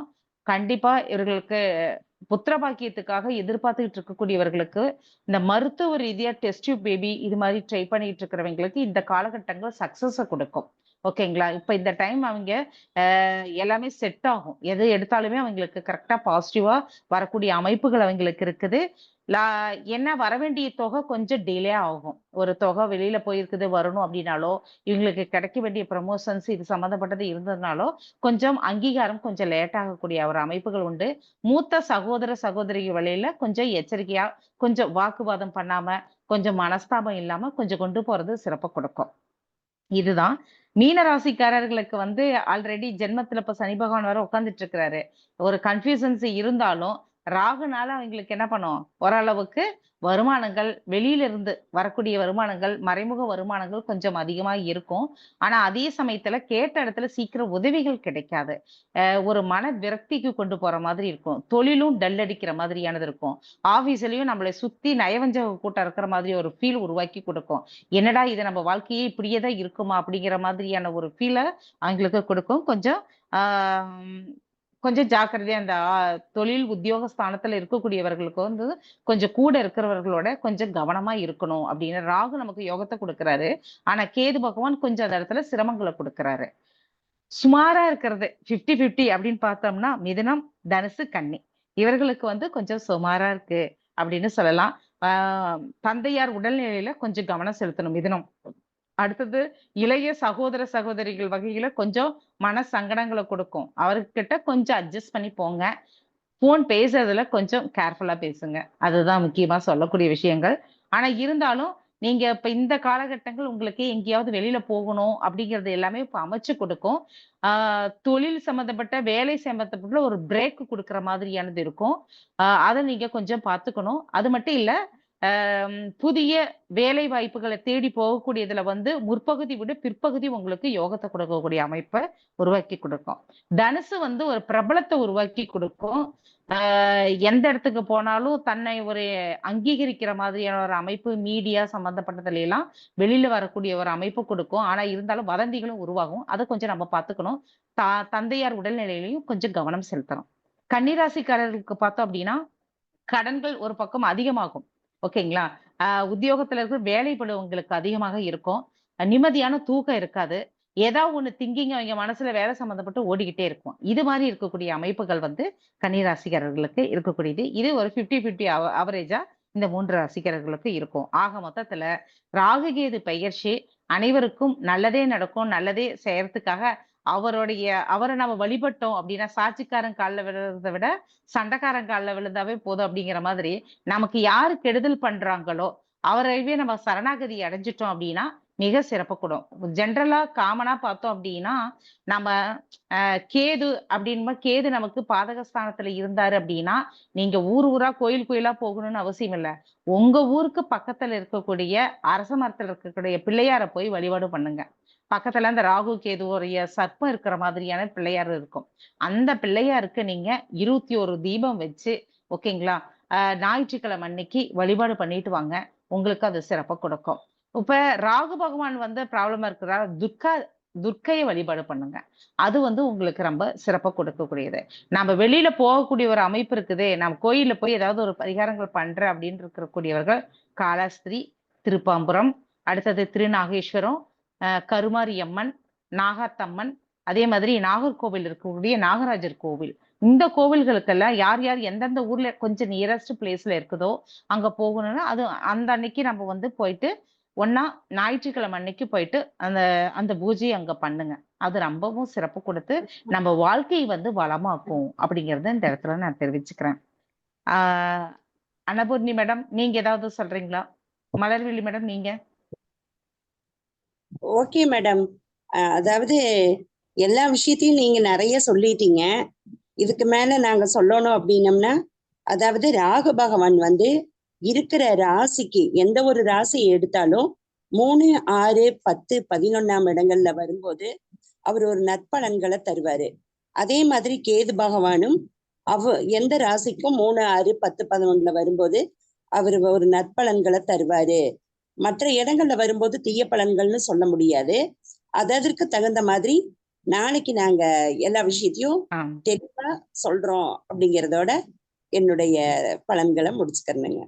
கண்டிப்பா இவர்களுக்கு புத்திர பாக்கியத்துக்காக எதிர்பார்த்துக்கிட்டு இருக்கக்கூடியவர்களுக்கு இந்த மருத்துவ ரீதியா டெஸ்ட் டியூப் பேபி இது மாதிரி ட்ரை பண்ணிட்டு இருக்கிறவங்களுக்கு இந்த காலகட்டங்கள் சக்சஸ கொடுக்கும். ஓகேங்களா, இப்ப இந்த டைம் அவங்க எல்லாமே செட் ஆகும். எது எடுத்தாலுமே அவங்களுக்கு கரெக்டா பாசிட்டிவா வரக்கூடிய அமைப்புகள் அவங்களுக்கு இருக்குது. என்ன வர வேண்டிய தொகை கொஞ்சம் டிலே ஆகும். ஒரு தொகை வெளியில போயிருக்குது வரணும் அப்படின்னாலோ, இவங்களுக்கு கிடைக்க வேண்டிய ப்ரமோஷன்ஸ் இது சம்பந்தப்பட்டது இருந்ததுனாலோ கொஞ்சம் அங்கீகாரம் கொஞ்சம் லேட் ஆகக்கூடிய ஒரு அமைப்புகள் உண்டு. மூத்த சகோதர சகோதரி வழியில கொஞ்சம் எச்சரிக்கையா, கொஞ்சம் வாக்குவாதம் பண்ணாம, கொஞ்சம் மனஸ்தாபம் இல்லாம கொஞ்சம் கொண்டு போறது சிறப்பை கொடுக்கும். இதுதான் மீன ராசிக்காரர்களுக்கு வந்து ஆல்ரெடி ஜென்மத்துல இப்ப சனி பகவான் வர உட்கார்ந்துட்டு இருக்கிறாரு. ஒரு கன்ஃபியூசன்ஸ் இருந்தாலும் ராகுனால அவங்களுக்கு என்ன பண்ணும், ஓரளவுக்கு வருமானங்கள் வெளியில இருந்து வரக்கூடிய வருமானங்கள், மறைமுக வருமானங்கள் கொஞ்சம் அதிகமா இருக்கும். ஆனா அதே சமயத்துல கேட்ட இடத்துல சீக்கிரம் உதவிகள் கிடைக்காது. ஒரு மன விரக்திக்கு கொண்டு போற மாதிரி இருக்கும். தொழிலும் டல் அடிக்கிற மாதிரியானது இருக்கும். ஆபீஸ்லயும் நம்மளை சுத்தி நயவஞ்சக கூட்டம் இருக்கிற மாதிரி ஒரு ஃபீல் உருவாக்கி கொடுக்கும். என்னடா இது நம்ம வாழ்க்கையே இப்படியே தான் இருக்குமா அப்படிங்கிற மாதிரியான ஒரு ஃபீலை அவங்களுக்கு கொடுக்கும். கொஞ்சம் கொஞ்சம் ஜாக்கிரதையா அந்த தொழில் உத்தியோக ஸ்தானத்துல இருக்கக்கூடியவர்களுக்கு வந்து கொஞ்சம் கூட இருக்கிறவர்களோட கொஞ்சம் கவனமா இருக்கணும் அப்படின்னு ராகு நமக்கு யோகத்தை கொடுக்கிறாரு. ஆனா கேது பகவான் கொஞ்சம் அந்த இடத்துல சிரமங்களை கொடுக்கிறாரு. சுமாரா இருக்கிறது 50-50 அப்படின்னு பார்த்தோம்னா மிதுனம், தனுசு, கன்னி இவர்களுக்கு வந்து கொஞ்சம் சுமாரா இருக்கு அப்படின்னு சொல்லலாம். தந்தையார் உடல்நிலையில கொஞ்சம் கவனம் செலுத்தணும் மிதுனம். அடுத்தது இளைய சகோதர சகோதரிகள் வகையில கொஞ்சம் மன சங்கடங்களை கொடுக்கும். அவர்கிட்ட கொஞ்சம் அட்ஜஸ்ட் பண்ணி போங்க. போன் பேசுறதுல கொஞ்சம் கேர்ஃபுல்லா பேசுங்க. அதுதான் முக்கியமா சொல்லக்கூடிய விஷயங்கள். ஆனா இருந்தாலும் நீங்க இப்ப இந்த காலகட்டங்கள் உங்களுக்கு எங்கேயாவது வெளியில போகணும் அப்படிங்கறது எல்லாமே இப்ப அமைச்சு கொடுக்கும். தொழில் சம்பந்தப்பட்ட வேலை சம்பந்தப்பட்ட ஒரு பிரேக் கொடுக்குற மாதிரியானது இருக்கும். அதை நீங்க கொஞ்சம் பார்த்துக்கணும். அது மட்டும் இல்ல புதிய வேலை வாய்ப்புகளை தேடி போகக்கூடியதுல வந்து முற்பகுதி விட பிற்பகுதி உங்களுக்கு யோகத்தை கொடுக்கக்கூடிய அமைப்பை உருவாக்கி கொடுக்கும். தனுசு வந்து ஒரு பிரபலத்தை உருவாக்கி கொடுக்கும். எந்த இடத்துக்கு போனாலும் தன்னை ஒரு அங்கீகரிக்கிற மாதிரியான ஒரு அமைப்பு மீடியா சம்பந்தப்பட்டதுல எல்லாம் வெளியில வரக்கூடிய ஒரு அமைப்பு கொடுக்கும். ஆனா இருந்தாலும் வதந்திகளும் உருவாகும். அதை கொஞ்சம் நம்ம பார்த்துக்கணும். தந்தையார் உடல்நிலையிலையும் கொஞ்சம் கவனம் செலுத்தணும். கன்னிராசிக்காரர்களுக்கு பார்த்தோம் அப்படின்னா கடன்கள் ஒரு பக்கம் அதிகமாகும். ஓகேங்களா? உத்தியோகத்துல இருக்கிற வேலைப்பளுவங்களுக்கு அதிகமாக இருக்கும். நிம்மதியான தூக்கம் இருக்காது. ஏதாவது ஒண்ணு திங்கிங் அவைங்க மனசுல வேலை சம்மந்தப்பட்டு ஓடிக்கிட்டே இருக்கும். இது மாரி இருக்கக்கூடிய அமைப்புகள் வந்து கன்னிராசிக்காரர்களுக்கு இருக்கக்கூடியது. இது ஒரு 50-50 அவரேஜா இந்த 3 ராசிக்காரர்களுக்கு இருக்கும். ஆக மொத்தத்துல ராகு கேது பெயர்ச்சி அனைவருக்கும் நல்லதே நடக்கும். நல்லதே செய்யறதுக்காக அவர நம்ம வழிபட்டோம் அப்படின்னா, சாட்சிக்காரன் கால்ல விழுறத விட சண்டைக்காரன் கால்ல விழுந்தாவே போதும் அப்படிங்கிற மாதிரி, நமக்கு யாரு கெடுதல் பண்றாங்களோ, அவரையவே நம்ம சரணாகதி அடைஞ்சுட்டோம் அப்படின்னா, மிக சிறப்புக்கூடும். ஜெனரலா காமனா பார்த்தோம் அப்படின்னா, நம்ம கேது நமக்கு பாதகஸ்தானத்துல இருந்தாரு அப்படின்னா, நீங்க ஊரா, கோயில் கோயிலா போகணும்னு அவசியம் இல்ல. உங்க ஊருக்கு பக்கத்துல இருக்கக்கூடிய அரச மரத்துல இருக்கக்கூடிய பிள்ளையார போய் வழிபாடு பண்ணுங்க. பக்கத்துல அந்த ராகு கேதுவோடைய சர்ப்பம் இருக்கிற மாதிரியான பிள்ளையார் இருக்கும். அந்த பிள்ளையாருக்கு நீங்க 21 தீபம் வச்சு ஓகேங்களா? ஞாயிற்றுக்கிழமை அன்னைக்கு வழிபாடு பண்ணிட்டு வாங்க. உங்களுக்கு அது சிறப்ப கொடுக்கும். இப்ப ராகு பகவான் வந்து ப்ராப்ளமா இருக்கிறார். துர்க்கைய வழிபாடு பண்ணுங்க. அது வந்து உங்களுக்கு ரொம்ப சிறப்பா கொடுக்கக்கூடியது. நம்ம வெளியில போகக்கூடிய ஒரு அமைப்பு இருக்குது. நம்ம கோயில்ல போய் ஏதாவது ஒரு பரிகாரங்கள் பண்றேன் அப்படின்னு இருக்கக்கூடியவர்கள் காளஹஸ்தி, திருப்பாம்புரம், அடுத்தது திருநாகேஸ்வரம், கருமாரியம்மன், நாகாத்தம்மன், அதே மாதிரி நாகர்கோவில் இருக்கக்கூடிய நாகராஜர் கோவில். இந்த கோவில்களுக்கெல்லாம் யார் யார் எந்தெந்த ஊர்ல கொஞ்சம் நியரஸ்ட் பிளேஸ்ல இருக்குதோ அங்க போகணும்னா அது அந்த அன்னைக்கு நம்ம வந்து போயிட்டு ஒண்ணா ஞாயிற்றுக்கிழமை அன்னைக்கு போயிட்டு அந்த அந்த பூஜையை அங்க பண்ணுங்க. அது ரொம்பவும் சிறப்பு கொடுத்து நம்ம வாழ்க்கையை வந்து வளமாக்கும் அப்படிங்கறத இந்த இடத்துல நான் தெரிவிச்சுக்கிறேன். அன்னபூர்ணி மேடம் நீங்க ஏதாவது சொல்றீங்களா? மலர்விழி மேடம் நீங்க? Okay madam. அதாவது எல்லா விஷயத்தையும் நீங்க நிறைய சொல்லிட்டீங்க. இதுக்கு மேல நாங்க சொல்லணும் அப்படின்னம்னா, அதாவது ராகு பகவான் வந்து இருக்கிற ராசிக்கு எந்த ஒரு ராசியை எடுத்தாலும் 3, 6, 10, 11ஆம் இடங்கள்ல வரும்போது அவர் ஒரு நற்பலன்களை தருவாரு. அதே மாதிரி கேது பகவானும் எந்த ராசிக்கும் 3, 6, 10, 11ல வரும்போது அவர் ஒரு நற்பலன்களை தருவாரு. மற்ற இடங்கள்ல வரும்போது தீய பலன்கள்னு சொல்ல முடியாது. அதற்கு தகுந்த மாதிரி நாளைக்கு நாங்க எல்லா விஷயத்தையும் தெளிவா சொல்றோம் அப்படிங்கிறதோட என்னுடைய பலன்களை முடிச்சுக்கிறேனுங்க.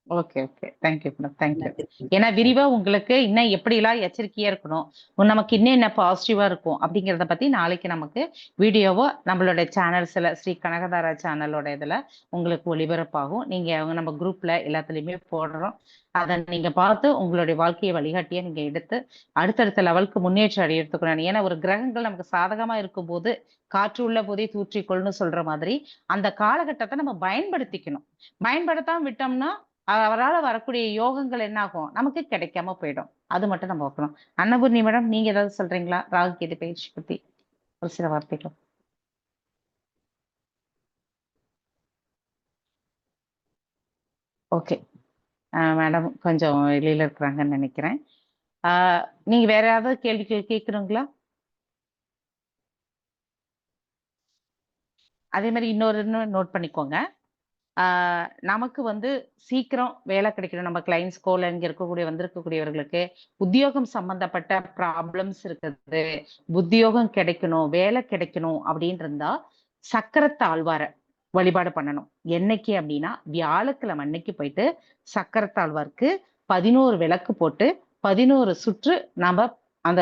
Okay okay thank you madam thank you. ஏன்னா விரிவா உங்களுக்கு இன்னும் எப்படி எல்லாம் எச்சரிக்கையா இருக்கணும், நமக்கு இன்னும் என்ன பாசிட்டிவா இருக்கும் அப்படிங்கிறத பத்தி நாளைக்கு நமக்கு வீடியோவோ நம்மளோட சேனல்ஸ்ல ஸ்ரீ கனகதாரா சேனலோட இதுல உங்களுக்கு ஒளிபரப்பாகும். நீங்க நம்ம குரூப்ல எல்லாத்துலயுமே போடுறோம். அதை நீங்க பார்த்து உங்களுடைய வாழ்க்கையை வழிகாட்டியா நீங்க எடுத்து அடுத்தடுத்த லெவலுக்கு முன்னேற்றம் அடையிறதுக்கு. ஏன்னா ஒரு கிரகங்கள் நமக்கு சாதகமா இருக்கும் போது காற்று உள்ள போதே தூற்றிக்கொள்னு சொல்ற மாதிரி அந்த காலகட்டத்தை நம்ம பயன்படுத்திக்கணும். பயன்படுத்தாம விட்டோம்னா அவரால் வரக்கூடிய யோகங்கள் என்ன ஆகும், நமக்கு கிடைக்காம போயிடும். அது மட்டும் நம்ம வைக்கணும். அன்னபூர்ணி மேடம் நீங்க ஏதாவது சொல்றீங்களா ராகு கேது பயிற்சி பத்தி ஒரு சில வார்த்தைகள்? ஓகே மேடம் கொஞ்சம் வெளியில இருக்கிறாங்கன்னு நினைக்கிறேன். நீங்க வேற ஏதாவது கேள்விகள் கேட்கணுங்களா? அதே மாதிரி இன்னொரு நோட் பண்ணிக்கோங்க. நமக்கு வந்து சீக்கிரம் வேலை கிடைக்கணும். நம்ம கிளைண்ட்ஸ்கோ இல்ல இங்க வந்திருக்கக்கூடியவர்களுக்கு உத்தியோகம் சம்பந்தப்பட்ட ப்ராப்ளம்ஸ் இருக்குது, உத்தியோகம் கிடைக்கணும், வேலை கிடைக்கணும் அப்படின்னு இருந்தா சக்கரத்தாழ்வார வழிபாடு பண்ணணும். என்னைக்கு அப்படின்னா வியாழக்கிழமை அன்னைக்கு போயிட்டு சக்கரத்தாழ்வாருக்கு 11 விளக்கு போட்டு 11 சுற்று நாம அந்த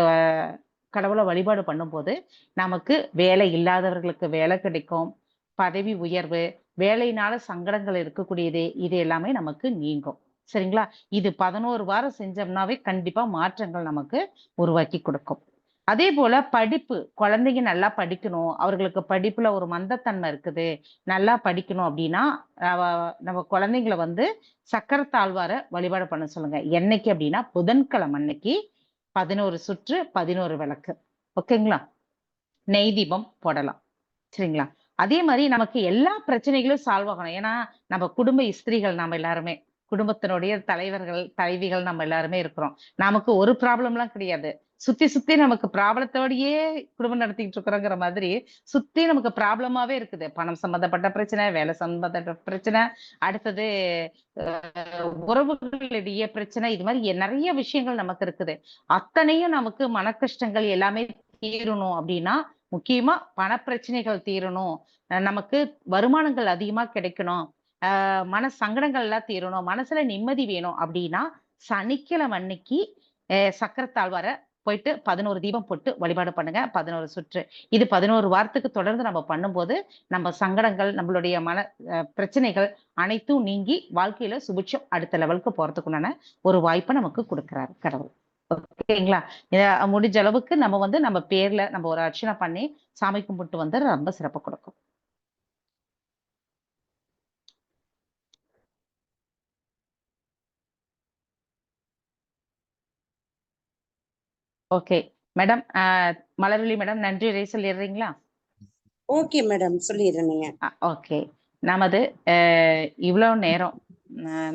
கடவுளை வழிபாடு பண்ணும்போது நமக்கு வேலை இல்லாதவர்களுக்கு வேலை கிடைக்கும், பதவி உயர்வு, வேலையினால சங்கடங்கள் இருக்கக்கூடியது, இது எல்லாமே நமக்கு நீங்கும். சரிங்களா? இது 11 வாரம் செஞ்சோம்னாவே கண்டிப்பா மாற்றங்கள் நமக்கு உருவாக்கி கொடுக்கும். அதே போல படிப்பு, குழந்தைங்க நல்லா படிக்கணும், அவர்களுக்கு படிப்புல ஒரு மந்தத்தன்மை இருக்குது, நல்லா படிக்கணும் அப்படின்னா நம்ம குழந்தைங்களை வந்து சக்கரத்தாழ்வார வழிபாடு பண்ண சொல்லுங்க. என்னைக்கு அப்படின்னா புதன்கிழமை அன்னைக்கு 11 சுற்று 11 விளக்கு. ஓகேங்களா? நெய் தீபம் போடலாம். சரிங்களா? அதே மாதிரி நமக்கு எல்லா பிரச்சனைகளும் சால்வ் ஆகணும். ஏன்னா நம்ம குடும்ப ஸ்திரீகள், நம்ம எல்லாருமே குடும்பத்தினுடைய தலைவர்கள் தலைவிகள் நம்ம எல்லாருமே இருக்கிறோம். நமக்கு ஒரு ப்ராப்ளம்லாம் கிடையாது. சுத்தி சுத்தி நமக்கு ப்ராப்ளத்தோடயே குடும்பம் நடத்திக்கிட்டு இருக்கிறோங்கிற மாதிரி சுத்தி நமக்கு ப்ராப்ளமாவே இருக்குது. பணம் சம்பந்தப்பட்ட பிரச்சனை, வேலை சம்பந்தப்பட்ட பிரச்சனை, அடுத்தது உறவுகளிடையே பிரச்சனை, இது மாதிரி நிறைய விஷயங்கள் நமக்கு இருக்குது. அத்தனையும் நமக்கு மன கஷ்டங்கள் எல்லாமே தீரணும் அப்படின்னா முக்கியமா பணப்பிரச்சனைகள் தீரணும், நமக்கு வருமானங்கள் அதிகமா கிடைக்கணும், மன சங்கடங்கள் எல்லாம் தீரணும், மனசுல நிம்மதி வேணும் அப்படின்னா சனிக்கிழமை அன்னைக்கு சக்கரத்தாழ்வார போயிட்டு 11 தீபம் போட்டு வழிபாடு பண்ணுங்க. 11 சுற்று. இது 11 வாரத்துக்கு தொடர்ந்து நம்ம பண்ணும்போது நம்ம சங்கடங்கள், நம்மளுடைய மன பிரச்சனைகள் அனைத்தும் நீங்கி வாழ்க்கையில சுபிட்சம் அடுத்த லெவலுக்கு போறதுக்குண்டான ஒரு வாய்ப்பை நமக்கு கொடுக்கிறாரு கடவுள். ஓகேங்களா? முடிஞ்ச அளவுக்கு நம்ம வந்து நம்ம பேர்ல நம்ம ஒரு அர்ச்சனை பண்ணி சாமி கும்பிட்டு வந்து ரொம்ப சிறப்பு கொடுக்கும். ஓகே மேடம், மலர்விழி மேடம் நன்றி உரை சொல்லிடுறீங்களா? ஓகே மேடம், சொல்லிடுறேங்க. ஓகே. நமது இவ்வளவு நேரம்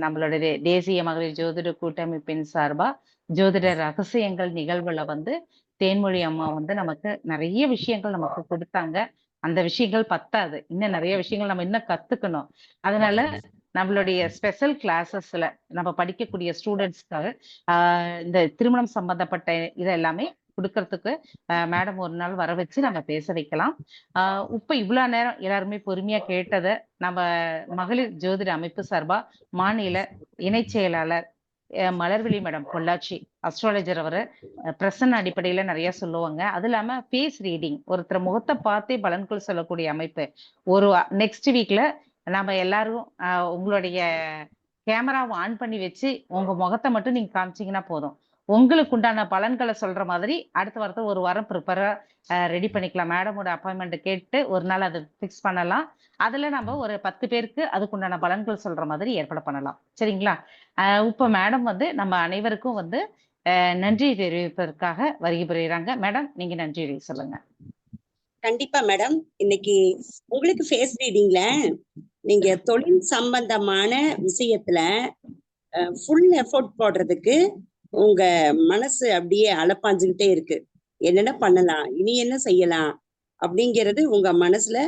நம்மளுடைய தேசிய மகளிர் ஜோதிட கூட்டமைப்பின் சார்பா ஜோதிட ரகசியங்கள் நிகழ்வுல வந்து தேன்மொழி அம்மா வந்து நமக்கு நிறைய விஷயங்கள் நமக்கு கொடுத்தாங்க. அந்த விஷயங்கள் பத்தாது, இன்னும் நிறைய விஷயங்கள் நம்ம இன்னும் கத்துக்கணும். அதனால நம்மளுடைய ஸ்பெஷல் கிளாஸஸ்ல நம்ம படிக்கக்கூடிய ஸ்டூடெண்ட்ஸ்க்காக இந்த திருமணம் சம்பந்தப்பட்ட இதை எல்லாமே கொடுக்கறதுக்கு மேடம் ஒரு நாள் வர வச்சு நம்ம பேச வைக்கலாம். இப்ப இவ்வளவு நேரம் எல்லாருமே பொறுமையா கேட்டதை நம்ம மகளிர் ஜோதிட அமைப்பு சார்பா மாநில இணை செயலாளர் மலர்விழி மேடம் பொள்ளாச்சி அஸ்ட்ராலஜர் அவரு பிரசன்ன அடிப்படையில நிறைய சொல்லுவாங்க. அது இல்லாம ஃபேஸ் ரீடிங், ஒருத்தர் முகத்தை பார்த்தே பலன்கள் சொல்லக்கூடிய அமைப்பு. ஒரு நெக்ஸ்ட் வீக்ல நம்ம எல்லாரும் உங்களுடைய கேமராவை ஆன் பண்ணி வச்சு உங்க முகத்தை மட்டும் நீங்க காமிச்சீங்கன்னா போதும், உங்களுக்கு உண்டான பலன்களை சொல்ற மாதிரி அடுத்த வாரத்தை ஒரு வாரம் ப்ரிப்பரா ரெடி பண்ணிக்கலாம். மேடமோட அப்பாயின்மெண்ட் கேட்டு ஒரு நாள் அதை ஃபிக்ஸ் பண்ணலாம். அதுல நம்ம ஒரு 10 பேருக்கு அதுக்குண்டான பலன்கள் சொல்ற மாதிரி ஏற்பாடு பண்ணலாம். சரிங்களா? இப்ப மேடம் வந்து நம்ம அனைவருக்கும் வந்து நன்றி தெரிவிப்பதற்காக வருகை புரியுறாங்க. மேடம் நீங்க நன்றி சொல்லுங்க. கண்டிப்பா மேடம். இன்னைக்கு உங்களுக்கு ஃபேஸ் ரீடிங்ல நீங்க தொழில் சம்பந்தமான விஷயத்துல ஃபுல் எஃபோர்ட் போடுறதுக்கு உங்க மனசு அப்படியே அலப்பாஞ்சுக்கிட்டே இருக்கு. என்னென்ன பண்ணலாம், இனி என்ன செய்யலாம் அப்படிங்கிறது உங்க மனசுல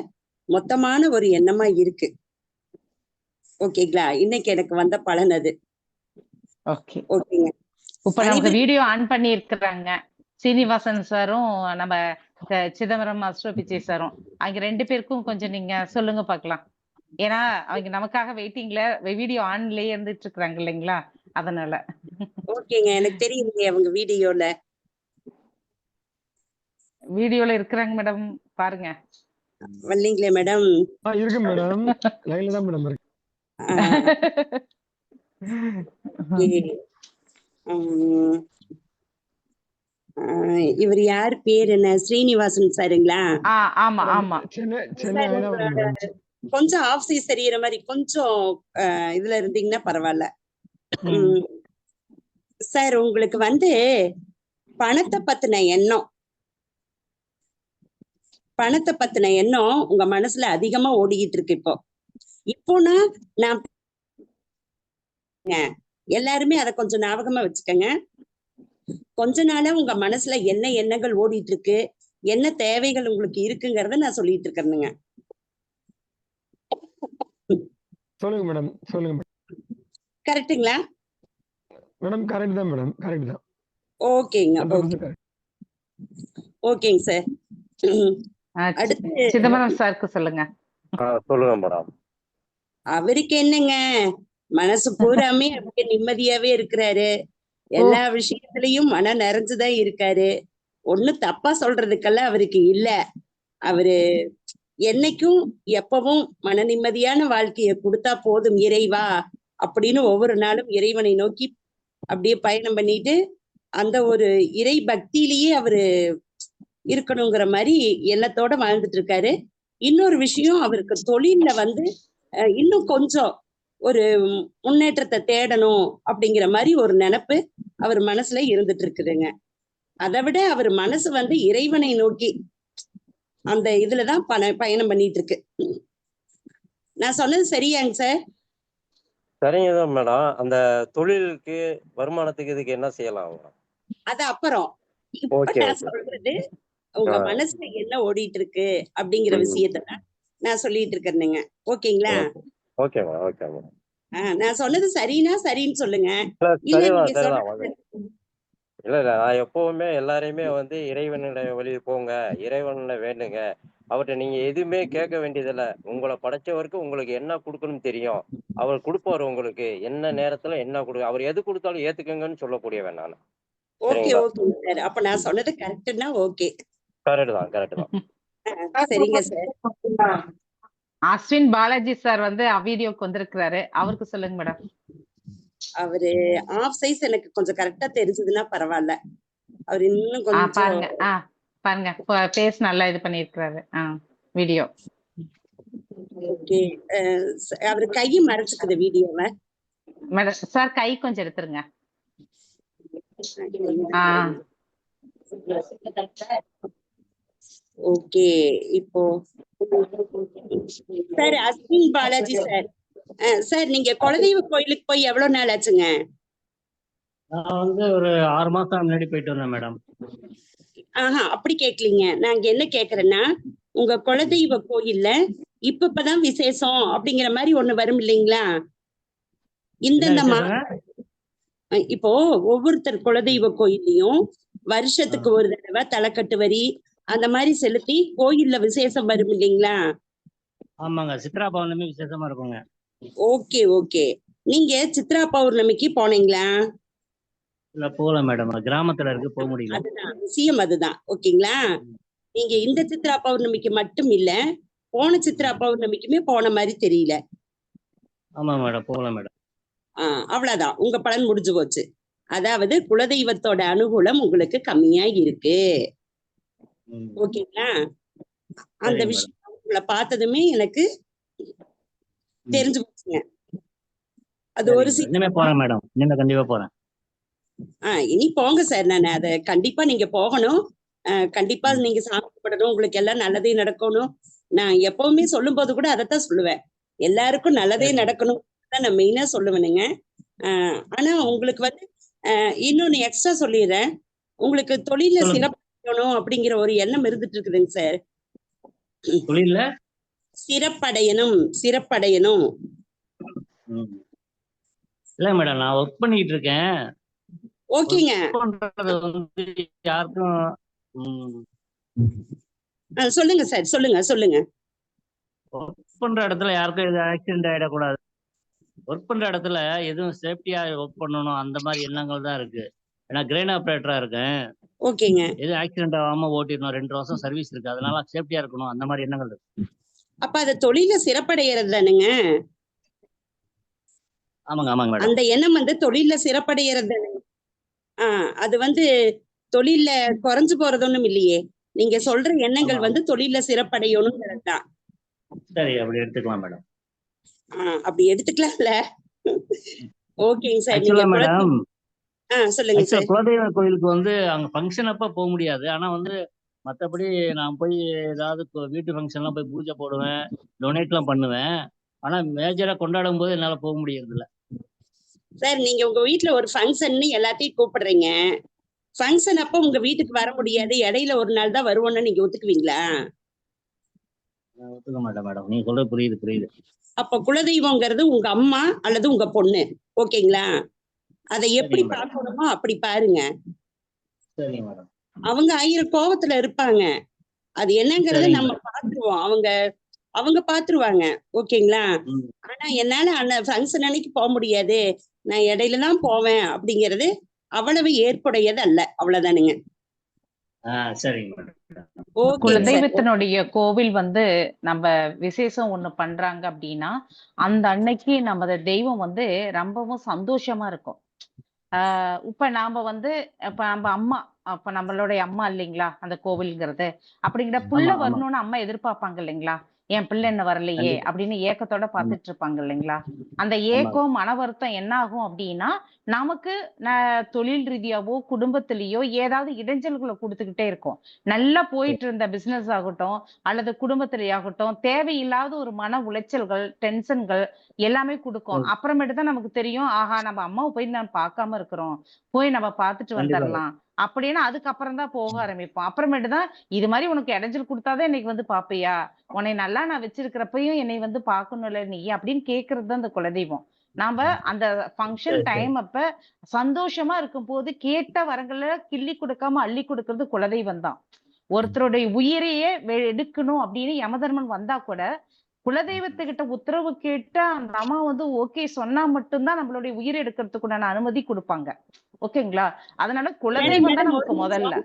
மொத்தமான ஒரு எண்ணமா இருக்கு. ஓகேங்களா? இன்னைக்கு எனக்கு வந்த பலன் அது. ஓகே ஓகேங்க. இப்ப நமக்கு வீடியோ ஆன் பண்ணி இருக்கிறாங்க சீனிவாசன் சாரும் நம்ம சிதம்பரம் அஸ்ட்ரோ பிச்சை சாரும். அவங்க 2 பேருக்கும் கொஞ்சம் நீங்க சொல்லுங்க பாக்கலாம். ஏன்னா அவங்க நமக்காக வெயிட்டிங்ல வீடியோ ஆன்லயே இருந்துட்டு இருக்காங்க இல்லைங்களா? அதனால ஓகேங்க. எனக்கு தெரியுது அவங்க வீடியோல இருக்கிறாங்க மேடம், பாருங்க. வரலீங்களே மேடம்? இருக்கு மேடம், லைன்ல தான் மேடம் இருக்கு. இவர் யார் பேர் என்ன? ஸ்ரீனிவாசன் சாருங்களா? ஆமா ஆமா. கொஞ்சம் ஆஃப் சைஸ் தெரியுற மாதிரி கொஞ்சம் இதுல இருந்தீங்கன்னா பரவாயில்ல. சார் உங்களுக்கு வந்து பணத்தை பத்தின எண்ணம் உங்க மனசுல அதிகமா ஓடிக்கிட்டு இருக்கு. இப்போனா நான் எல்லாருமே அதை கொஞ்சம் ஞாபகமா வச்சுக்கோங்க. கொஞ்ச நாளா உங்க மனசுல என்ன எண்ணங்கள் ஓடிட்டு இருக்கு, என்ன தேவைகள் உங்களுக்கு இருக்குங்கிறத நான் சொல்லிட்டு இருக்கிறேனுங்க. சொல்லுங்க மேடம், சொல்லுங்க மேடம். கரெக்ட்டுங்களா மேடம்? கரெக்ட் தான் மேடம், கரெக்ட் தான். ஓகேங்க. ஓகேங்க சார். அடுத்து சிதம்பரம் சாருக்கு சொல்லுங்க. சொல்லுங்க மேடம். அவருக்கு என்னங்க, மனசு பூராமே அப்படியே நிம்மதியாவே இருக்கிறாரு. எல்லா விஷயத்திலயும் மன நிறைஞ்சுதான் இருக்காரு. ஒண்ணும் தப்பா சொல்றதுக்கெல்லாம் அவருக்கு இல்ல. அவரு என்னைக்கும் எப்பவும் மன நிம்மதியான வாழ்க்கைய கொடுத்தா போதும் இறைவா அப்படின்னு ஒவ்வொரு நாளும் இறைவனை நோக்கி அப்படியே பயணம் பண்ணிட்டு அந்த ஒரு இறை பக்தியிலேயே அவரு இருக்கணுங்கிற மாதிரி எண்ணத்தோட வாழ்ந்துட்டு இருக்காரு. இன்னொரு விஷயம், அவருக்கு தொழில்ல வந்து இன்னும் கொஞ்சம் ஒரு முன்னேற்றத்தை தேடணும் அப்படிங்கிற மாதிரி ஒரு நினைப்பு அவர் மனசுல இருந்துட்டு இருக்குதுங்க. அதை விட அவர் மனசு வந்து இறைவனை நோக்கி அந்த இதுலதான் பயணம் பண்ணிட்டு இருக்கு. நான் சொன்னது சரியாங்க சார்? சரிங்கதான் மேடம். அந்த தொழிலுக்கு வருமானத்துக்கு இதுக்கு என்ன செய்யலாம்? அது அப்புறம். இப்ப நான் சொல்றது உங்க மனசுல என்ன ஓடிட்டு இருக்கு அப்படிங்கிற விஷயத்த நான் சொல்லிட்டு இருக்கேனுங்க. ஓகேங்களா? Okay madam, okay madam. நான் சொன்னது சரின்னா சரின்னு சொல்லுங்க. இல்ல நான் எப்பவுமே எல்லாரையுமே வந்து இறைவனுடைய வழி போங்க, இறைவனை வேண்டுங்க, அவர்கிட்ட நீங்க எதுவுமே கேட்க வேண்டியதில்ல. உங்களை படைச்சவருக்கு உங்களுக்கு என்ன கொடுக்கணும்னு தெரியும். அவர் கொடுப்பாரு உங்களுக்கு. என்ன நேரத்துல என்ன அவர் எது கொடுத்தாலும் ஏத்துக்கங்கன்னு சொல்லக்கூடியவன் நானு. ஓகே சரிங்களா? Okay sir. அப்ப நான் சொன்னது கரெக்ட்னா ஓகே. கரெக்ட் தான், கரெக்ட் தான். சரிங்க சார். அஸ்வின் பாலாஜி சார் வந்து வீடியோக்கு வந்திருக்கிறாரு. அவருக்கு சொல்லுங்க மேடம். அவரு ஆஃப் சைஸ் எனக்கு கொஞ்சம் கரெக்டா தெரிஞ்சதுன்னா பரவாயில்ல. அவர் இன்னும் கொஞ்சம் பாருங்க பாருங்க பேஸ் நல்லா இது பண்ணிருக்கிறாரு வீடியோ. ஓகே. அவர் கையை மறைச்சுக்குது வீடியோல. மேடம் சார் கை கொஞ்சம் எடுத்துருங்க. ஓகே. இப்போ sir Ashwin Balaji sir, sir நீங்க குலதெய்வ கோயிலுக்கு போய் எவ்வளவு நாள் ஆச்சுங்க? நான் வந்து ஒரு 6 மாசம் முன்னாடி போயிட்டு வந்தேன் மேடம். அப்படி கேட்கலீங்க. நாங்க என்ன கேக்குறேன்னா, உங்க குலதெய்வ கோயில்ல இப்பதான் விசேஷம் அப்படிங்கிற மாதிரி ஒண்ணு வரும் இல்லைங்களா? இந்தந்த இப்போ ஒவ்வொருத்தர் குலதெய்வ கோயில்லையும் வருஷத்துக்கு ஒரு தடவை தலைக்கட்டு வரி அந்த மாதிரி செலுத்தி கோயில்ல விசேஷம் வரும் இல்லைங்களா? ஆமாங்க, சித்ரா பௌர்ணமி விசேஷமா இருக்குங்க. Okay okay. நீங்க சித்ரா பௌர்ணமிக்கு போனீங்களா? இல்ல போகல மேடம், கிராமத்துல இருக்கு, போக முடியல. அதுதான் விஷயம், அதுதான். ஓகேங்களா? நீங்க இந்த சித்ரா பௌர்ணமிக்கு மட்டும் இல்ல, போன சித்ரா பௌர்ணமிக்குமே போன மாதிரி தெரியல. ஆமா மேடம், போகல மேடம். அவ்வளவுதான், உங்க பலன் முடிஞ்சு போச்சு. அதாவது குலதெய்வத்தோட அனுகூலம் உங்களுக்கு கம்மியா இருக்கு. ஓகேங்களா? அந்த விஷயம் உங்களை பார்த்ததுமே எனக்கு தெரிஞ்சு போச்சுங்க. அது ஒரு இனிமே போறேன் மேடம், இனிமே கண்டிப்பா போறேன். இனி போங்க சார். நான் அத கண்டிப்பா நீங்க போகணும். கண்டிப்பா நீங்க சாமி கும்பிடணும், உங்களுக்கு எல்லாம் நல்லதே நடக்கணும். நான் எப்பவுமே சொல்லும் போது கூட அதைத்தான் சொல்லுவேன், எல்லாருக்கும் நல்லதே நடக்கணும் தான் நான் மெயினா சொல்லுவேனுங்க. ஆனா உங்களுக்கு வந்து இன்னொன்னு எக்ஸ்ட்ரா சொல்லிடுறேன். உங்களுக்கு தொழில சிறப்படையணும் அப்படிங்கிற ஒரு எண்ணம் இருந்துட்டு இருக்குதுங்க சார். தொழில சிறப்படையணும் சிறப்படையணும். இல்ல மேடம், நான் ஒர்க் பண்ணிட்டு இருக்கேன். ஓகேங்க. யாருக்கும் சொல்லுங்க சார், சொல்லுங்க சொல்லுங்க. ஒர்க் பண்ற இடத்துல யாருக்கும் எதுவும் ஆக்சிடென்ட் ஆயிடக்கூடாது. ஒர்க் பண்ற இடத்துல எதுவும் சேஃப்டியா ஒர்க் பண்ணணும், அந்த மாதிரி எண்ணங்கள் தான் இருக்கு. ஏன்னா கிரெயின் ஆப்ரேட்டரா இருக்கேன். ஓகேங்க. எதுவும் ஆக்சிடென்ட் ஆகாம ஓட்டிடணும், 2 வருஷம் சர்வீஸ் இருக்கு, அதனால சேஃப்டியா இருக்கணும், அந்த மாதிரி எண்ணங்கள் இருக்கு. அப்ப அது தொழில சிறப்படைகிறது தானுங்க? ஆமாங்க ஆமாங்க மேடம். அந்த எண்ணம் வந்து தொழில சிறப்படைகிறது தானுங்க. அது வந்து தொழில குறைஞ்சு போறது ஒண்ணும் இல்லையே. நீங்க சொல்ற எண்ணங்கள் வந்து தொழில சிறப்படையணும்ங்கிறது தான். சரி, அப்படி எடுத்துக்கலாம் மேடம். அப்படி எடுத்துக்கலாம்ல. ஓகேங்க சார். நீங்க மேடம் சொல்லுங்க சார். குலதெய்வ கோயிலுக்கு வந்து அங்க ஃபங்க்ஷன் அப்ப போக முடியாது. ஆனா வந்து மத்தபடி நான் போய் ஏதாவது வீட்டு ஃபங்க்ஷன்லாம் போய் பூஜை போடுவேன், டொனேட்லாம் பண்ணுவேன். ஆனா மேஜரா கொண்டாடும் போது என்னால போக முடியறது இல்ல. சார் நீங்க உங்க வீட்டுல ஒரு ஃபங்க்ஷன் எல்லாத்தையும் கூப்பிடுறீங்க. ஃபங்க்ஷன் அப்ப உங்க வீட்டுக்கு வர முடியாது, இடையில ஒரு நாள் தான் வருவோம்னு நீங்க ஒத்துக்குவீங்களா? ஒத்துக்க மாட்டேன் மேடம், நீங்க சொல்றது புரியுது புரியுது. அப்ப குலதெய்வங்கிறது உங்க அம்மா அல்லது உங்க பொண்ணு. ஓகேங்களா? அதை எப்படி பார்க்கணுமோ அப்படி பாருங்க. சரிங்க மேடம். அவங்க 1000 கோவத்துல இருப்பாங்க, அது என்னங்கறத நம்ம பாத்துருவோம். அவங்க பாத்துருவாங்க. ஓகேங்களா? ஆனா என்னால அந்த ஃபங்க்ஷன் அன்னைக்கு போக முடியாது, நான் இடையில தான் போவேன் அப்படிங்கிறது அவ்வளவு ஏற்புடையது அல்ல. அவ்வளவுதானுங்க. சரிங்க மேடம். குலதெய்வத்தினுடைய கோவில் வந்து நம்ம விசேஷம் ஒண்ணு பண்றாங்க அப்படின்னா அந்த அன்னைக்கு நமது தெய்வம் வந்து ரொம்பவும் சந்தோஷமா இருக்கும். இப்ப நாம வந்து இப்ப நம்ம அம்மா, அப்ப நம்மளுடைய அம்மா இல்லைங்களா அந்த கோவில்ங்கிறது. அப்படிங்கிற புள்ள வரணும்னு அம்மா எதிர்பார்ப்பாங்க இல்லைங்களா? என் பிள்ளை என்ன வரலையே அப்படின்னு ஏக்கத்தோட பாத்துட்டு இருப்பாங்க இல்லைங்களா? அந்த ஏக்கம் மன வருத்தம் என்ன ஆகும் அப்படின்னா நமக்கு தொழில் ரீதியாவோ குடும்பத்திலேயோ ஏதாவது இடைஞ்சல்களை கொடுத்துக்கிட்டே இருக்கும். நல்லா போயிட்டு இருந்த பிசினஸ் ஆகட்டும் அல்லது குடும்பத்திலே ஆகட்டும், தேவையில்லாத ஒரு மன உளைச்சல்கள், டென்ஷன்கள் எல்லாமே கொடுக்கும். அப்புறமேட்டு தான் நமக்கு தெரியும், ஆஹா நம்ம அம்மாவை போய் நான் பார்க்காம இருக்கிறோம், போய் நம்ம பார்த்துட்டு வந்துடலாம் அப்படின்னு அதுக்கப்புறம் தான் போக ஆரம்பிப்போம். அப்புறமேட்டு தான் இது மாதிரி உனக்கு இடைஞ்சல் கொடுத்தாதான் இன்னைக்கு வந்து பாப்பியா, உன்னை நல்லா நான் வச்சிருக்கிறப்பையும் என்னை வந்து பார்க்கணும்ல நீ அப்படின்னு கேட்கறது தான் இந்த குலதெய்வம். நாம அந்த ஃபங்க்ஷன் டைம் அப்ப சந்தோஷமா இருக்கும் போது கேட்ட வரங்களை கிள்ளி கொடுக்காம அள்ளி கொடுக்கறது குலதெய்வம் தான். ஒருத்தருடைய உயிரையே எடுக்கணும் அப்படின்னு யமதர்மன் வந்தா கூட குலதெய்வத்துக்கிட்ட உத்தரவு கேட்டு அந்த அம்மா வந்து ஓகே சொன்னா மட்டும்தான் நம்மளுடைய உயிரை எடுக்கிறதுக்குண்டான அனுமதி கொடுப்பாங்க. ஓகேங்களா? அதனால குலதெய்வம் தான் நமக்கு முதல்ல.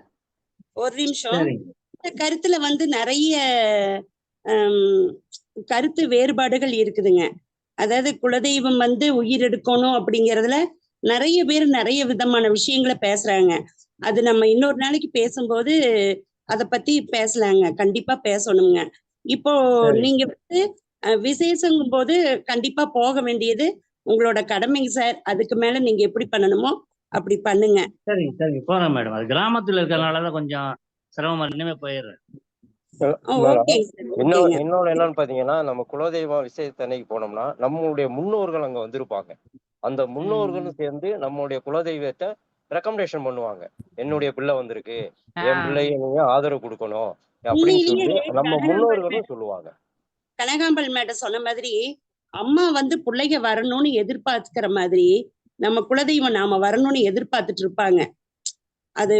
ஒரு நிமிஷம். சரிங்க. இந்த கருத்துல வந்து நிறைய ஹம், கருத்து வேறுபாடுகள் இருக்குதுங்க. அதாவது குலதெய்வம் வந்து உயிர் எடுக்கணும் அப்படிங்கறதுல நிறைய பேர் நிறைய விதமான விஷயங்களை பேசுறாங்க. அது நம்ம இன்னொரு நாளைக்கு பேசும்போது அத பத்தி பேசலாங்க. கண்டிப்பா பேசணுங்க. இப்போ சரி. நீங்க வந்து விசேஷங்கும் போது கண்டிப்பா போக வேண்டியது உங்களோட கடமைங்க சார். அதுக்கு மேல நீங்க எப்படி பண்ணணுமோ அப்படி பண்ணுங்க. சரிங்க சரிங்க போறேன் மேடம். அது கிராமத்துல இருக்கறனாலதான் கொஞ்சம் சிரமமா இருக்கு. இனிமே போயிடுறேன். மேடம் ஓகேங்க சார், ஓகேங்க. இன்னொன்னு என்னன்னு பாத்தீங்கன்னா, நம்ம குலதெய்வம் விசேஷத்தன்னைக்கு போனோம்னா நம்மளுடைய முன்னோர்கள் அங்க வந்திருப்பாங்க. அந்த முன்னோர்களும் சேர்ந்து நம்மளுடைய குலதெய்வத்தை ரெக்கமெண்டேஷன் பண்ணுவாங்க. என்னுடைய பிள்ளை வந்திருக்கு, என் பிள்ளைய நீங்க ஆதரவு கொடுக்கணும் அப்படின்னு சொல்லி உண்மையிலேயே நம்ம முன்னோர்களும் சொல்லுவாங்க. கனகாம்பல் மேடம் சொன்ன மாதிரி அம்மா வந்து பிள்ளைங்க வரணும்னு எதிர்பார்க்கிற மாதிரி நம்ம குலதெய்வம் நாம வரணும்னு எதிர்பார்த்துட்டு இருப்பாங்க. அது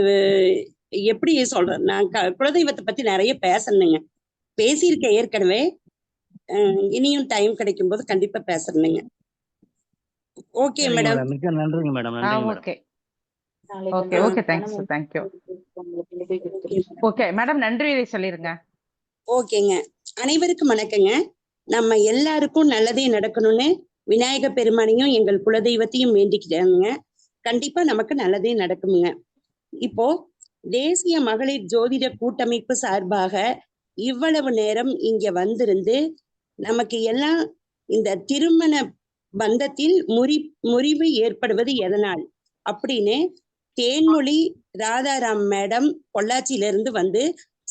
எப்படி சொல்றேன், நான் குலதெய்வத்தை பத்தி நிறைய பேசணுங்க. பேசியிருக்கேன் ஏற்கனவே. இனியும் டைம் கிடைக்கும் போது கண்டிப்பா பேசுறேனுங்க. ஓகே சரிங்க மேடம். மேடம். மிக்க நன்றிங்க மேடம். நன்றிங்க madam. Okay okay okay thanks thank you. Okay madam நன்றி சொல்லிருங்க. ஓகேங்க. அனைவருக்கும் வணக்கங்க. நம்ம எல்லாருக்கும் நல்லதே நடக்கணும்னு விநாயக பெருமானையும் எங்கள் குலதெய்வத்தையும் வேண்டிக்கிட்டாங்க. கண்டிப்பா நமக்கு நல்லதே நடக்குமுங்க. இப்போ தேசிய மகளிர் ஜோதிட கூட்டமைப்பு சார்பாக இவ்வளவு நேரம் இங்க வந்திருந்து நமக்கு எல்லாம் இந்த திருமண பந்தத்தில் முறிவு ஏற்படுவது எதனால் அப்படின்னு தேன்மொழி ராதாராம் மேடம் பொள்ளாச்சியிலிருந்து வந்து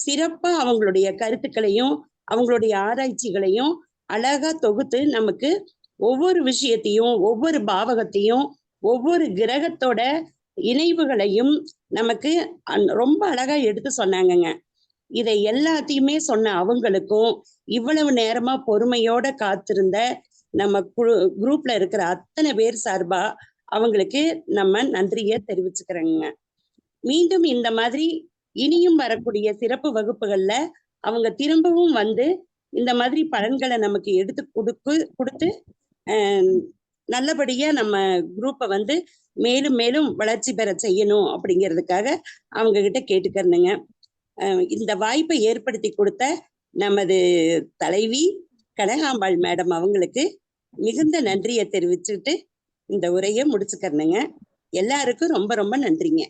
சிறப்பா அவங்களுடைய கருத்துக்களையும் அவங்களுடைய ஆராய்ச்சிகளையும் அழகா தொகுத்து நமக்கு ஒவ்வொரு விஷயத்தையும் ஒவ்வொரு பாவகத்தையும் ஒவ்வொரு கிரகத்தோட இணைவுகளையும் நமக்கு ரொம்ப அழகா எடுத்து சொன்னாங்கங்க. இதை எல்லாத்தையுமே சொன்ன அவங்களுக்கும் இவ்வளவு நேரமா பொறுமையோட காத்திருந்த நம்ம குரூப்ல இருக்கிற அத்தனை பேர் சார்பா அவங்களுக்கு நம்ம நன்றியை தெரிவிச்சுக்கிறோங்க. மீண்டும் இந்த மாதிரி இனியும் வரக்கூடிய சிறப்பு வகுப்புகள்ல அவங்க திரும்பவும் வந்து இந்த மாதிரி பலன்களை நமக்கு எடுத்து கொடுத்து நல்லபடியா நம்ம குரூப்பை வந்து மேலும் மேலும் வளர்ச்சி பெற செய்யணும் அப்படிங்கிறதுக்காக அவங்க கிட்ட கேட்டுக்கிறனுங்க. இந்த வாய்ப்பை ஏற்படுத்தி கொடுத்த நமது தலைவி கனகாம்பாள் மேடம் அவங்களுக்கு மிகுந்த நன்றியை தெரிவிச்சுட்டு இந்த உரையை முடிச்சுக்கிறனுங்க. எல்லாருக்கும் ரொம்ப ரொம்ப நன்றிங்க.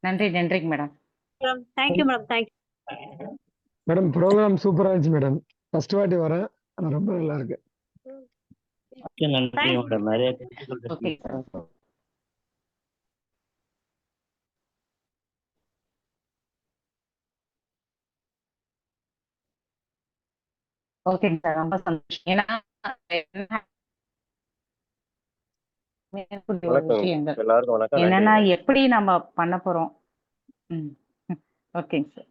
நன்றிங்க madam. Thank you madam. Thank you madam. Programme சூப்பரா இருந்துச்சு மேடம். ஃபர்ஸ்ட் வாட்டி வரேன், ஆனா ரொம்ப நல்லா இருக்கு. நன்றி மேடம். நிறைய கருத்துக்கள் ஓகே இருக்கு. ஓகேங்க சார், ரொம்ப சந்தோஷம். ஏன்னா மேற்கொண்டு ஒரு வணக்கம் விஷயங்கள் எல்லாருக்கும் வணக்கம். என்னன்னா நன்றி. எப்படி நம்ம பண்ண போறோம். ஓகேங்க சார்.